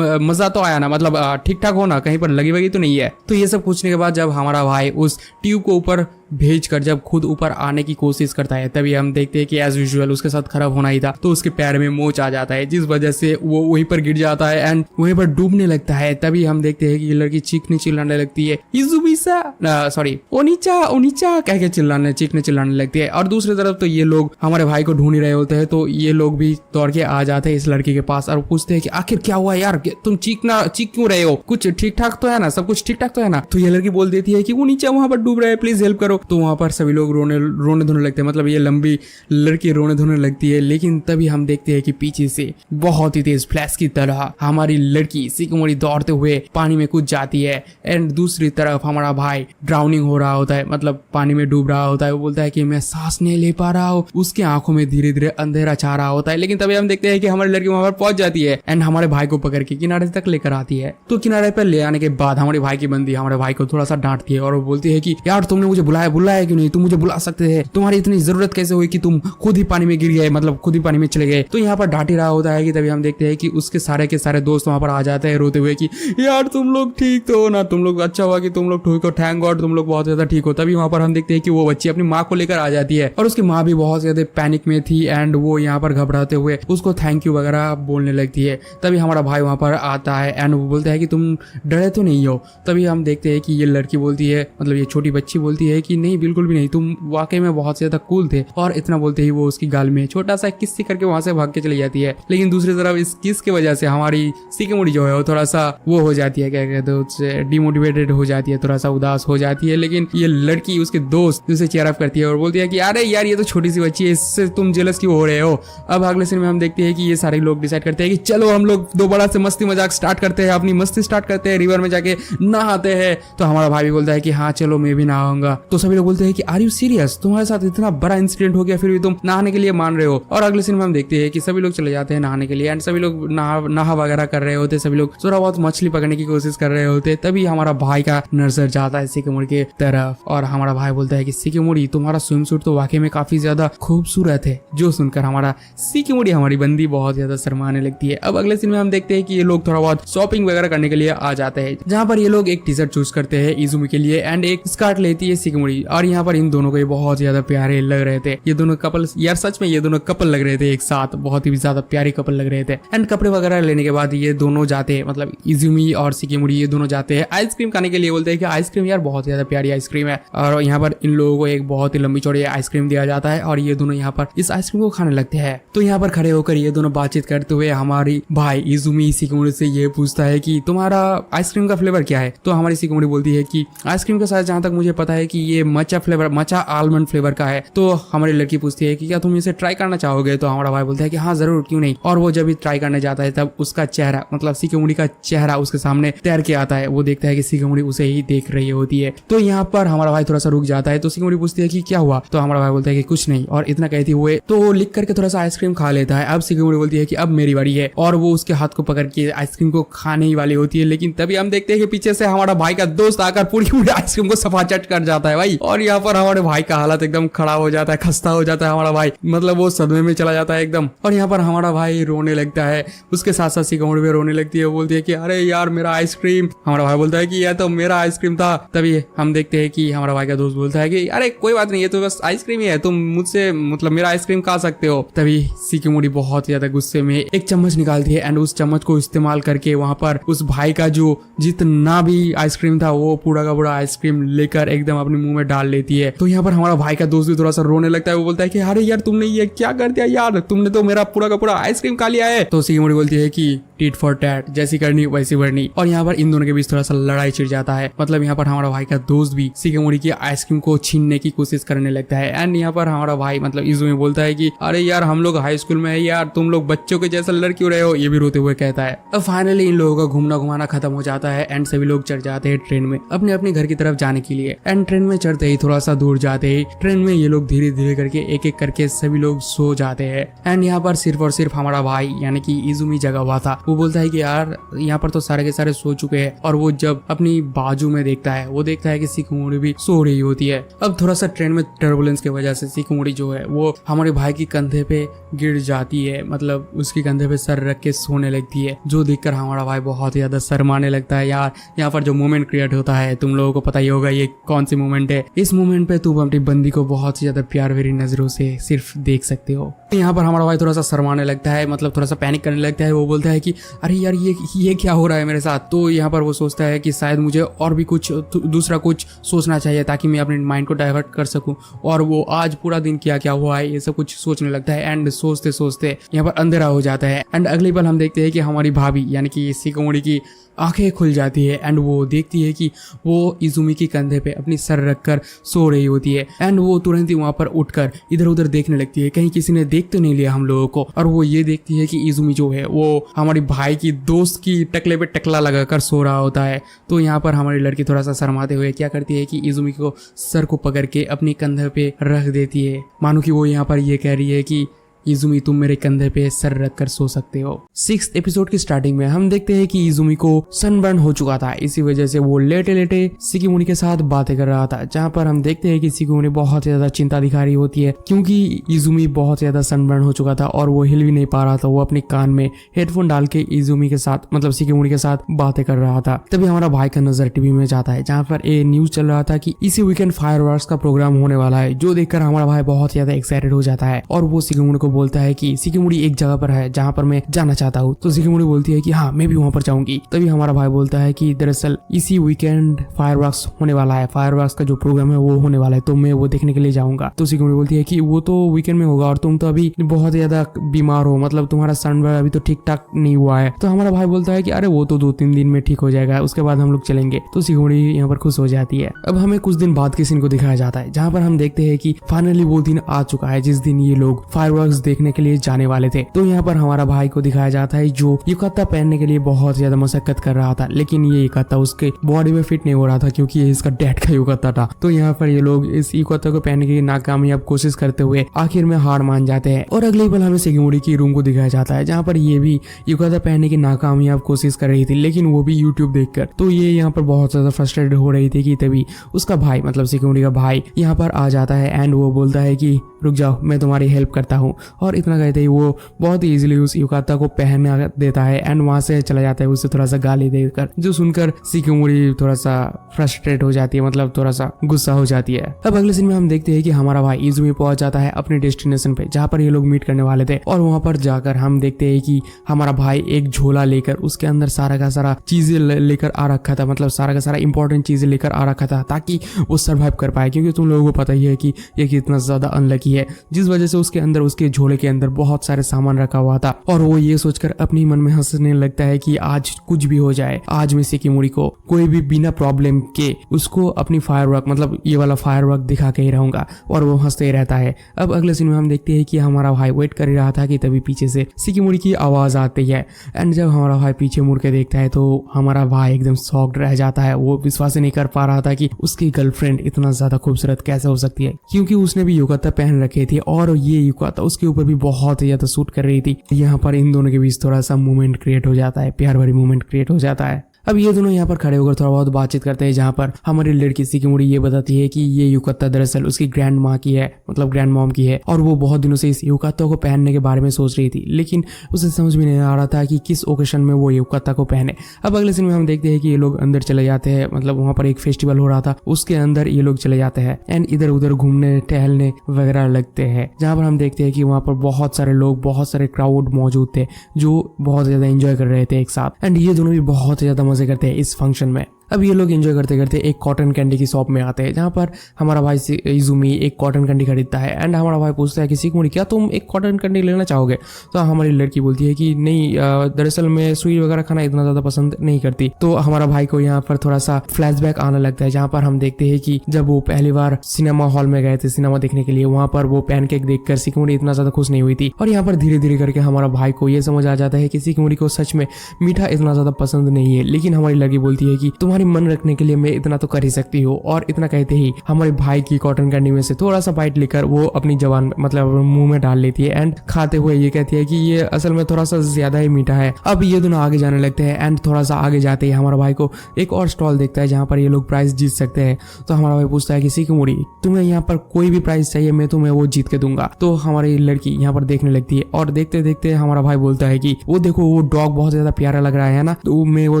मजा तो आया ना, मतलब ठीक ठाक हो ना, कहीं पर लगी वगी तो नहीं है? तो ये सब पूछने के बाद जब हमारा भाई उस ट्यूब को ऊपर भेजकर जब खुद ऊपर आने की कोशिश करता है, तभी हम देखते हैं कि एज यूजुअल उसके साथ खराब होना ही था। तो उसके पैर में मोच आ जाता है, जिस वजह से वो वहीं पर गिर जाता है एंड वहीं पर डूबने लगता है। तभी हम देखते हैं कि ये लड़की चीखने चिल्लाने लगती है, इजुमिसा सॉरी ओनिचा ओनिचा कह के चीखने चिल्लाने लगती है। और दूसरी तरफ तो ये लोग हमारे भाई को ढूंढ ही रहे होते हैं, तो ये लोग भी दौड़ के आ जाते हैं इस लड़की के पास और पूछते हैं कि आखिर क्या हुआ यार, तुम चीख क्यों रहे हो? कुछ ठीक ठाक तो है ना, सब कुछ ठीक ठाक तो है ना? तो ये लड़की बोल देती है कि वो नीचे वहां पर डूब रहे हैं, प्लीज हेल्प करो। तो वहां पर सभी लोग रोने धोने लगते हैं, मतलब ये लंबी लड़की रोने धोने लगती है। लेकिन तभी हम देखते हैं कि पीछे से बहुत ही तेज फ्लैश की तरह हमारी लड़की शिकिमोरी दौड़ते हुए पानी में कूद जाती है एंड दूसरी तरफ हमारा भाई ड्राउनिंग हो रहा होता है, मतलब पानी में डूब रहा होता है। वो बोलता है कि मैं सांस नहीं ले पा रहा हूँ, उसकी आंखों में धीरे धीरे अंधेरा छा रहा होता है। लेकिन तभी हम देखते हैं कि हमारी लड़की वहां पर पहुंच जाती है एंड हमारे भाई को पकड़ के किनारे तक लेकर आती है। तो किनारे पर ले आने के बाद हमारे भाई की बंदी हमारे भाई को थोड़ा सा डांटती है और वो बोलती है कि यार तुमने मुझे बुलाया क्यों नहीं? तुम मुझे बुला सकते थे, तुम्हारी इतनी जरूरत कैसे हुई कि तुम खुद ही पानी में गिर गए, मतलब खुद ही पानी में चले गए? तो यहाँ पर डांट ही रहा होता है कि तभी हम देखते हैं कि उसके सारे के सारे दोस्त वहां पर आ जाते हैं रोते हुए कि यार तुम लोग ठीक तो हो ना, तुम लोग अच्छा हुआ कि तुम लोग ठीक हो, थैंक गॉड तुम लोग बहुत ज्यादा ठीक हो। तभी वहां पर हम देखते हैं कि वो बच्ची अपनी माँ को लेकर आ जाती है और उसकी माँ भी बहुत ज्यादा पैनिक में थी एंड वो यहाँ पर घबराते हुए उसको थैंक यू वगैरह बोलने लगती है। तभी हमारा भाई वहां पर आता है एंड वो बोलता है कि तुम डरे तो नहीं हो? तभी हम देखते हैं कि ये लड़की बोलती है, मतलब ये छोटी बच्ची बोलती है कि नहीं बिल्कुल भी नहीं, तुम वाकई में बहुत ज्यादा कूल थे। और इतना बोलते ही वो उसकी गाल में छोटा सा किस करके वहां से भाग के चली जाती है। लेकिन दूसरी तरफ इस किस की वजह से हमारी शिकिमोरी जो है वो थोड़ा सा वो हो जाती है, क्या कहते हैं उससे डिमोटिवेटेड हो जाती है, थोड़ा सा उदास हो जाती है। लेकिन ये लड़की उसके दोस्त उसे चेयर अप करती है और बोलती है कि अरे यार ये तो छोटी सी बच्ची है, इससे तुम जेलस क्यों हो रहे हो? अब अगले सीन में हम देखते हैं कि ये सारे लोग डिसाइड करते हैं कि चलो हम लोग दोबारा से मस्ती मजाक स्टार्ट करते हैं, अपनी मस्ती स्टार्ट करते हैं, रिवर में जाके नहाते हैं। तो हमारा भाई भी बोलता है कि हाँ चलो मैं भी नहाऊंगा। तो सभी लोग बोलते हैं कि आर यू सीरियस, तुम्हारे साथ इतना बड़ा इंसिडेंट हो गया फिर भी तुम नहाने के लिए मान रहे हो? और अगले सीन में हम देखते हैं कि सभी लोग चले जाते हैं नहाने के लिए एंड सभी लोग नहा वगैरह कर रहे होते, सभी लोग थोड़ा बहुत मछली पकड़ने की कोशिश कर रहे होते। तभी हमारा भाई का नजर जाता है शिकिमोरी के तरफ और हमारा भाई बोलता है कि शिकिमोरी तुम्हारा स्विम सूट तो वाकई में काफी ज्यादा खूबसूरत है। जो सुनकर हमारा शिकिमोरी हमारी बंदी बहुत ज्यादा शर्माने लगती है। अब अगले सीन में हम देखते हैं कि ये लोग थोड़ा बहुत शॉपिंग वगैरह करने के लिए आ जाते हैं, जहाँ पर ये लोग एक टी शर्ट चूज करते हैं इजुमी के लिए एंड एक स्कर्ट लेती है शिकिमोरी। और यहाँ पर इन दोनों को बहुत ज्यादा प्यारे लग रहे थे, ये दोनों कपल, यार सच में ये दोनों कपल लग रहे थे एक साथ, बहुत ही ज्यादा प्यारे कपल लग रहे थे। एंड कपड़े वगैरह लेने के बाद ये दोनों जाते हैं, मतलब इजुमी और शिकिमोरी ये दोनों जाते हैं आइसक्रीम खाने के लिए। बोलते हैं कि आइसक्रीम यार बहुत ज्यादा प्यारी आइसक्रीम है और यहाँ पर इन लोगों को एक बहुत ही लंबी चौड़ी आइसक्रीम दिया जाता है और ये दोनों यहाँ पर इस आइसक्रीम को खाने लगते हैं। तो यहाँ पर खड़े होकर ये दोनों बातचीत करते हुए हमारी भाई इजुमी शिकिमोरी से ये पूछता है कि तुम्हारा आइसक्रीम का फ्लेवर क्या है? तो हमारी शिकिमोरी बोलती है कि आइसक्रीम का साइज जहाँ तक मुझे पता है कि ये मचा फ्लेवर, मचा आलमंड फ्लेवर का है। तो हमारी लड़की पूछती है कि क्या तुम इसे ट्राई करना चाहोगे? तो हमारा भाई बोलता है कि हाँ जरूर, क्यों नहीं। और वो जब भी ट्राई करने जाता है तब उसका चेहरा, मतलब शिकिमोरी का चेहरा उसके सामने तैर के आता है। वो देखता है कि शिकिमोरी उसे ही देख रही होती है। तो यहाँ पर हमारा भाई थोड़ा सा रुक जाता है। तो शिकिमोरी पूछती है कि क्या हुआ? तो हमारा भाई बोलता है कि कुछ नहीं। और इतना कहती हुए तो वो लिख करके थोड़ा सा आइसक्रीम खा लेता है। अब शिकिमोरी बोलती है कि अब मेरी बारी है और वो उसके हाथ को पकड़ के आइसक्रीम को खाने ही वाली होती है। लेकिन तभी हम देखते हैं कि पीछे से हमारा भाई का दोस्त आकर पूरी आइसक्रीम को सफाचट कर जाता है भाई। और यहाँ पर हमारे भाई का हालत एकदम खड़ा हो जाता है, खस्ता हो जाता है हमारा भाई, मतलब वो सदमे में चला जाता है एकदम। और यहाँ पर हमारा भाई रोने लगता है, उसके साथ साथ शिकिमोरी भी रोने लगती है। वो बोलती है कि अरे यार मेरा आइसक्रीम। हमारा भाई बोलता है कि यह तो मेरा आइसक्रीम था। तभी हम देखते हैं कि हमारा भाई का दोस्त बोलता है कि अरे कोई बात नहीं, ये तो बस आइसक्रीम ही है, तुम मुझसे मतलब मेरा आइसक्रीम खा सकते हो। तभी शिकिमोरी बहुत ज्यादा गुस्से में एक चम्मच निकालती है एंड उस चम्मच को इस्तेमाल करके वहां पर उस भाई का जो जितना भी आइसक्रीम था वो पूरा का पूरा आइसक्रीम लेकर एकदम अपने मुंह में डाल लेती है। तो यहाँ पर हमारा भाई का दोस्त भी थोड़ा सा रोने लगता है। वो बोलता है कि अरे यार तुमने ये क्या कर दिया यार, तुमने तो मेरा पूरा का पूरा आइसक्रीम खा लिया है। तो शिकिमोरी बोलती है कि टिट फॉर टैट, जैसी करनी वैसी भरनी। और यहाँ पर इन दोनों के बीच थोड़ा सा लड़ाई छिड़ जाता है। मतलब यहाँ पर हमारा भाई का दोस्त भी शिकिमोरी की आइसक्रीम को छीनने की कोशिश करने लगता है। एंड यहाँ पर हमारा भाई मतलब इज़ुमी बोलता है कि अरे यार हम लोग हाई स्कूल में है यार, तुम लोग बच्चों के जैसा लड़ क्यों रहे हो, ये भी रोते हुए कहता है। अब फाइनली इन लोगों का घूमना घुमाना खत्म हो जाता है एंड सभी लोग चढ़ जाते हैं ट्रेन में अपने अपने घर की तरफ जाने के लिए। एंड ट्रेन में चढ़ते ही थोड़ा सा दूर जाते ही ट्रेन में ये लोग धीरे धीरे करके एक एक करके सभी लोग सो जाते हैं। एंड यहाँ पर सिर्फ और सिर्फ हमारा भाई यानी कि इज़ुमी जगा हुआ था। वो बोलता है कि यार यहाँ पर तो सारे के सारे सो चुके हैं। और वो जब अपनी बाजू में देखता है वो देखता है कि शिकिमोरी भी सो रही होती है। अब थोड़ा सा ट्रेन में टर्बुलेंस की वजह से शिकिमोरी जो है वो हमारे भाई की कंधे पे गिर जाती है। मतलब उसकी कंधे पे सर रख के सोने लगती है, जो देखकर हमारा भाई बहुत ज्यादा शर्माने लगता है। यार यहाँ पर जो मोमेंट क्रिएट होता है तुम लोगों को पता ही होगा ये कौन सी मोमेंट है। इस मोमेंट पे तुम अपनी बंदी को बहुत ही ज्यादा प्यार भरी नजरों से सिर्फ देख सकते हो। यहाँ पर हमारा भाई थोड़ा सा शर्माने लगता है, मतलब थोड़ा सा पैनिक करने लगता है। वो बोलता है कि अरे यार ये क्या हो रहा है मेरे साथ। तो यहाँ पर वो सोचता है कि शायद मुझे और भी कुछ दूसरा कुछ सोचना चाहिए ताकि मैं अपने माइंड को डाइवर्ट कर सकूं। और वो आज पूरा दिन क्या हुआ है ये सब कुछ सोचने लगता है। एंड सोचते सोचते यहाँ पर अंधेरा हो जाता है। एंड अगली पल हम देखते हैं कि हमारी भाभी यानी कि शिकिमोरी की आंखें खुल जाती है। एंड वो देखती है कि वो इज़ुमी के कंधे पे अपनी सर रखकर सो रही होती है। एंड वो तुरंत ही वहां पर उठकर इधर उधर देखने लगती है कहीं किसी ने देख तो नहीं लिया हम लोगों को। और वो ये देखती है कि इज़ुमी जो है वो हमारी भाई की दोस्त की टकले पे टकला लगाकर सो रहा होता है। तो यहाँ पर हमारी लड़की थोड़ा सा शर्माते हुए क्या करती है कि इज़ुमी को सर को पकड़ के अपने कंधे पे रख देती है, मानो कि वो यहाँ पर ये कह रही है कि इज़ुमी तुम मेरे कंधे पे सर रखकर सो सकते हो। 6th एपिसोड की स्टार्टिंग में हम देखते हैं कि इज़ुमी को सनबर्न हो चुका था। इसी वजह से वो लेटे लेटे शिकिमोरी के साथ बातें कर रहा था, जहाँ पर हम देखते हैं कि शिकिमोरी बहुत ज्यादा चिंता दिखा रही होती है क्योंकि इज़ुमी बहुत ज्यादा सनबर्न हो चुका था और वो हिल भी नहीं पा रहा था। वो अपने कान में हेडफोन डाल के इज़ुमी के साथ मतलब शिकिमोरी के साथ बातें कर रहा था। तभी हमारा भाई का नजर टीवी में जाता है, जहाँ पर एक न्यूज चल रहा था कि इसी वीकेंड फायरवर्क्स का प्रोग्राम होने वाला है, जो देखकर हमारा भाई बहुत ज्यादा एक्साइटेड हो जाता है। और वो शिकिमोरी को बोलता है कि शिकिमोरी एक जगह पर है जहाँ पर मैं जाना चाहता हूँ। तो शिकिमोरी बोलती है कि हाँ मैं भी वहाँ पर जाऊंगी। तभी हमारा भाई बोलता है कि दरअसल इसी वीकेंड फायरवर्क्स होने वाला है, फायरवर्क्स का जो प्रोग्राम है वो होने वाला है, तो मैं वो देखने के लिए जाऊंगा। तो शिकिमोरी बोलती है कि वो तो वीकेंड में होगा और तुम तो अभी बहुत ज्यादा बीमार हो, मतलब तुम्हारा सनबर्न अभी तो ठीक ठाक नहीं हुआ है। तो हमारा भाई बोलता है कि अरे वो तो 2-3 दिन में ठीक हो जाएगा, उसके बाद हम लोग चलेंगे। तो शिकिमोरी यहाँ पर खुश हो जाती है। अब हमें कुछ दिन बाद के सीन को दिखाया जाता है, जहाँ पर हम देखते हैं कि फाइनली वो दिन आ चुका है जिस दिन ये लोग फायरवर्क्स देखने के लिए जाने वाले थे। तो यहाँ पर हमारा भाई को दिखाया जाता है जो युकाता पहनने के लिए बहुत ज्यादा मशक्कत कर रहा था, लेकिन ये युकाता उसके बॉडी में फिट नहीं हो रहा था क्योंकि ये इसका डैड का युकाता था। तो यहाँ पर ये लोग इस युकाता को पहनने की नाकामयाब कोशिश करते हुए आखिर में हार मान जाते हैं। और अगले पल हमें शिकिमोरी की रूम को दिखाया जाता है, जहाँ पर ये भी युकाता पहनने की नाकामयाब कोशिश कर रही थी, लेकिन वो भी यूट्यूब देखकर। तो ये यहाँ पर बहुत ज्यादा फ्रस्ट्रेटेड हो रही थी कि तभी उसका भाई मतलब शिकिमोरी का भाई यहाँ पर आ जाता है। एंड वो बोलता है कि रुक जाओ मैं तुम्हारी हेल्प करता हूँ। और इतना कहते ही वो बहुत ही इजीली उस युकाता को पहना देता है एंड वहां से चला जाता है उससे थोड़ा सा गाली देकर, जो सुनकर शिकिमोरी थोड़ा सा फ्रस्ट्रेट हो जाती है, मतलब थोड़ा सा गुस्सा हो जाती है। अब अगले सीन में हम देखते हैं कि हमारा भाई इज़ुमी पहुंच जाता है अपने डेस्टिनेशन पे, जहाँ पर ये लोग मीट करने वाले थे। और वहां पर जाकर हम देखते हैं कि हमारा भाई एक झोला लेकर उसके अंदर सारा का सारा चीजें लेकर आ रखा था, मतलब सारा का सारा इंपॉर्टेंट चीजें लेकर आ रखा था ताकि वो सर्वाइव कर पाए, क्योंकि तुम लोगों को पता ही है कि ये कितना ज्यादा अनलकी है, जिस वजह से उसके अंदर उसके झोले के अंदर बहुत सारे सामान रखा हुआ था। और वो ये सोचकर अपने मन में हंसने लगता है कि आज कुछ भी हो जाए, आज मैं शिकिमोरी को कोई भी बिना प्रॉब्लम के उसको अपनी फायरवर्क मतलब ये वाला फायरवर्क दिखा के ही रहूंगा। और वो हंसते ही रहता है। अब अगले सीन में हम देखते हैं कि हमारा भाई वेट कर रहा था कि तभी पीछे से शिकिमोरी की आवाज आती है। एंड जब हमारा भाई पीछे मुड़ के देखता है तो हमारा भाई एकदम शॉक्ड रह जाता है। वो विश्वास नहीं कर पा रहा था कि उसकी गर्लफ्रेंड इतना ज्यादा खूबसूरत कैसे हो सकती है, क्योंकि उसने भी युकाता पहन रखे थे और ये युकाता उसके ऊपर भी बहुत ज्यादा सूट कर रही थी। यहाँ पर इन दोनों के बीच थोड़ा सा मूवमेंट क्रिएट हो जाता है, प्यार भरी मूवमेंट क्रिएट हो जाता है। अब ये दोनों यहाँ पर खड़े होकर थोड़ा बहुत बातचीत करते हैं, जहाँ पर हमारी लड़की शिकिमोरी ये बताती है कि ये युकाता दरअसल उसकी ग्रैंड माँ की है, मतलब ग्रैंड मॉम की है, और वो बहुत दिनों से इस युकाता को पहनने के बारे में सोच रही थी, लेकिन उसे समझ में नहीं आ रहा था कि किस ओकेशन में वो युकाता को पहने। अब अगले सीन में हम देखते हैं कि ये लोग अंदर चले जाते हैं, मतलब वहाँ पर एक फेस्टिवल हो रहा था, उसके अंदर ये लोग चले जाते हैं एंड इधर उधर घूमने टहलने वगैरह लगते हैं, जहाँ पर हम देखते हैं कि वहाँ पर बहुत सारे लोग, बहुत सारे क्राउड मौजूद थे जो बहुत ज्यादा एंजॉय कर रहे थे एक साथ। एंड ये दोनों भी बहुत ज्यादा मजे करते हैं इस फंक्शन में। अब ये लोग एंजॉय करते करते एक कॉटन कैंडी की शॉप में आते हैं, जहाँ पर हमारा भाई इजुमी एक कॉटन कैंडी खरीदता है। एंड हमारा भाई पूछता है कि शिखमुड़ी क्या तुम एक कॉटन कैंडी लेना चाहोगे? तो हमारी लड़की बोलती है कि नहीं, दरअसल मैं स्वीट वगैरह खाना इतना ज्यादा पसंद नहीं करती। तो हमारा भाई को यहाँ पर थोड़ा सा फ्लैशबैक आने लगता है, जहाँ पर हम देखते हैं कि जब वो पहली बार सिनेमा हॉल में गए थे सिनेमा देखने के लिए, वहाँ पर वो पैनकेक देखकर शिखमुड़ी इतना ज्यादा खुश नहीं हुई थी। और यहाँ पर धीरे धीरे करके हमारा भाई को ये समझ आ जाता है कि शिखमुड़ी को सच में मीठा इतना ज्यादा पसंद नहीं है। लेकिन हमारी लड़की बोलती है कि तुम्हारी मन रखने के लिए मैं इतना तो कर ही सकती हूँ। और इतना कहते ही हमारे भाई की कॉटन कैंडी में से थोड़ा सा बाइट लेकर वो अपनी जबान मतलब मुंह में डाल लेती है एंड खाते हुए ये कहती है कि ये असल में थोड़ा सा ज्यादा ही मीठा है। अब ये दोनों आगे जाने लगते हैं एंड थोड़ा सा आगे जाते ही हमारा भाई को एक और स्टॉल देखता है जहाँ पर ये लोग प्राइस जीत सकते हैं। तो हमारा भाई पूछता है कि शिखमुड़ी तुम्हें यहाँ पर कोई भी प्राइस चाहिए, मैं तुम्हें वो जीत के दूंगा। तो हमारी लड़की यहाँ पर देखने लगती है और देखते देखते हमारा भाई बोलता है कि वो देखो वो डॉग बहुत ज्यादा प्यारा लग रहा है ना, तो मैं वो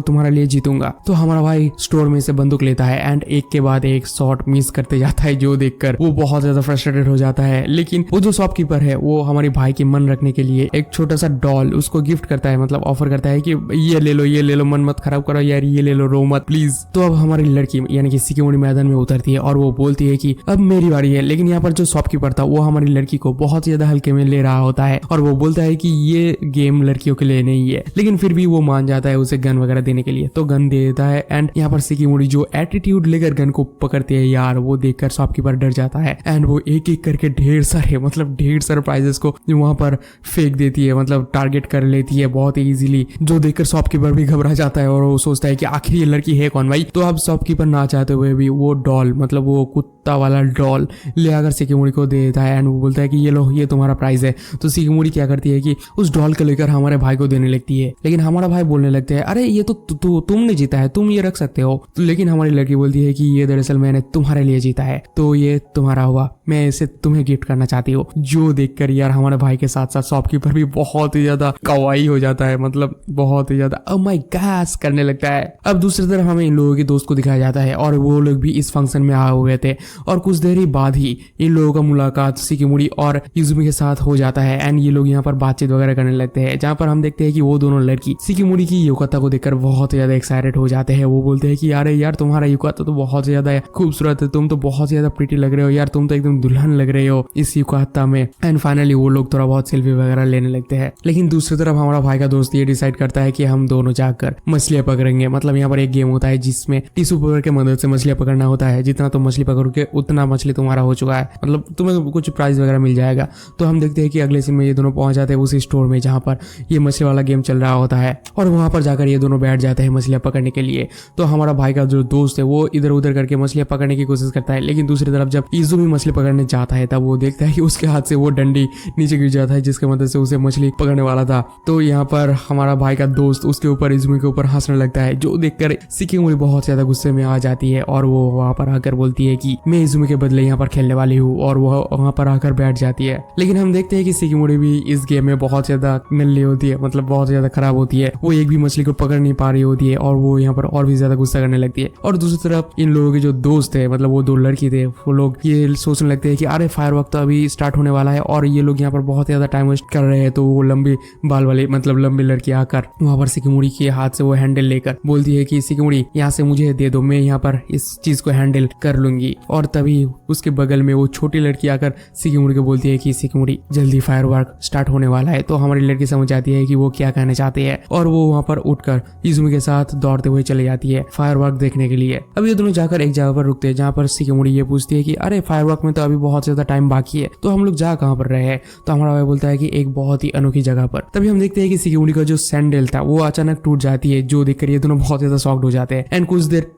तुम्हारे लिए जीतूंगा। तो हमारा भाई स्टोर में से बंदूक लेता है एंड एक के बाद एक शॉट मिस करते जाता है, जो देखकर वो बहुत ज्यादा फ्रस्ट्रेटेड हो जाता है। लेकिन वो जो शॉपकीपर है वो हमारे भाई के मन रखने के लिए एक छोटा सा डॉल उसको गिफ्ट करता है, मतलब ऑफर करता है कि ये ले लो, मन मत खराब करो यार, ये ले लो, रो मत प्लीज। तो अब हमारी लड़की यानी कि शिखमुड़ी मैदान में उतरती है और वो बोलती है कि अब मेरी बारी है। लेकिन यहाँ पर जो शॉपकीपर था वो हमारी लड़की को बहुत ज्यादा हल्के में ले रहा होता है और वो बोलता है कि ये गेम लड़कियों के लिए नहीं है। लेकिन फिर भी वो मान जाता है उसे गन वगैरह देने के लिए, तो गन दे देता है। एंड यहाँ पर शिखमुड़ी जो एटीट्यूड लेकर गन को पकड़ते हैं यार, वो देखकर शॉपकीपर डर जाता है एंड वो एक एक करके ढेर सारे प्राइजेस को वहां पर फेंक देती है, मतलब टारगेट कर लेती है बहुत ही इजीली, जो देखकर शॉपकीपर भी घबरा जाता है और वो सोचता है कि आखिर ये लड़की है कौन भाई। तो अब शॉपकीपर ना चाहते हुए भी वो डॉल मतलब वो कुत्ता वाला डॉल ले आकर शिखमुड़ी को दे देता है एंड वो बोलता है कि ये लो, ये तुम्हारा प्राइज है। तो शिखमुड़ी क्या करती है कि उस डॉल को लेकर हमारे भाई को देने लगती है। लेकिन हमारा भाई बोलने लगता है अरे ये तो तुमने जीता है, तुम ये रख सकते हो। तो लेकिन हमारी लड़की बोलती है कि ये दरअसल मैंने तुम्हारे लिए जीता है, तो ये तुम्हारा हुआ, मैं इसे तुम्हें गिफ्ट करना चाहती हूँ। जो देखकर यार हमारे भाई के साथ साथ शॉपकीपर भी बहुत ही ज्यादा कवाई हो जाता है, मतलब बहुत ही ज्यादा ओह माय गॉड करने लगता है। अब दूसरी तरफ हमें इन लोगों के दोस्त को दिखाया जाता है और वो लोग भी इस फंक्शन में आए हुए थे और कुछ देर ही बाद ही इन लोगों का मुलाकात शिखमुड़ी और इजुमी के साथ हो जाता है एंड ये लोग यहाँ पर बातचीत वगैरह करने लगते हैं, जहाँ पर हम देखते हैं कि वो दोनों लड़की शिखमुड़ी की युकाता को देखकर बहुत ज्यादा एक्साइटेड हो जाते हैं। वो बोलते हैं कि अरे यार तुम्हारा युकाता तो बहुत ज्यादा खूबसूरत है, तुम तो बहुत ज्यादा प्रीटी लग रहे हो यार, तुम तो एकदम दुल्हन लग रहे हो इस युकाता में। एंड फाइनली वो लोग थोड़ा बहुत सेल्फी वगैरह लेने लगते हैं। लेकिन दूसरी तरफ हमारा भाई का दोस्त ये डिसाइड करता है कि हम दोनों जाकर मछलियां पकड़ेंगे। मतलब यहाँ पर एक गेम होता है जिसमें टिश्यू पेपर के मदद से मछलियां पकड़ना होता है, जितना तुम मछली पकड़ोगे उतना मछली तुम्हारा हो चुका है, मतलब तुम्हें कुछ प्राइज वगैरह मिल जाएगा। तो हम देखते हैं कि अगले सीन में ये दोनों पहुंच जाते हैं उसी स्टोर में जहाँ पर ये मछली वाला गेम चल रहा होता है और वहां पर जाकर ये दोनों बैठ जाते हैं मछलियां पकड़ने के लिए। तो हमारा भाई का जो दोस्त है वो इधर उधर करके मछलियां पकड़ने की कोशिश करता है। लेकिन दूसरी तरफ जब इजुमी मछली पकड़ने जाता है तब वो देखता है कि उसके हाथ से वो डंडी नीचे गिर जाता है जिसके मदद से उसे मछली पकड़ने वाला था। तो यहाँ पर हमारा भाई का दोस्त उसके ऊपर इजुमी के ऊपर हंसने लगता है, जो देखकर शिखमुड़ी बहुत ज्यादा गुस्से में आ जाती है और वो वहां पर आकर बोलती है कि मैं इजुमी के बदले यहाँ पर खेलने वाली हूँ और वो वहां पर आकर बैठ जाती है। लेकिन हम देखते हैं कि शिखमुड़ी भी इस गेम में बहुत ज्यादा नल्ली होती है, मतलब बहुत ज्यादा खराब होती है, वो एक भी मछली को पकड़ नहीं पा रही होती है और वो यहाँ पर और भी ज्यादा गुस्सा करने लगती है। और दूसरी तरफ इन लोगों के जो दोस्त है, मतलब वो दो लड़की थे, वो लोग ये सोचने लगते हैं कि अरे फायर वर्क तो अभी स्टार्ट होने वाला है और ये लोग यहाँ पर बहुत ज्यादा टाइम वेस्ट कर रहे हैं। तो वो लंबी बाल वाली मतलब लंबी लड़की आकर वहां पर शिखमुड़ी के हाथ से वो हैंडल लेकर बोलती है कि शिखमुड़ी यहाँ से मुझे दे दो, मैं यहाँ पर इस चीज को हैंडल कर लूंगी। और तभी उसके बगल में वो छोटी लड़की आकर शिखमुड़ी को बोलती है कि शिखमुड़ी जल्दी फायर वर्क स्टार्ट होने वाला है। तो हमारी लड़की समझ जाती है कि वो क्या कहना चाहते हैं और वो वहां पर उठकर इजुमी के साथ दौड़ते हुए चली जाती है फायर वर्क देखने के लिए। अब ये दोनों जाकर एक जगह पर रुकते हैं जहाँ पर शिखमुड़ी ये पूछती है कि अरे फायर वर्क में तो अभी बहुत ज्यादा टाइम बाकी है, तो हम लोग जा कहाँ पर रहे हैं? तो हमारा भाई बोलता है कि एक बहुत ही अनोखी जगह पर। तभी हम देखते हैं कि शिखमुड़ी का जो सैंडल था वो अचानक टूट जाती है, जो देखकर ये दोनों बहुत ज्यादा शॉक्ड हो जाते हैं। एंड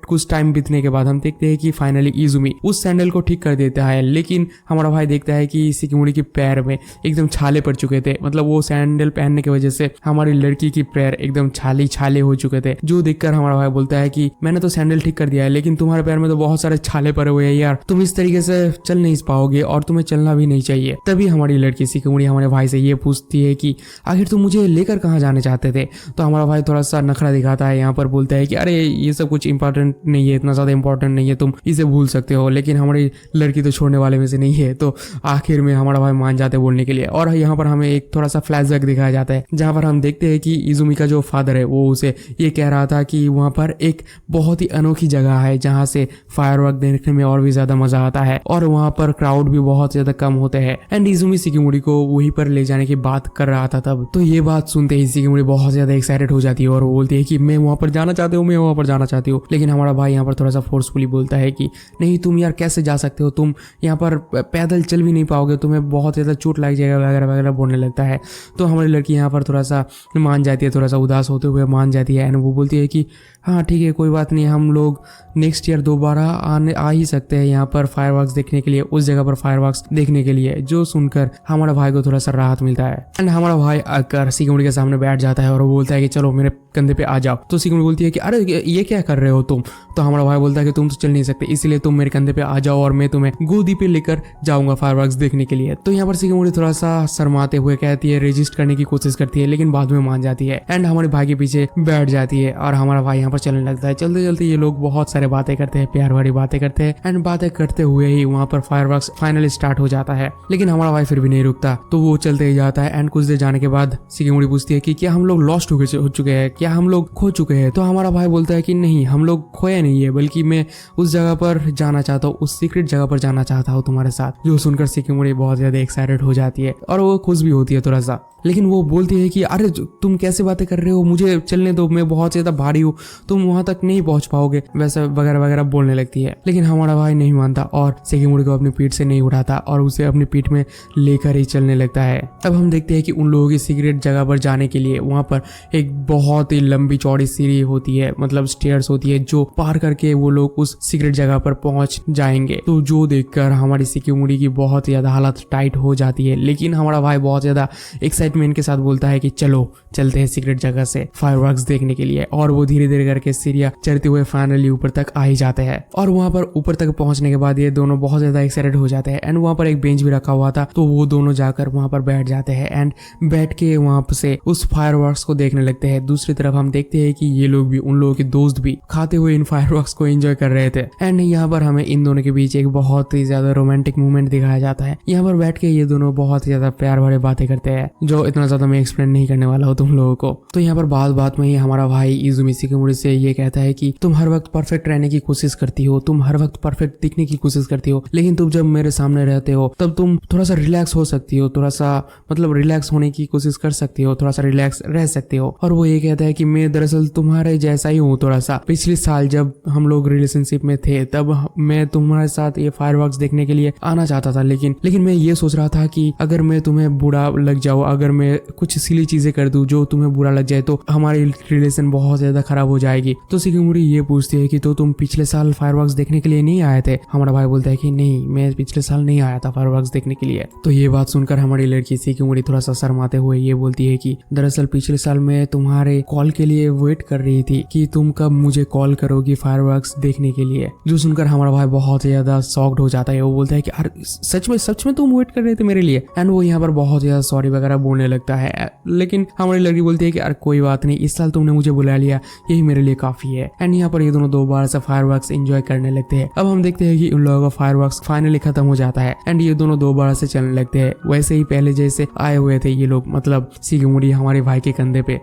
कुछ टाइम बीतने के बाद हम देखते हैं कि फाइनली इजुमी उस सैंडल को ठीक कर देता है। लेकिन हमारा भाई देखता है कि शिखमुड़ी के पैर में एकदम छाले पड़ चुके थे, मतलब वो सैंडल पहनने की वजह से हमारी लड़की की पैर एकदम छाले हो चुके थे, जो देखकर हमारा भाई बोलता है कि मैंने तो सैंडल ठीक कर दिया है लेकिन तुम्हारे पैर में तो बहुत सारे छाले पड़े हुए हैं यार, तुम इस तरीके से चल नहीं पाओगे और तुम्हें चलना भी नहीं चाहिए। तभी हमारी लड़की शिखमुड़ी हमारे भाई से ये पूछती है कि आखिर तुम मुझे लेकर कहाँ जाने चाहते थे? तो हमारा भाई थोड़ा सा नखरा दिखाता है, यहाँ पर बोलता है कि अरे ये सब कुछ इंपॉर्टेंट नहीं है, इतना ज्यादा इंपॉर्टेंट नहीं है, तुम इसे भूल सकते हो। लेकिन हमारी लड़की तो छोड़ने वाले में से नहीं है। तो आखिर में हमारा भाई मान जाते बोलने के लिए। और यहाँ पर हमें एक थोड़ा सा फ्लैशबैक दिखाया जाता है जहाँ पर हम देखते हैं कि इजुमी का जो फादर है वो उसे ये कह रहा था कि वहाँ पर एक बहुत ही अनोखी जगह है जहाँ से फायरवर्क देखने में और भी ज्यादा मजा आता है और वहाँ पर क्राउड भी बहुत ज्यादा कम होते हैं। एंड इजुमी शिकिमुरी को वहीं पर ले जाने की बात कर रहा था तब। तो ये बात सुनते ही शिकिमुरी बहुत ज्यादा एक्साइटेड हो जाती है और वो बोलती है कि मैं वहाँ पर जाना चाहती हूँ, मैं वहाँ पर जाना चाहती हूँ। लेकिन हमारा भाई यहाँ पर थोड़ा सा फोर्सफुली बोलता है कि नहीं, तुम यार कैसे जा सकते हो, तुम यहाँ पर पैदल चल भी नहीं पाओगे, तुम्हें बहुत ज्यादा चोट लग जाएगा वगैरह वगैरह बोलने लगता है। तो हमारी लड़की यहाँ पर थोड़ा सा मान जाती है, थोड़ा सा उदास होते हुए मान जाती है। एंड वो बोलती है कि हाँ ठीक है, कोई बात नहीं, हम लोग नेक्स्ट ईयर दोबारा आ ही सकते हैं यहाँ पर फायरवर्क्स देखने के लिए, उस जगह पर फायरवर्क्स देखने के लिए। जो सुनकर हमारा भाई को थोड़ा सा राहत मिलता है। एंड हमारा भाई आकर शिकिमुरी के सामने बैठ जाता है और वो बोलता है कि चलो मेरे कंधे पे आ जाओ। तो शिकिमुरी बोलती है कि अरे ये क्या कर रहे हो तुम। तो हमारा भाई बोलता है कि तुम तो चल नहीं सकते, इसलिए तुम मेरे कंधे पे आ जाओ और मैं तुम्हें गोदी पे लेकर जाऊंगा फायरवर्क्स देखने के लिए। तो यहाँ पर शिकिमुरी थोड़ा सा शर्माते हुए कहती है, रेजिस्ट करने की कोशिश करती है, लेकिन बाद में मान जाती है एंड हमारे भाई के पीछे बैठ जाती है और हमारा भाई यहाँ पर चलने लगता है। चलते चलते ये लोग बहुत सारे बातें करते हैं, प्यार भरी बातें करते हैं एंड बातें करते हुए ही वहाँ पर फायरवर्क्स फाइनली स्टार्ट हो जाता है। लेकिन हमारा भाई फिर भी नहीं रुकता, तो वो चलते ही जाता है। एंड कुछ देर जाने के बाद शिकिमुरी पूछती है कि क्या हम लोग लॉस्ट हो चुके हैं, क्या हम लोग खो चुके हैं। तो हमारा भाई बोलता है कि नहीं, हम लोग खोए नहीं है, बल्कि मैं उस जगह पर जाना चाहता हूँ, उस सीक्रेट जगह पर जाना चाहता हूँ तुम्हारे साथ। जो सुनकर शिकिमुरी बहुत ज्यादा एक्साइटेड हो जाती है और वो खुश भी होती है थोड़ा सा। लेकिन वो बोलती है कि अरे तुम कैसे बातें कर रहे हो, मुझे चलने दो, मैं बहुत ज्यादा भारी हूँ, तुम वहां तक नहीं पहुंच पाओगे, वैसा वगैरह वगैरह बोलने लगती है। लेकिन हमारा भाई नहीं मानता और शिकिमुरी को अपनी पीठ से नहीं उठाता और उसे अपनी पीठ में लेकर ही चलने लगता है। अब हम देखते हैं कि उन लोगों की सीक्रेट जगह पर जाने के लिए वहां पर एक बहुत ही लंबी चौड़ी सीढ़ी होती है, मतलब स्टेयर्स होती है, जो पार करके वो लोग उस सीक्रेट जगह पर पहुंच जाएंगे। तो जो देखकर हमारी शिकिमुरी की बहुत ज्यादा हालत टाइट हो जाती है। लेकिन हमारा भाई बहुत ज्यादा एक्साइटमेंट के साथ बोलता है कि चलो चलते हैं सीक्रेट जगह से फायरवर्क्स देखने के लिए। और वो धीरे धीरे करके सीढ़ियां चढ़ते हुए फाइनली ऊपर तक आ ही जाते हैं। और वहां पर ऊपर तक पहुंचने के बाद ये दोनों बहुत ज्यादा एक्साइटेड हो जाते हैं एंड वहां पर एक बेंच भी रखा हुआ था, तो वो दोनों जाकर वहां पर बैठ जाते हैं एंड बैठ के वहां से उस फायरवर्क्स को देखने लगते हैं। दूसरी तरफ हम देखते हैं कि ये लोग भी, उन लोगों के दोस्त भी खाते हुए इन फायरवर्क्स को एंजॉय कर रहे थे। एंड यहाँ पर हमें इन दोनों के बीच एक बहुत ही ज्यादा रोमांटिक मूवमेंट दिखाया जाता है। यहाँ पर बैठ के ये दोनों बहुत ज्यादा प्यार भरे बातें करते हैं, जो इतना ज्यादा मैं एक्सप्लेन नहीं करने वाला हूँ तुम लोगों को। तो यहाँ पर बात में ही हमारा भाई इजुमी शिकिमुरी से ये कहता है कि तुम हर वक्त परफेक्ट रहने की कोशिश करती हो, तुम हर वक्त परफेक्ट दिखने की कोशिश करती हो, लेकिन तुम जब मेरे सामने रहते हो तब तुम थोड़ा सा रिलैक्स हो सकती हो, थोड़ा सा मतलब रिलैक्स होने की कोशिश कर सकती हो, थोड़ा सा रिलैक्स रह सकते हो। और वो ये कहता है कि मैं दरअसल तुम्हारे जैसा ही हूँ थोड़ा सा। पिछले साल जब हम लोग रिलेशनशिप में थे तब मैं तुम्हारे साथ ये फायरवर्क्स देखने के लिए आना चाहता था, लेकिन मैं ये सोच रहा था कि अगर मैं तुम्हें बुरा लग जाऊँ, अगर मैं कुछ सिली चीजें कर दूं जो तुम्हें बुरा लग जाए, तो हमारी रिलेशन बहुत ज्यादा खराब हो जाएगी। तो शिकिमुरी ये पूछती है कि तो तुम पिछले साल फायरवर्क्स देखने के लिए नहीं आए थे। हमारा भाई बोलता है कि नहीं, मैं पिछले साल नहीं आया था फायरवर्क्स देखने के लिए। तो ये बात सुनकर हमारी लड़की शिकिमुरी थोड़ा सा शर्माते हुए ये बोलती है कि दरअसल पिछले साल मैं तुम्हारे कॉल के लिए वेट कर रही थी कि तुम कब मुझे कॉल करोगी फायरवर्क्स देखने के लिए। जो सुनकर हमारा भाई बहुत ज्यादा शॉक्ड हो जाता है। वो बोलता है कि अरे सच में तुम वेट कर रहे थे मेरे लिए। एंड वो यहाँ पर बहुत ज्यादा सॉरी वगैरह बोलने लगता है। लेकिन हमारी लड़की बोलती है कि अरे कोई बात नहीं, इस साल तुमने मुझे बुला लिया, यही मेरे लिए काफी है। एंड यहाँ पर ये दोनों दोबारा से फायरवर्क्स एंजॉय करने लगते हैं। अब हम देखते हैं कि उन लोगों का फायरवर्क्स फाइनली खत्म हो जाता है एंड ये दोनों दोबारा से चलने लगते हैं, वैसे ही पहले जैसे आए हुए थे ये लोग, मतलब शिकिमुरी हमारे भाई के कंधे पे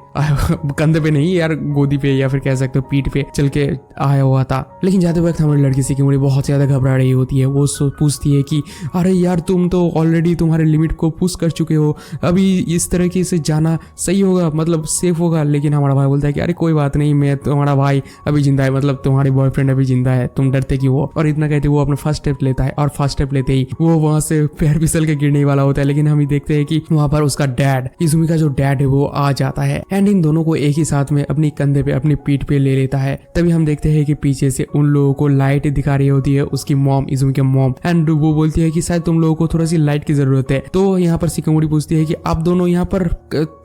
कंधे पे नहीं यार, गोदी पे या फिर कह सकते हो पीठ पे चल के आया हुआ था। लेकिन जाते वक्त हमारी लड़की शिकिमुरी बहुत ज्यादा घबरा रही होती है। वो पूछती है कि अरे यार तुम तो ऑलरेडी तुम्हारे लिमिट को पुश कर चुके हो, अभी इस तरीके से जाना सही होगा, मतलब सेफ होगा। लेकिन हमारा भाई बोलता है कि अरे कोई बात नहीं, मैं तुम्हारा भाई अभी जिंदा है, मतलब तुम्हारी बॉयफ्रेंड अभी जिंदा है, तुम डरते क्यों हो। और इतना कहते वो अपना फर्स्ट स्टेप लेता है और फर्स्ट स्टेप लेते ही वो वहां से पैर फिसल के गिरने वाला होता है। लेकिन हम देखते हैं कि वहां पर उसका डैड, इजुमी का जो डैड है वो आ जाता है एंड इन दोनों को एक ही साथ में अपनी कंधे पे, अपनी पीठ पे ले लेता है। तभी हम देखते हैं कि पीछे से उन लोगों को लाइट दिखा रही होती है उसकी मॉम, इजुमी के मॉम। एंड वो बोलती है कि शायद तुम लोगों को थोड़ा सी लाइट की जरूरत है। तो यहाँ पर शिकिमुरी पूछती है कि आप दोनों यहाँ पर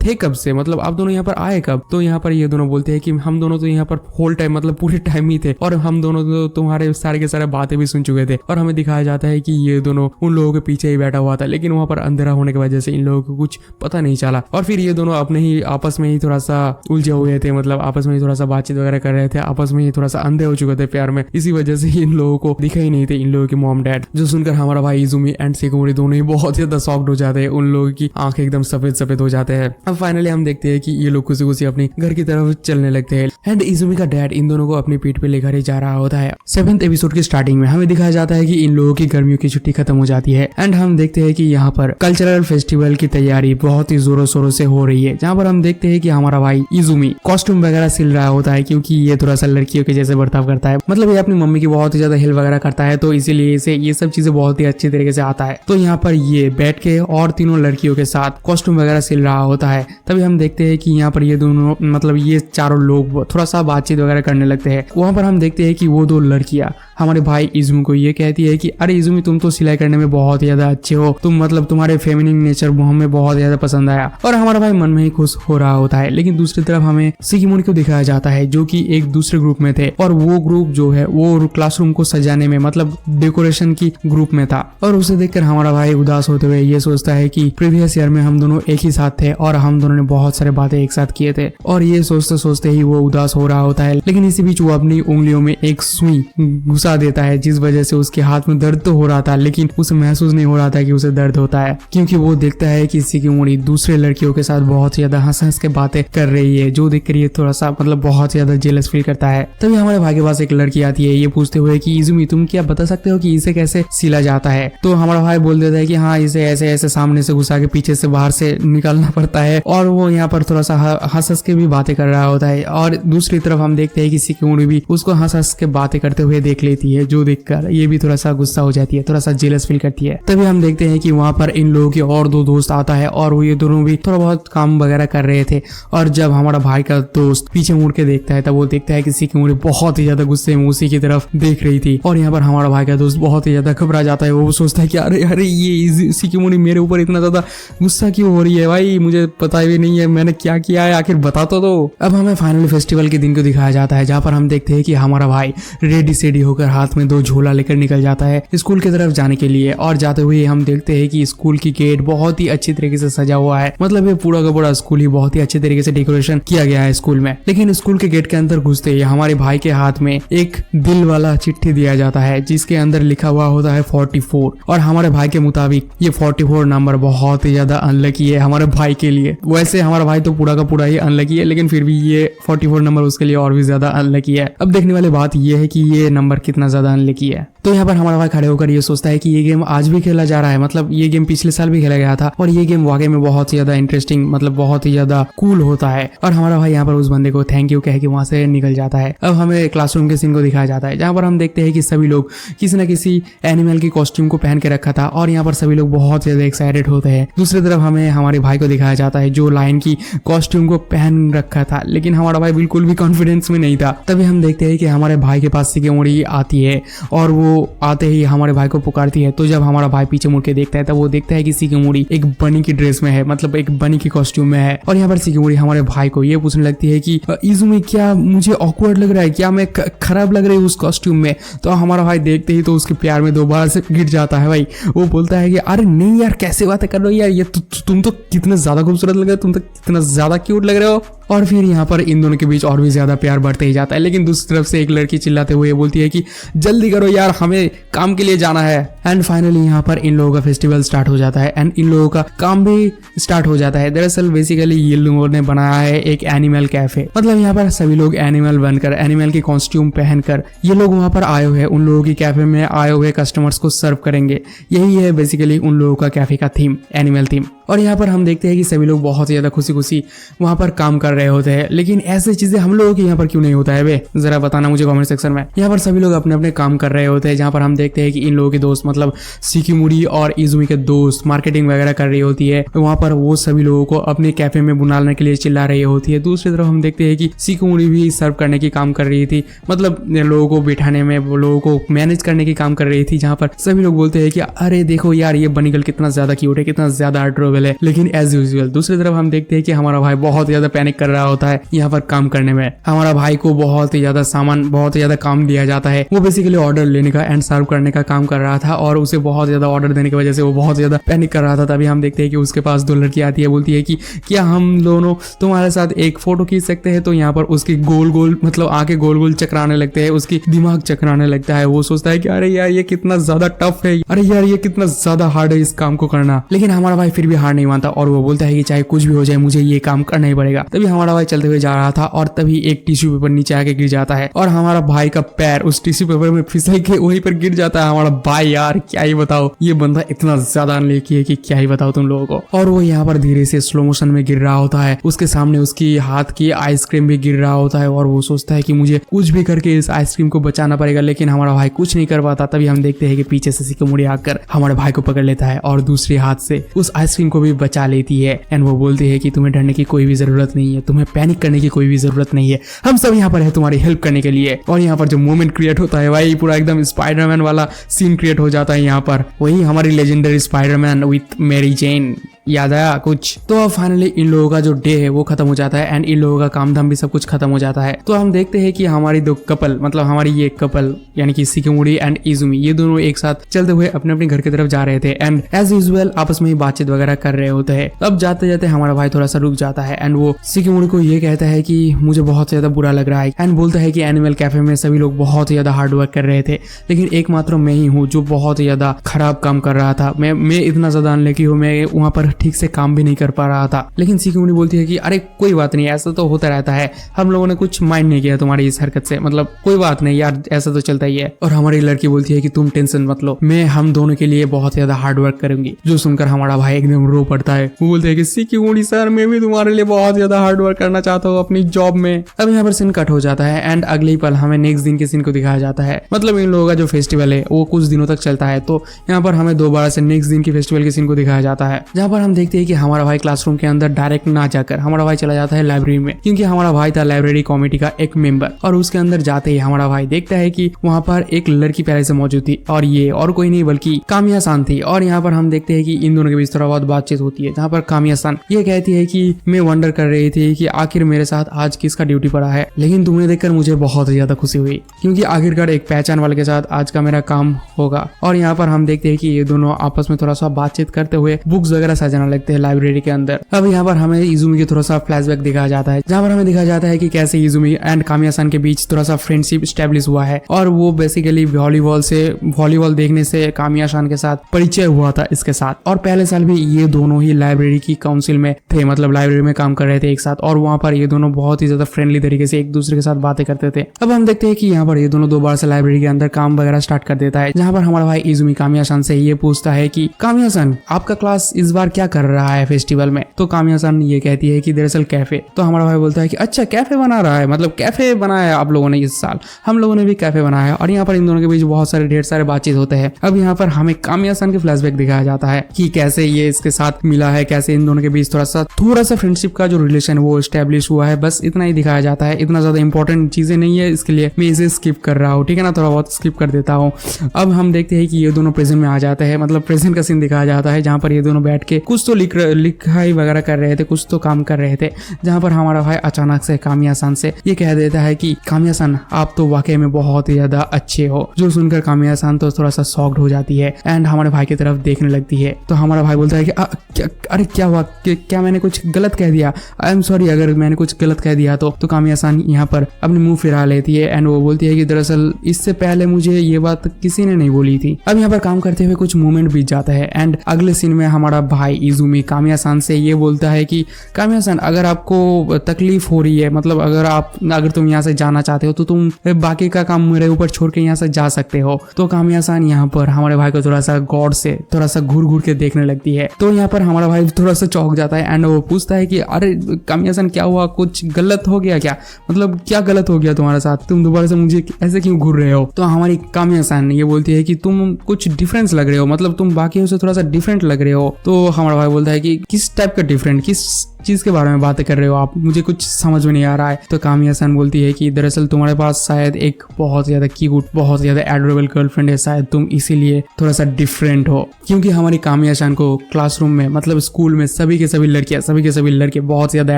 थे कब से, मतलब आप दोनों यहाँ पर आए कब। तो यहाँ पर ये दोनों बोलते हैं कि हम दोनों तो यहाँ पर होल टाइम, मतलब पूरे टाइम ही थे, और हम दोनों तो तुम्हारे सारे के सारे बातें भी सुन चुके थे। और हमें दिखाया जाता है कि ये दोनों उन लोगों के पीछे ही बैठा हुआ था, लेकिन वहां पर अंधेरा होने की वजह से इन लोगों को कुछ पता नहीं चला। और फिर ये दोनों अपने ही आपस में ही थोड़ा सा उलझे हुए थे, मतलब आपस में ही थोड़ा सा बातचीत वगैरह कर रहे थे, आपस में ही थोड़ा सा अंधे हो चुके थे प्यार में। इसी वजह से इन लोगों को दिखा ही नहीं थे इन लोगों के मॉम डैड। जो सुनकर हमारा भाई इजुमी एंड शिकिमुरी दोनों ही बहुत ज्यादा शॉक्ड हो जाते हैं, उन लोगों की आंखें एकदम सफेद सफेद हो जाते हैं। अब फाइनली हम देखते हैं कि ये लोग खुशी खुशी अपनी घर की तरफ चलने लगते हैं। एंड इजुमी का डैड इन दोनों को अपनी पीठ पे लेकर ही जा रहा होता है। 7th एपिसोड की स्टार्टिंग में हमें दिखाया जाता है कि इन लोगों की गर्मियों की छुट्टी खत्म हो जाती है एंड हम देखते हैं कि यहाँ पर कल्चरल फेस्टिवल की तैयारी बहुत ही जोरों शोरों से हो रही है, जहाँ पर हम देखते हैं कि हमारा भाई इजुमी कॉस्ट्यूम वगैरह सिल रहा होता है, क्योंकि ये थोड़ा सा लड़कियों के जैसे बर्ताव करता है। मतलब ये अपनी मम्मी की बहुत ही ज्यादा हेल्प वगैरह करता है, तो इसीलिए इसे ये सब चीजें बहुत ही अच्छी तरीके से आता है। तो यहाँ पर ये बैठ के और तीनों लड़कियों के साथ कॉस्ट्यूम वगैरह सिल रहा होता है। तभी हम देखते हैं कि यहाँ पर ये दोनों मतलब ये चारों लोग थोड़ा सा बातचीत वगैरह करने लगते हैं। वहाँ पर हम देखते हैं कि वो दो लड़कियां हमारे भाई इजुमी को ये कहती है कि अरे इजुमी, तुम तो सिलाई करने में बहुत ज्यादा अच्छे हो, तुम मतलब तुम्हारे फेमिनिन नेचर हमें बहुत ज्यादा पसंद आया। और हमारा भाई मन में ही खुश हो रहा होता है। लेकिन दूसरी तरफ हमें सिकिमोरी को दिखाया जाता है, जो कि एक दूसरे ग्रुप में थे, और वो ग्रुप जो है वो क्लासरूम को सजाने में मतलब डेकोरेशन की ग्रुप में था। और उसे देखकर हमारा भाई उदास होते हुए ये सोचता है कि प्रीवियस ईयर में हम दोनों एक ही साथ थे और हम दोनों ने बहुत सारे बातें एक साथ किए थे। और ये सोचते सोचते ही वो उदास हो रहा होता है। लेकिन इसी बीच वो अपनी उंगलियों में एक सुई घुसा देता है, जिस वजह से उसके हाथ में दर्द तो हो रहा था, लेकिन उसे महसूस नहीं हो रहा था कि उसे दर्द होता है, क्योंकि वो देखता है कि सिकिमोरी दूसरे लड़कियों के साथ बहुत ज्यादा हंस हंस के बातें कर रही है, जो देखकर ये थोड़ा सा मतलब बहुत ज्यादा जेलस फील करता है। तभी हमारे भाई के पास एक लड़की आती है ये पूछते हुए कि इजुमी, तुम क्या बता सकते हो कि इसे कैसे सिला जाता है? तो हमारा भाई बोल देता है कि हाँ, इसे ऐसे ऐसे सामने से घुसा के पीछे से बाहर से निकालना पड़ता है। और वो यहाँ पर थोड़ा सा हंस हंस के भी बातें कर रहा होता है। और दूसरी तरफ हम देखते हैं कि सिकिमोरी भी उसको हंस हंस के बातें करते हुए देख लेती है, जो देखकर ये भी थोड़ा सा गुस्सा हो जाती है, थोड़ा सा जेलस फील करती है। तभी हम देखते हैं कि वहाँ पर इन लोगों के और दो दोस्त आता है और वो ये दोनों भी थोड़ा बहुत काम वगैरह कर रहे थे। और जब हमारा भाई का दोस्त पीछे मुड़ के देखता है तब वो देखता है कि सिकिमोरी बहुत ही ज्यादा गुस्से में उसी की तरफ देख रही थी। और यहाँ पर हमारा भाई का दोस्त बहुत ही ज्यादा घबरा जाता है। वो सोचता है कि अरे अरे ये सिकिमोरी मेरे ऊपर इतना ज्यादा गुस्सा क्यों हो रही है भाई, मुझे पता भी नहीं है मैंने क्या किया है, आखिर बता तो दो। अब हमें फाइनली फेस्टिवल के दिन को दिखाया जाता है, जहाँ पर हम देखते हैं कि हमारा भाई रेडी सेडी होकर हाथ में 2 झोला लेकर निकल जाता है स्कूल की तरफ जाने के लिए। और जाते हुए हम देखते हैं कि स्कूल की गेट बहुत ही अच्छी तरीके से सजा हुआ है। मतलब ये पूरा का पूरा स्कूल ही बहुत ही अच्छे तरीके से डेकोरेशन किया गया है स्कूल में। लेकिन स्कूल के गेट के अंदर घुसते ही हमारे भाई के हाथ में एक दिल वाला चिट्ठी दिया जाता है, जिसके अंदर लिखा हुआ होता है 44। और हमारे भाई के मुताबिक ये 44 नंबर बहुत ही ज्यादा अनलकी है हमारे भाई के लिए। वैसे हमारा भाई तो पूरा का पूरा ही अनलकी है, लेकिन फिर भी ये 44 नंबर उसके लिए और भी ज्यादा अनलकी है। अब देखने वाली बात ये है कि ये नंबर कितना ज्यादा अनलकी है। तो यहाँ पर हमारा भाई खड़े होकर ये सोचता है कि ये गेम आज भी खेला जा रहा है, मतलब ये गेम पिछले साल भी खेला गया था और ये गेम वाकई में बहुत ही ज्यादा इंटरेस्टिंग मतलब बहुत ही ज्यादा कूल होता है। और हमारा भाई यहाँ पर उस बंदे को थैंक यू कह के वहां से निकल जाता है। अब हमें क्लासरूम के सीन को दिखाया जाता है, जहाँ पर हम देखते हैं कि सभी लोग किसी न किसी एनिमल की कॉस्ट्यूम को पहन के रखा था और यहाँ पर सभी लोग बहुत ज्यादा एक्साइटेड होते हैं। दूसरी तरफ हमें हमारे भाई को दिखाया जाता है जो लायन की कॉस्ट्यूम को पहन रखा था, लेकिन हमारा भाई बिल्कुल भी कॉन्फिडेंस में नहीं था। तभी हम देखते हैं कि हमारे भाई के पास सिकिमोरी आती है और वो आते ही हमारे भाई को पुकारती है। तो जब हमारा भाई पीछे मुड़ के देखता है तब वो देखता है कि सिकिमोरी एक बनी की ड्रेस में है, मतलब एक बनी की कॉस्ट्यूम में है। और यहाँ पर सिकिमोरी हमारे भाई को ये पूछने लगती है कि इजुमी, क्या मुझे ऑकवर्ड लग रहा है, क्या मैं खराब लग रही हूँ उस कॉस्ट्यूम में? तो हमारा भाई देखते ही तो उसके प्यार में दोबारा से गिर जाता है भाई। वो बोलता है कि अरे नहीं यार, कैसे बातें कर रहे हो यार, ये तुम तो कितने ज्यादा खूबसूरत लग रहे हो, तुम तो कितना ज्यादा क्यूट लग रहे हो। और फिर यहाँ पर इन दोनों के बीच और भी ज्यादा प्यार बढ़ते ही जाता है। लेकिन दूसरी तरफ से एक लड़की चिल्लाते हुए बोलती है कि जल्दी करो यार, हमें काम के लिए जाना है। एंड फाइनली यहाँ पर इन लोगों का फेस्टिवल स्टार्ट हो जाता है एंड इन लोगों का काम भी स्टार्ट हो जाता है। दरअसल बेसिकली ये लोगों ने बनाया है एक एनिमल कैफे, मतलब यहाँ पर सभी लोग एनिमल बनकर एनिमल की कॉस्ट्यूम पहनकर ये लोग वहाँ पर आए हुए उन लोगों की कैफे में आए हुए कस्टमर्स को सर्व करेंगे। यही है बेसिकली उन लोगों का कैफे का थीम, एनिमल थीम। और यहाँ पर हम देखते हैं कि सभी लोग बहुत ज्यादा खुशी खुशी वहाँ पर काम कर रहे होते हैं। लेकिन ऐसी चीजें हम लोगों के यहाँ पर क्यों नहीं होता है बे, जरा बताना मुझे कमेंट सेक्शन में। यहाँ पर सभी लोग अपने अपने काम कर रहे होते हैं, जहाँ पर हम देखते हैं कि इन लोगों के दोस्त मतलब सिकिमोरी और इजुमी के दोस्त मार्केटिंग वगैरह कर रही होती है। वहाँ पर वो सभी लोगों को अपने कैफे में बुलाने के लिए चिल्ला रही होती है। दूसरी तरफ हम देखते हैं कि सिकिमोरी भी सर्व करने की काम कर रही थी, मतलब लोगों को बिठाने में, लोगों को मैनेज करने की काम कर रही थी, जहाँ पर सभी लोग बोलते हैं कि अरे देखो यार, ये बनीगल कितना ज्यादा क्यूट है, कितना ज्यादा अडोरेबल है। लेकिन एज यूजुअल दूसरी तरफ हम देखते हैं कि हमारा भाई बहुत ज्यादा पैनिक कर रहा होता है यहाँ पर काम करने में। हमारा भाई को बहुत ही ज्यादा सामान, बहुत ही ज्यादा काम दिया जाता है। वो बेसिकली ऑर्डर लेने का एंड सर्व करने का काम कर रहा था और उसे बहुत ज्यादा ऑर्डर देने की वजह से वो बहुत ज्यादा पैनिक कर रहा था। तभी हम देखते हैं कि उसके पास 2 लड़की आती है, बोलती है कि क्या हम दोनों तुम्हारे साथ एक फोटो खींच सकते हैं? तो यहाँ पर उसकी गोल गोल मतलब आंखें गोल गोल चकराने लगते हैं, उसकी दिमाग चकराने लगता है। वो सोचता है कि अरे यार ये कितना ज्यादा टफ है, अरे यार ये कितना ज्यादा हार्ड है इस काम को करना। लेकिन हमारा भाई फिर भी हार नहीं मानता और वो बोलता है कि चाहे कुछ भी हो जाए मुझे ये काम करना ही पड़ेगा। तभी हमारा भाई चलते हुए जा रहा था और तभी एक टिश्यू पेपर नीचे आके गिर जाता है और हमारा भाई का पैर उस टिश्यू पेपर में फिसल के वहीं पर गिर जाता है। हमारा भाई यार क्या ही बताओ, ये बंदा इतना ज्यादा अनलेकी है कि क्या ही बताओ तुम लोगों को। और वो यहाँ पर धीरे से स्लो मोशन में गिर रहा होता है, उसके सामने उसकी हाथ की आइसक्रीम भी गिर रहा होता है और वो सोचता है कि मुझे कुछ भी करके इस आइसक्रीम को बचाना पड़ेगा, लेकिन हमारा भाई कुछ नहीं कर पाता। तभी हम देखते हैं कि पीछे से शिकोमोरी आकर हमारे भाई को पकड़ लेता है और दूसरे हाथ से उस आइसक्रीम को भी बचा लेती है। एंड वो बोलती है कि तुम्हें डरने की कोई भी जरूरत नहीं है, तुम्हें पैनिक करने की कोई भी जरूरत नहीं है, हम सब यहाँ पर है तुम्हारी हेल्प करने के लिए। और यहाँ पर जो मोमेंट क्रिएट होता है भाई पूरा एकदम स्पाइडरमैन वाला सीन क्रिएट हो जाता है। यहाँ पर वही हमारी legendary Spiderman with Mary Jane, याद आया कुछ। तो अब फाइनली इन लोगों का जो डे है वो खत्म हो जाता है एंड इन लोगों का काम धाम भी सब कुछ खत्म हो जाता है। तो हम देखते हैं कि हमारी दो कपल मतलब हमारी ये कपल यानी कि शिकोमोरी एंड इजुमी ये दोनों एक साथ चलते हुए अपने अपने घर की तरफ जा रहे थे एंड एज यूजुअल आपस में ही बातचीत वगैरह कर रहे होते हैं। अब जाते जाते हमारा भाई थोड़ा सा रुक जाता है एंड वो शिकोमोरी को ये कहता है कि मुझे बहुत ज्यादा बुरा लग रहा है एंड बोलता है कि एनिमल कैफे में सभी लोग बहुत ज्यादा हार्ड वर्क कर रहे थे, लेकिन एकमात्र मैं ही हूँ जो बहुत ज्यादा खराब काम कर रहा था। मैं इतना ज्यादा अनलकी हूँ, मैं वहाँ पर ठीक से काम भी नहीं कर पा रहा था। लेकिन शिकोमोरी बोलती है कि अरे कोई बात नहीं, ऐसा तो होता रहता है, हम लोगों ने कुछ माइंड नहीं किया तुम्हारी इस हरकत से, मतलब कोई बात नहीं यार, ऐसा तो चलता ही है। और हमारी लड़की बोलती है कि तुम टेंशन मत लो, मैं हम दोनों के लिए बहुत ज्यादा हार्ड वर्क करूंगी। जो सुनकर हमारा भाई एकदम रो पड़ता है। वो बोलते हैं कि शिकोमोरी सर मैं भी तुम्हारे लिए बहुत ज्यादा हार्ड वर्क करना चाहता हूँ अपनी जॉब में। अब यहाँ पर सीन कट हो जाता है एंड अगले ही पल हमें नेक्स्ट दिन के सीन को दिखाया जाता है। मतलब इन लोगों का जो फेस्टिवल है वो कुछ दिनों तक चलता है, तो यहाँ पर हमें दोबारा से नेक्स्ट दिन के फेस्टिवल के सीन को दिखाया जाता है, जहाँ पर हम देखते हैं कि हमारा भाई क्लासरूम के अंदर डायरेक्ट ना जाकर हमारा भाई चला जाता है लाइब्रेरी में, क्योंकि हमारा भाई था लाइब्रेरी कमेटी का एक मेंबर। और उसके अंदर जाते ही हमारा भाई देखता है कि वहाँ पर एक लड़की पहले से मौजूद थी और ये और कोई नहीं बल्कि कामिया सान थी। और यहाँ पर हम देखते हैं कि इन दोनों के बीच थोड़ा बहुत बातचीत होती है, जहाँ पर कामिया सान ये कहती है कि मैं वंडर कर रही थी कि आखिर मेरे साथ आज किसका ड्यूटी पड़ा है, लेकिन तुम्हें देखकर मुझे बहुत ज्यादा खुशी हुई क्योंकि आखिरकार एक पहचान वाले के साथ आज का मेरा काम होगा। और यहाँ पर हम देखते हैं कि ये दोनों आपस में थोड़ा सा बातचीत करते हुए बुक्स वगैरह सजाना लगते हैं लाइब्रेरी के अंदर। अब यहाँ पर हमें इजुमी के थोड़ा सा फ्लैशबैक दिखाया जाता है, जहाँ पर हमें दिखाया जाता है कि कैसे इजुमी एंड कामिया सान के बीच थोड़ा सा फ्रेंडशिप स्टैब्लिश हुआ है और वो बेसिकली वॉलीबॉल देखने से कामिया सान के साथ परिचय हुआ था इसके साथ। और पहले साल भी ये दोनों ही लाइब्रेरी की काउंसिल में थे, मतलब लाइब्रेरी में काम कर रहे थे एक साथ, और वहाँ पर ये दोनों बहुत ही ज्यादा फ्रेंडली तरीके से एक दूसरे के साथ बातें करते थे। अब हम देखते हैं कि यहाँ पर ये दोनों दोबारा से लाइब्रेरी के अंदर काम वगैरह स्टार्ट कर देता है, जहाँ पर हमारा भाई इजुमी कामिया सान से ये पूछता है कि कामिया सान आपका क्लास इस बार क्या कर रहा है फेस्टिवल में। तो कामिया सान ये कहती है कि दरअसल कैफे। तो हमारा भाई बोलता है कि अच्छा कैफे बना रहा है, मतलब कैफे बनाया आप लोगों ने इस साल, हम लोगों ने भी कैफे बनाया। और यहाँ पर इन दोनों के बीच बहुत सारे ढेर सारे बातचीत होते हैं। अब यहाँ पर हमें कामिया सान के फ्लैशबैक दिखाया जाता है कि कैसे ये इसके साथ मिला है, कैसे इन दोनों के बीच थोड़ा सा फ्रेंडशिप का जो रिलेशन वो एस्टेब्लिश हुआ है, बस इतना ही दिखाया जाता है। इतना ज्यादा इंपॉर्टेंट चीजें नहीं है, इसके लिए मैं इसे स्किप कर रहा हूँ, ठीक है ना, थोड़ा बहुत स्किप कर देता हूँ। अब हम देखते हैं कि ये दोनों प्रेजेंट में आ जाते हैं, मतलब प्रेजेंट का सीन दिखाया जाता है, जहाँ पर ये दोनों बैठ के कुछ तो लिखाई वगैरह कर रहे थे, कुछ तो काम कर रहे थे, जहाँ पर हमारा भाई अचानक से कामिया सान से ये कह देता है कि कामिया सान आप तो वाकई में बहुत ही ज्यादा अच्छे हो। जो सुनकर कामिया सान तो थोड़ा सा शॉक्ड हो जाती है एंड हमारे भाई की तरफ देखने लगती है। तो हमारा भाई बोलता है कि अरे क्या हुआ, क्या मैंने कुछ गलत कह दिया, आई एम सॉरी अगर मैंने कुछ गलत कह दिया तो कामिया सान यहाँ पर अपने मुंह फिरा लेती है एंड वो बोलती है कि दरअसल इससे पहले मुझे ये बात किसी ने नहीं बोली थी। अब यहाँ पर काम करते हुए कुछ मोमेंट बीत जाता है एंड अगले सीन में हमारा भाई इजुमी कामिया सान से ये बोलता है कि कामिया सान अगर आपको तकलीफ हो रही है, मतलब अगर तुम यहाँ से जाना चाहते हो तो तुम बाकी का काम मेरे ऊपर छोड़ के यहाँ से जा सकते हो। तो कामिया सान यहाँ पर हमारे भाई को थोड़ा सा गौर से थोड़ा सा घूर के देखने लगती है। तो यहाँ पर हमारा भाई थोड़ा सा चौंक जाता है एंड वो पूछता है कि अरे कामिया सान क्या हुआ, कुछ गलत हो गया क्या, मतलब क्या गलत हो गया तुम्हारे साथ, तुम दोबारा से मुझे ऐसे क्यों घूर रहे हो। तो हमारी कामिया सान ये बोलती है कि तुम कुछ डिफरेंस लग रहे हो, मतलब तुम बाकियों से थोड़ा सा डिफरेंट लग रहे हो। तो हमारा भाई बोलता है कि किस टाइप का डिफरेंट, किस चीज के बारे में बातें कर रहे हो आप, मुझे कुछ समझ में नहीं आ रहा है। तो कामिया सान बोलती है कि दरअसल तुम्हारे पास शायद एक बहुत ज्यादा क्यूट, बहुत ज्यादा एडोरेबल गर्लफ्रेंड है, शायद तुम इसीलिए थोड़ा सा डिफरेंट हो। क्योंकि हमारी कामिया सान को क्लासरूम में, मतलब स्कूल में सभी के सभी लड़के बहुत ज्यादा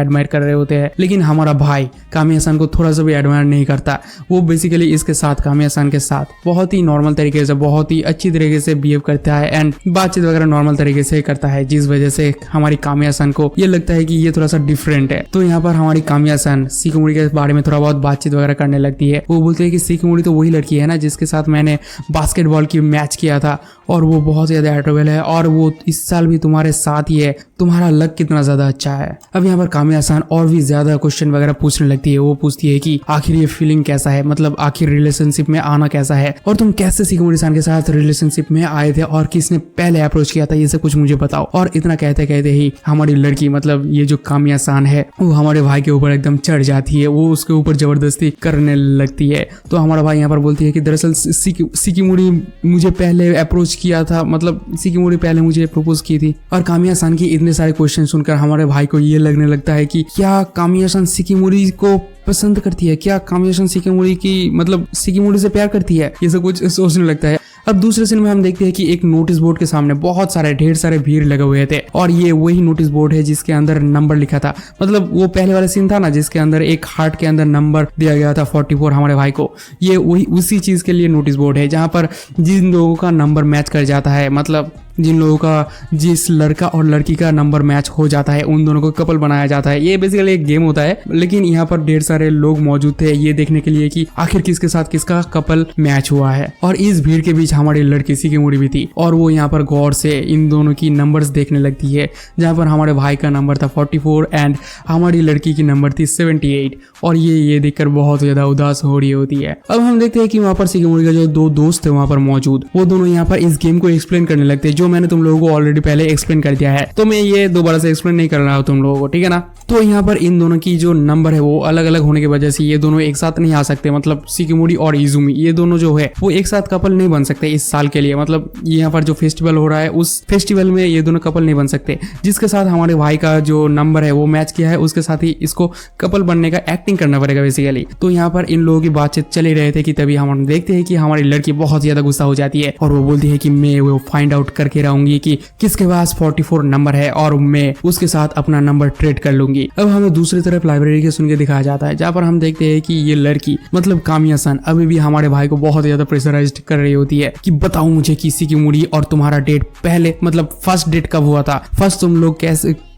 एडमायर कर रहे होते हैं, लेकिन हमारा भाई कामिया सान को थोड़ा सा भी एडमायर नहीं करता। वो बेसिकली इसके साथ, कामिया सान के साथ बहुत ही नॉर्मल तरीके से, बहुत ही अच्छी तरीके से बिहेव करता है एंड बातचीत वगैरह नॉर्मल तरीके से करता है, जिस वजह से हमारी कामिया सान को ये लगता है कि ये थोड़ा सा डिफरेंट है। तो यहाँ पर हमारी कामिया-सान शिकिमुरी के बारे में थोड़ा बहुत बातचीत वगैरह करने लगती है। वो बोलते हैं कि शिकिमुरी तो वही लड़की है ना जिसके साथ मैंने बास्केटबॉल की मैच किया था और वो बहुत ज्यादा एट्रेक्टिव है और वो इस साल भी तुम्हारे साथ ही है, तुम्हारा लक कितना ज्यादा अच्छा है। अब यहाँ पर कामिया-सान और भी ज्यादा क्वेश्चन वगैरह पूछने लगती है। वो पूछती है कि आखिर ये फीलिंग कैसा है, मतलब आखिर रिलेशनशिप में आना कैसा है और तुम कैसे शिकिमुरी-सान के साथ रिलेशनशिप में आए थे और किसने पहले अप्रोच किया था, ये सब कुछ मुझे बताओ। और इतना कहते कहते ही हमारी लड़की मतलब ये जो कामिया-सान है वो हमारे भाई के ऊपर एकदम चढ़ जाती है, वो उसके ऊपर जबरदस्ती करने लगती है। तो हमारा भाई यहाँ पर बोलती है कि दरअसल शिकिमुरी मुझे पहले अप्रोच किया था, मतलब शिकिमुरी पहले मुझे प्रपोज की थी। और कामिया-सान की इतने सारे क्वेश्चन सुनकर हमारे भाई को ये लगने लगता है कि क्या कामिया-सान शिकिमुरी को पसंद करती है, क्या कामिया-सान शिकिमुरी की मतलब शिकिमुरी से प्यार करती है, ये सब कुछ सोचने लगता है। अब दूसरे सीन में हम देखते हैं कि एक नोटिस बोर्ड के सामने बहुत सारे ढेर सारे भीड़ लगे हुए थे और ये वही नोटिस बोर्ड है जिसके अंदर नंबर लिखा था। मतलब वो पहले वाला सीन था ना जिसके अंदर एक हार्ट के अंदर नंबर दिया गया था 44 हमारे भाई को, ये वही उसी चीज के लिए नोटिस बोर्ड है जहां पर जिन लोगों का नंबर मैच कर जाता है, मतलब जिन लोगों का जिस लड़का और लड़की का नंबर मैच हो जाता है उन दोनों को कपल बनाया जाता है। ये बेसिकली एक गेम होता है, लेकिन यहाँ पर ढेर सारे लोग मौजूद थे ये देखने के लिए कि आखिर किसके साथ किसका कपल मैच हुआ है। और इस भीड़ के बीच हमारी लड़की शिकिमुरी भी थी और वो यहाँ पर गौर से इन दोनों की नंबर्स देखने लगती है, जहाँ पर हमारे भाई का नंबर था 44 एंड हमारी लड़की की नंबर थी 78 और ये देखकर बहुत ज्यादा उदास हो रही होती है। अब हम देखते हैं कि वहाँ पर शिकिमुरी का जो दो दोस्त थे वहाँ पर मौजूद, वो दोनों यहाँ पर इस गेम को एक्सप्लेन करने लगते हैं जो मैंने तुम लोगों को ऑलरेडी पहले एक्सप्लेन कर दिया है, तो मैं ये दोबारा से एक्सप्लेन नहीं कर रहा हूँ तुम लोगों को, ठीक है ना। तो यहाँ पर इन दोनों की जो नंबर है वो अलग अलग होने की वजह से ये दोनों एक साथ नहीं आ सकते, मतलब शिकिमुरी और इजुमी ये दोनों जो है वो एक साथ कपल नहीं बन सकते इस साल के लिए। मतलब यहाँ पर जो फेस्टिवल हो रहा है उस फेस्टिवल में ये दोनों कपल नहीं बन सकते। जिसके साथ हमारे भाई का जो नंबर है वो मैच किया है उसके साथ ही इसको कपल बनने का एक्टिंग करना पड़ेगा बेसिकली। तो यहाँ पर इन लोगों की बातचीत चले रहे थे कि तभी हम देखते हैं कि हमारी लड़की बहुत ज्यादा गुस्सा हो जाती है और वो बोलती है कि मैं वो फाइंड आउट करके रहूंगी कि किसके पास 44 नंबर है और मैं उसके साथ अपना नंबर ट्रेड कर लूंगी। अब हमें दूसरी तरफ लाइब्रेरी के सुन के दिखाया जाता है जहाँ पर हम देखते हैं कि ये लड़की मतलब कामिया-सान अभी भी हमारे भाई को बहुत ज्यादा प्रेशराइज्ड कर रही होती है कि बताओ मुझे कि शिकिमुरी और तुम्हारा डेट पहले मतलब फर्स्ट डेट कब हुआ था, फर्स्ट तुम लोग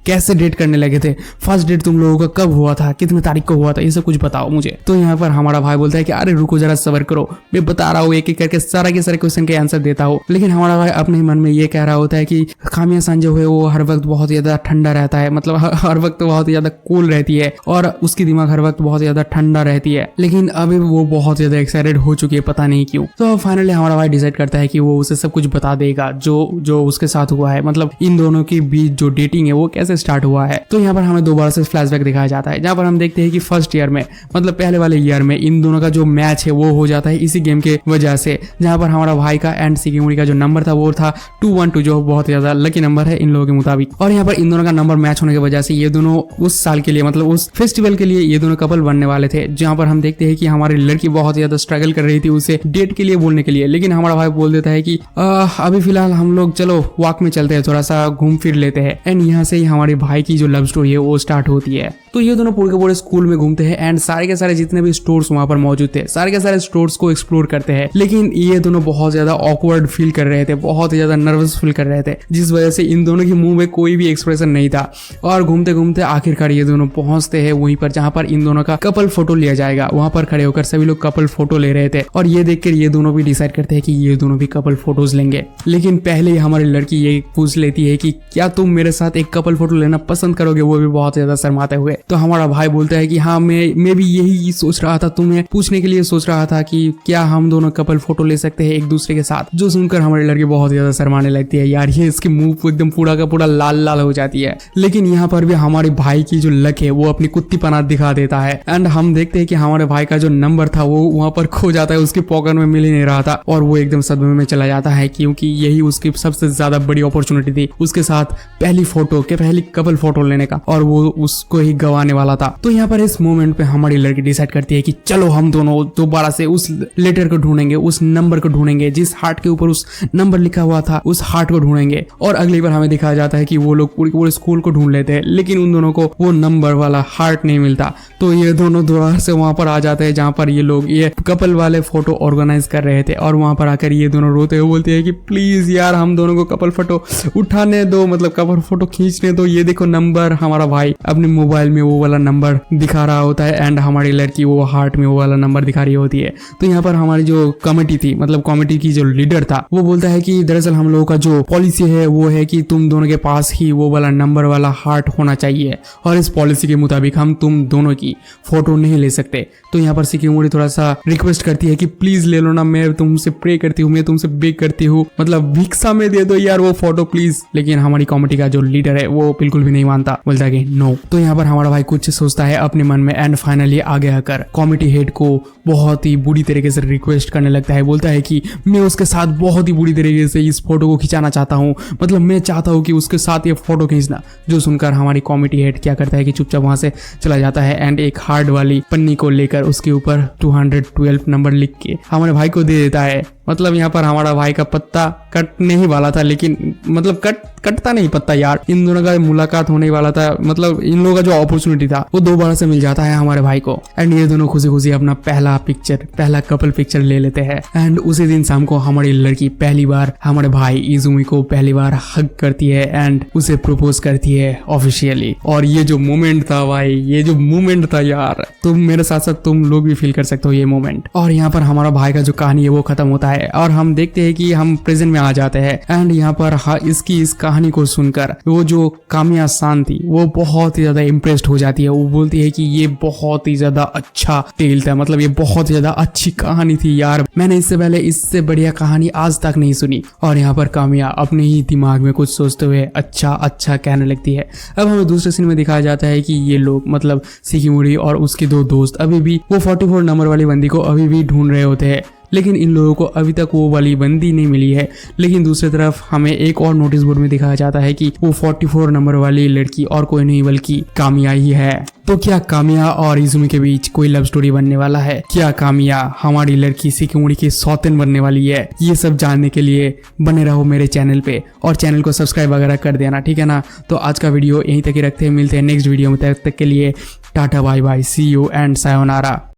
कैसे डेट करने लगे थे, फर्स्ट डेट तुम लोगों का कब हुआ था, कितने तारीख को हुआ था, ये सब कुछ बताओ मुझे। तो यहाँ पर हमारा भाई बोलता है कि अरे रुको जरा सब्र करो, मैं बता रहा हूँ एक एक करके सारे के सारे क्वेश्चन के आंसर देता हूँ। लेकिन हमारा भाई अपने मन में ये कह रहा होता है कि कामिया-सान जो है वो हर वक्त बहुत ज्यादा ठंडा रहता है, मतलब हर वक्त बहुत ज्यादा कूल रहती है और उसकी दिमाग हर वक्त बहुत ज्यादा ठंडा रहती है। लेकिन अभी वो बहुत ज्यादा एक्साइटेड हो चुकी है, पता नहीं क्यों। तो फाइनली हमारा भाई डिसाइड करता है कि वो उसे सब कुछ बता देगा जो उसके साथ हुआ है, मतलब इन दोनों के बीच जो डेटिंग है वो कैसे स्टार्ट हुआ है। तो यहाँ पर हमें दोबारा से फ्लैशबैक दिखाया जाता है जहाँ पर हम देखते हैं कि फर्स्ट ईयर में मतलब पहले वाले ईयर में इन दोनों का जो मैच है वो हो जाता है इसी गेम के वजह से, जहाँ पर हमारा भाई का एंड शिकिमुरी का जो नंबर था वो था 212 जो बहुत ज्यादा लकी नंबर है इन लोगों के मुताबिक। और यहाँ पर इन दोनों का नंबर मैच होने की वजह से ये दोनों उस साल के लिए मतलब उस फेस्टिवल के लिए ये दोनों कपल बनने वाले थे। जहाँ पर हम देखते हैं कि हमारी लड़की बहुत ज्यादा स्ट्रगल कर रही थी उसे डेट के लिए बोलने के लिए, लेकिन हमारा भाई बोल देता है कि अभी फिलहाल हम लोग चलो वॉक में चलते हैं, थोड़ा सा घूम फिर लेते हैं। एंड यहाँ से ही हमारे भाई की जो लव स्टोरी है वो स्टार्ट होती है। तो ये दोनों पूरे के पूरे स्कूल में घूमते हैं एंड सारे के सारे जितने भी स्टोर्स वहां पर मौजूद थे सारे के सारे स्टोर्स को एक्सप्लोर करते हैं। लेकिन ये दोनों बहुत ज्यादा ऑकवर्ड फील कर रहे थे, बहुत ज्यादा नर्वस फील कर रहे थे, जिस वजह से इन दोनों के मुंह में कोई भी एक्सप्रेशन नहीं था। और घूमते घूमते आखिरकार ये दोनों पहुंचते हैं वहीं पर जहां पर इन दोनों का कपल फोटो लिया जाएगा। वहां पर खड़े होकर सभी लोग कपल फोटो ले रहे थे और ये देखकर ये दोनों भी डिसाइड करते हैं कि ये दोनों भी कपल फोटोज लेंगे। लेकिन पहले हमारी लड़की ये पूछ लेती है कि क्या तुम मेरे साथ एक कपल फोटो लेना पसंद करोगे, वो भी बहुत ज्यादा शर्माते हुए। तो हमारा भाई बोलता है कि हाँ मैं भी यही सोच रहा था, तुम्हें पूछने के लिए सोच रहा था कि क्या हम दोनों कपल फोटो ले सकते हैं एक दूसरे के साथ। जो सुनकर हमारी लड़की बहुत ज्यादा शर्माने लगती है, यार ये इसके मुंह एकदम पूरा का पूरा लाल लाल हो जाती है। लेकिन यहाँ पर भी हमारे भाई की जो लक है वो अपनी कुत्ती पना दिखा देता है एंड हम देखते हैं कि हमारे भाई का जो नंबर था वो वहां पर खो जाता है, उसके पॉकेट में मिल ही नहीं रहा था और वो एकदम सदमे में चला जाता है क्योंकि यही उसकी सबसे ज्यादा बड़ी अपॉर्चुनिटी थी उसके साथ पहली कपल फोटो लेने का। और वो उसको ही गवाने वाला था। तो यहाँ पर इस मोमेंट पे हमारी लड़की डिसाइड करती है कि चलो हम दोनों दोबारा से उस लेटर को ढूंढेंगे, उस नंबर को ढूंढेंगे, जिस हार्ट के ऊपर उस नंबर लिखा हुआ था उस हार्ट को ढूंढेंगे। और अगली बार हमें दिखाया जाता है कि वो लोग पूरे स्कूल को ढूंढ लेते हैं, लेकिन उन दोनों को वो नंबर वाला हार्ट नहीं मिलता। तो ये दोनों दोबारा से वहां पर आ जाते हैं जहां पर ये लोग ये कपल वाले फोटो ऑर्गेनाइज कर रहे थे। और वहां पर आकर ये दोनों रोते हुए बोलते हैं कि प्लीज यार हम दोनों को कपल फोटो उठाने दो, मतलब कपल फोटो खींचने दो। ये देखो नंबर, हमारा भाई अपने मोबाइल में वो वाला नंबर दिखा रहा होता है एंड हमारी लड़की वो हार्ट में वो वाला नंबर दिखा रही होती है। तो यहाँ पर हमारी जो कमेटी थी, मतलब कमेटी की जो लीडर था, वो बोलता है कि दरअसल हम लोगों का जो पॉलिसी है वो है कि तुम दोनों के पास ही वो वाला नंबर वाला हार्ट होना चाहिए और इस पॉलिसी के मुताबिक हम तुम दोनों की फोटो नहीं ले सकते। तो यहाँ पर शिकिमोरी थोड़ा सा रिक्वेस्ट करती है कि प्लीज ले लो ना, मैं तुमसे प्रे करती हूँ, मैं तुमसे बेग करती हूँ, मतलब भिक्षा में दे दो यार वो फोटो प्लीज। लेकिन हमारी कमेटी का जो लीडर है वो बिल्कुल भी नहीं मानता, बोलता है कि नो। तो यहाँ पर हमारा भाई कुछ सोचता है अपने मन में एंड फाइनली आगे आकर कमेटी हेड को बहुत ही बुरी तरीके से रिक्वेस्ट करने लगता है। बोलता है कि मैं उसके साथ बहुत ही बुरी तरीके से इस फोटो को खिंचाना चाहता हूँ, मतलब मैं चाहता हूँ कि उसके साथ ये फोटो खींचना। जो सुनकर हमारी कमेटी हेड क्या करता है कि चुपचाप वहां से चला जाता है एंड एक हार्ड वाली पन्नी को लेकर उसके ऊपर 212 नंबर लिख के हमारे भाई को दे देता है। मतलब यहाँ पर हमारा भाई का पत्ता कटने ही वाला था, लेकिन मतलब कटता नहीं पत्ता यार, इन दोनों का मुलाकात होने वाला था, मतलब इन लोगों का जो अपॉर्चुनिटी था वो दोबारा से मिल जाता है हमारे भाई को। एंड ये दोनों खुशी खुशी अपना पहला कपल पिक्चर ले लेते हैं। एंड उसी दिन शाम को हमारी लड़की पहली बार हमारे भाई इजुमी को पहली बार हग करती है एंड उसे प्रपोज करती है ऑफिशियली। और ये जो मोमेंट था भाई, ये जो मोमेंट था यार, तुम मेरे साथ साथ तुम लोग भी फील कर सकते हो ये मोमेंट। और यहाँ पर हमारा भाई का जो कहानी है वो खत्म होता है और हम देखते हैं कि हम प्रेजेंट में आ जाते हैं। एंड यहाँ पर इसकी इस कहानी को सुनकर वो जो कामिया सान थी वो बहुत ही ज्यादा इम्प्रेस्ड हो जाती है। वो बोलती है कि ये बहुत ही ज्यादा अच्छा टेल था, मतलब ये बहुत ही ज्यादा अच्छी कहानी थी यार, मैंने इससे पहले इससे बढ़िया कहानी आज तक नहीं सुनी। और यहाँ पर कामिया अपने ही दिमाग में कुछ सोचते हुए अच्छा कहने लगती है। अब हमें दूसरे सीन में दिखाया जाता है कि ये लोग मतलब शिकिमोरी और उसके दो दोस्त अभी भी वो 44 नंबर वाली बंदी को अभी भी ढूंढ रहे होते हैं, लेकिन इन लोगों को अभी तक वो वाली बंदी नहीं मिली है। लेकिन दूसरी तरफ हमें एक और नोटिस बोर्ड में दिखाया जाता है कि वो 44 नंबर वाली लड़की और कोई नहीं बल्कि कामिया ही है। तो क्या कामिया और इजुमी के बीच कोई लव स्टोरी बनने वाला है? क्या कामिया हमारी लड़की शिकिमोरी की सौतेन बनने वाली है? ये सब जानने के लिए बने रहो मेरे चैनल पे और चैनल को सब्सक्राइब वगैरह कर देना, ठीक है ना। तो आज का वीडियो यहीं तक ही रखते हैं, मिलते हैं नेक्स्ट वीडियो में, तब तक के लिए tata bye bye, see you and sayonara.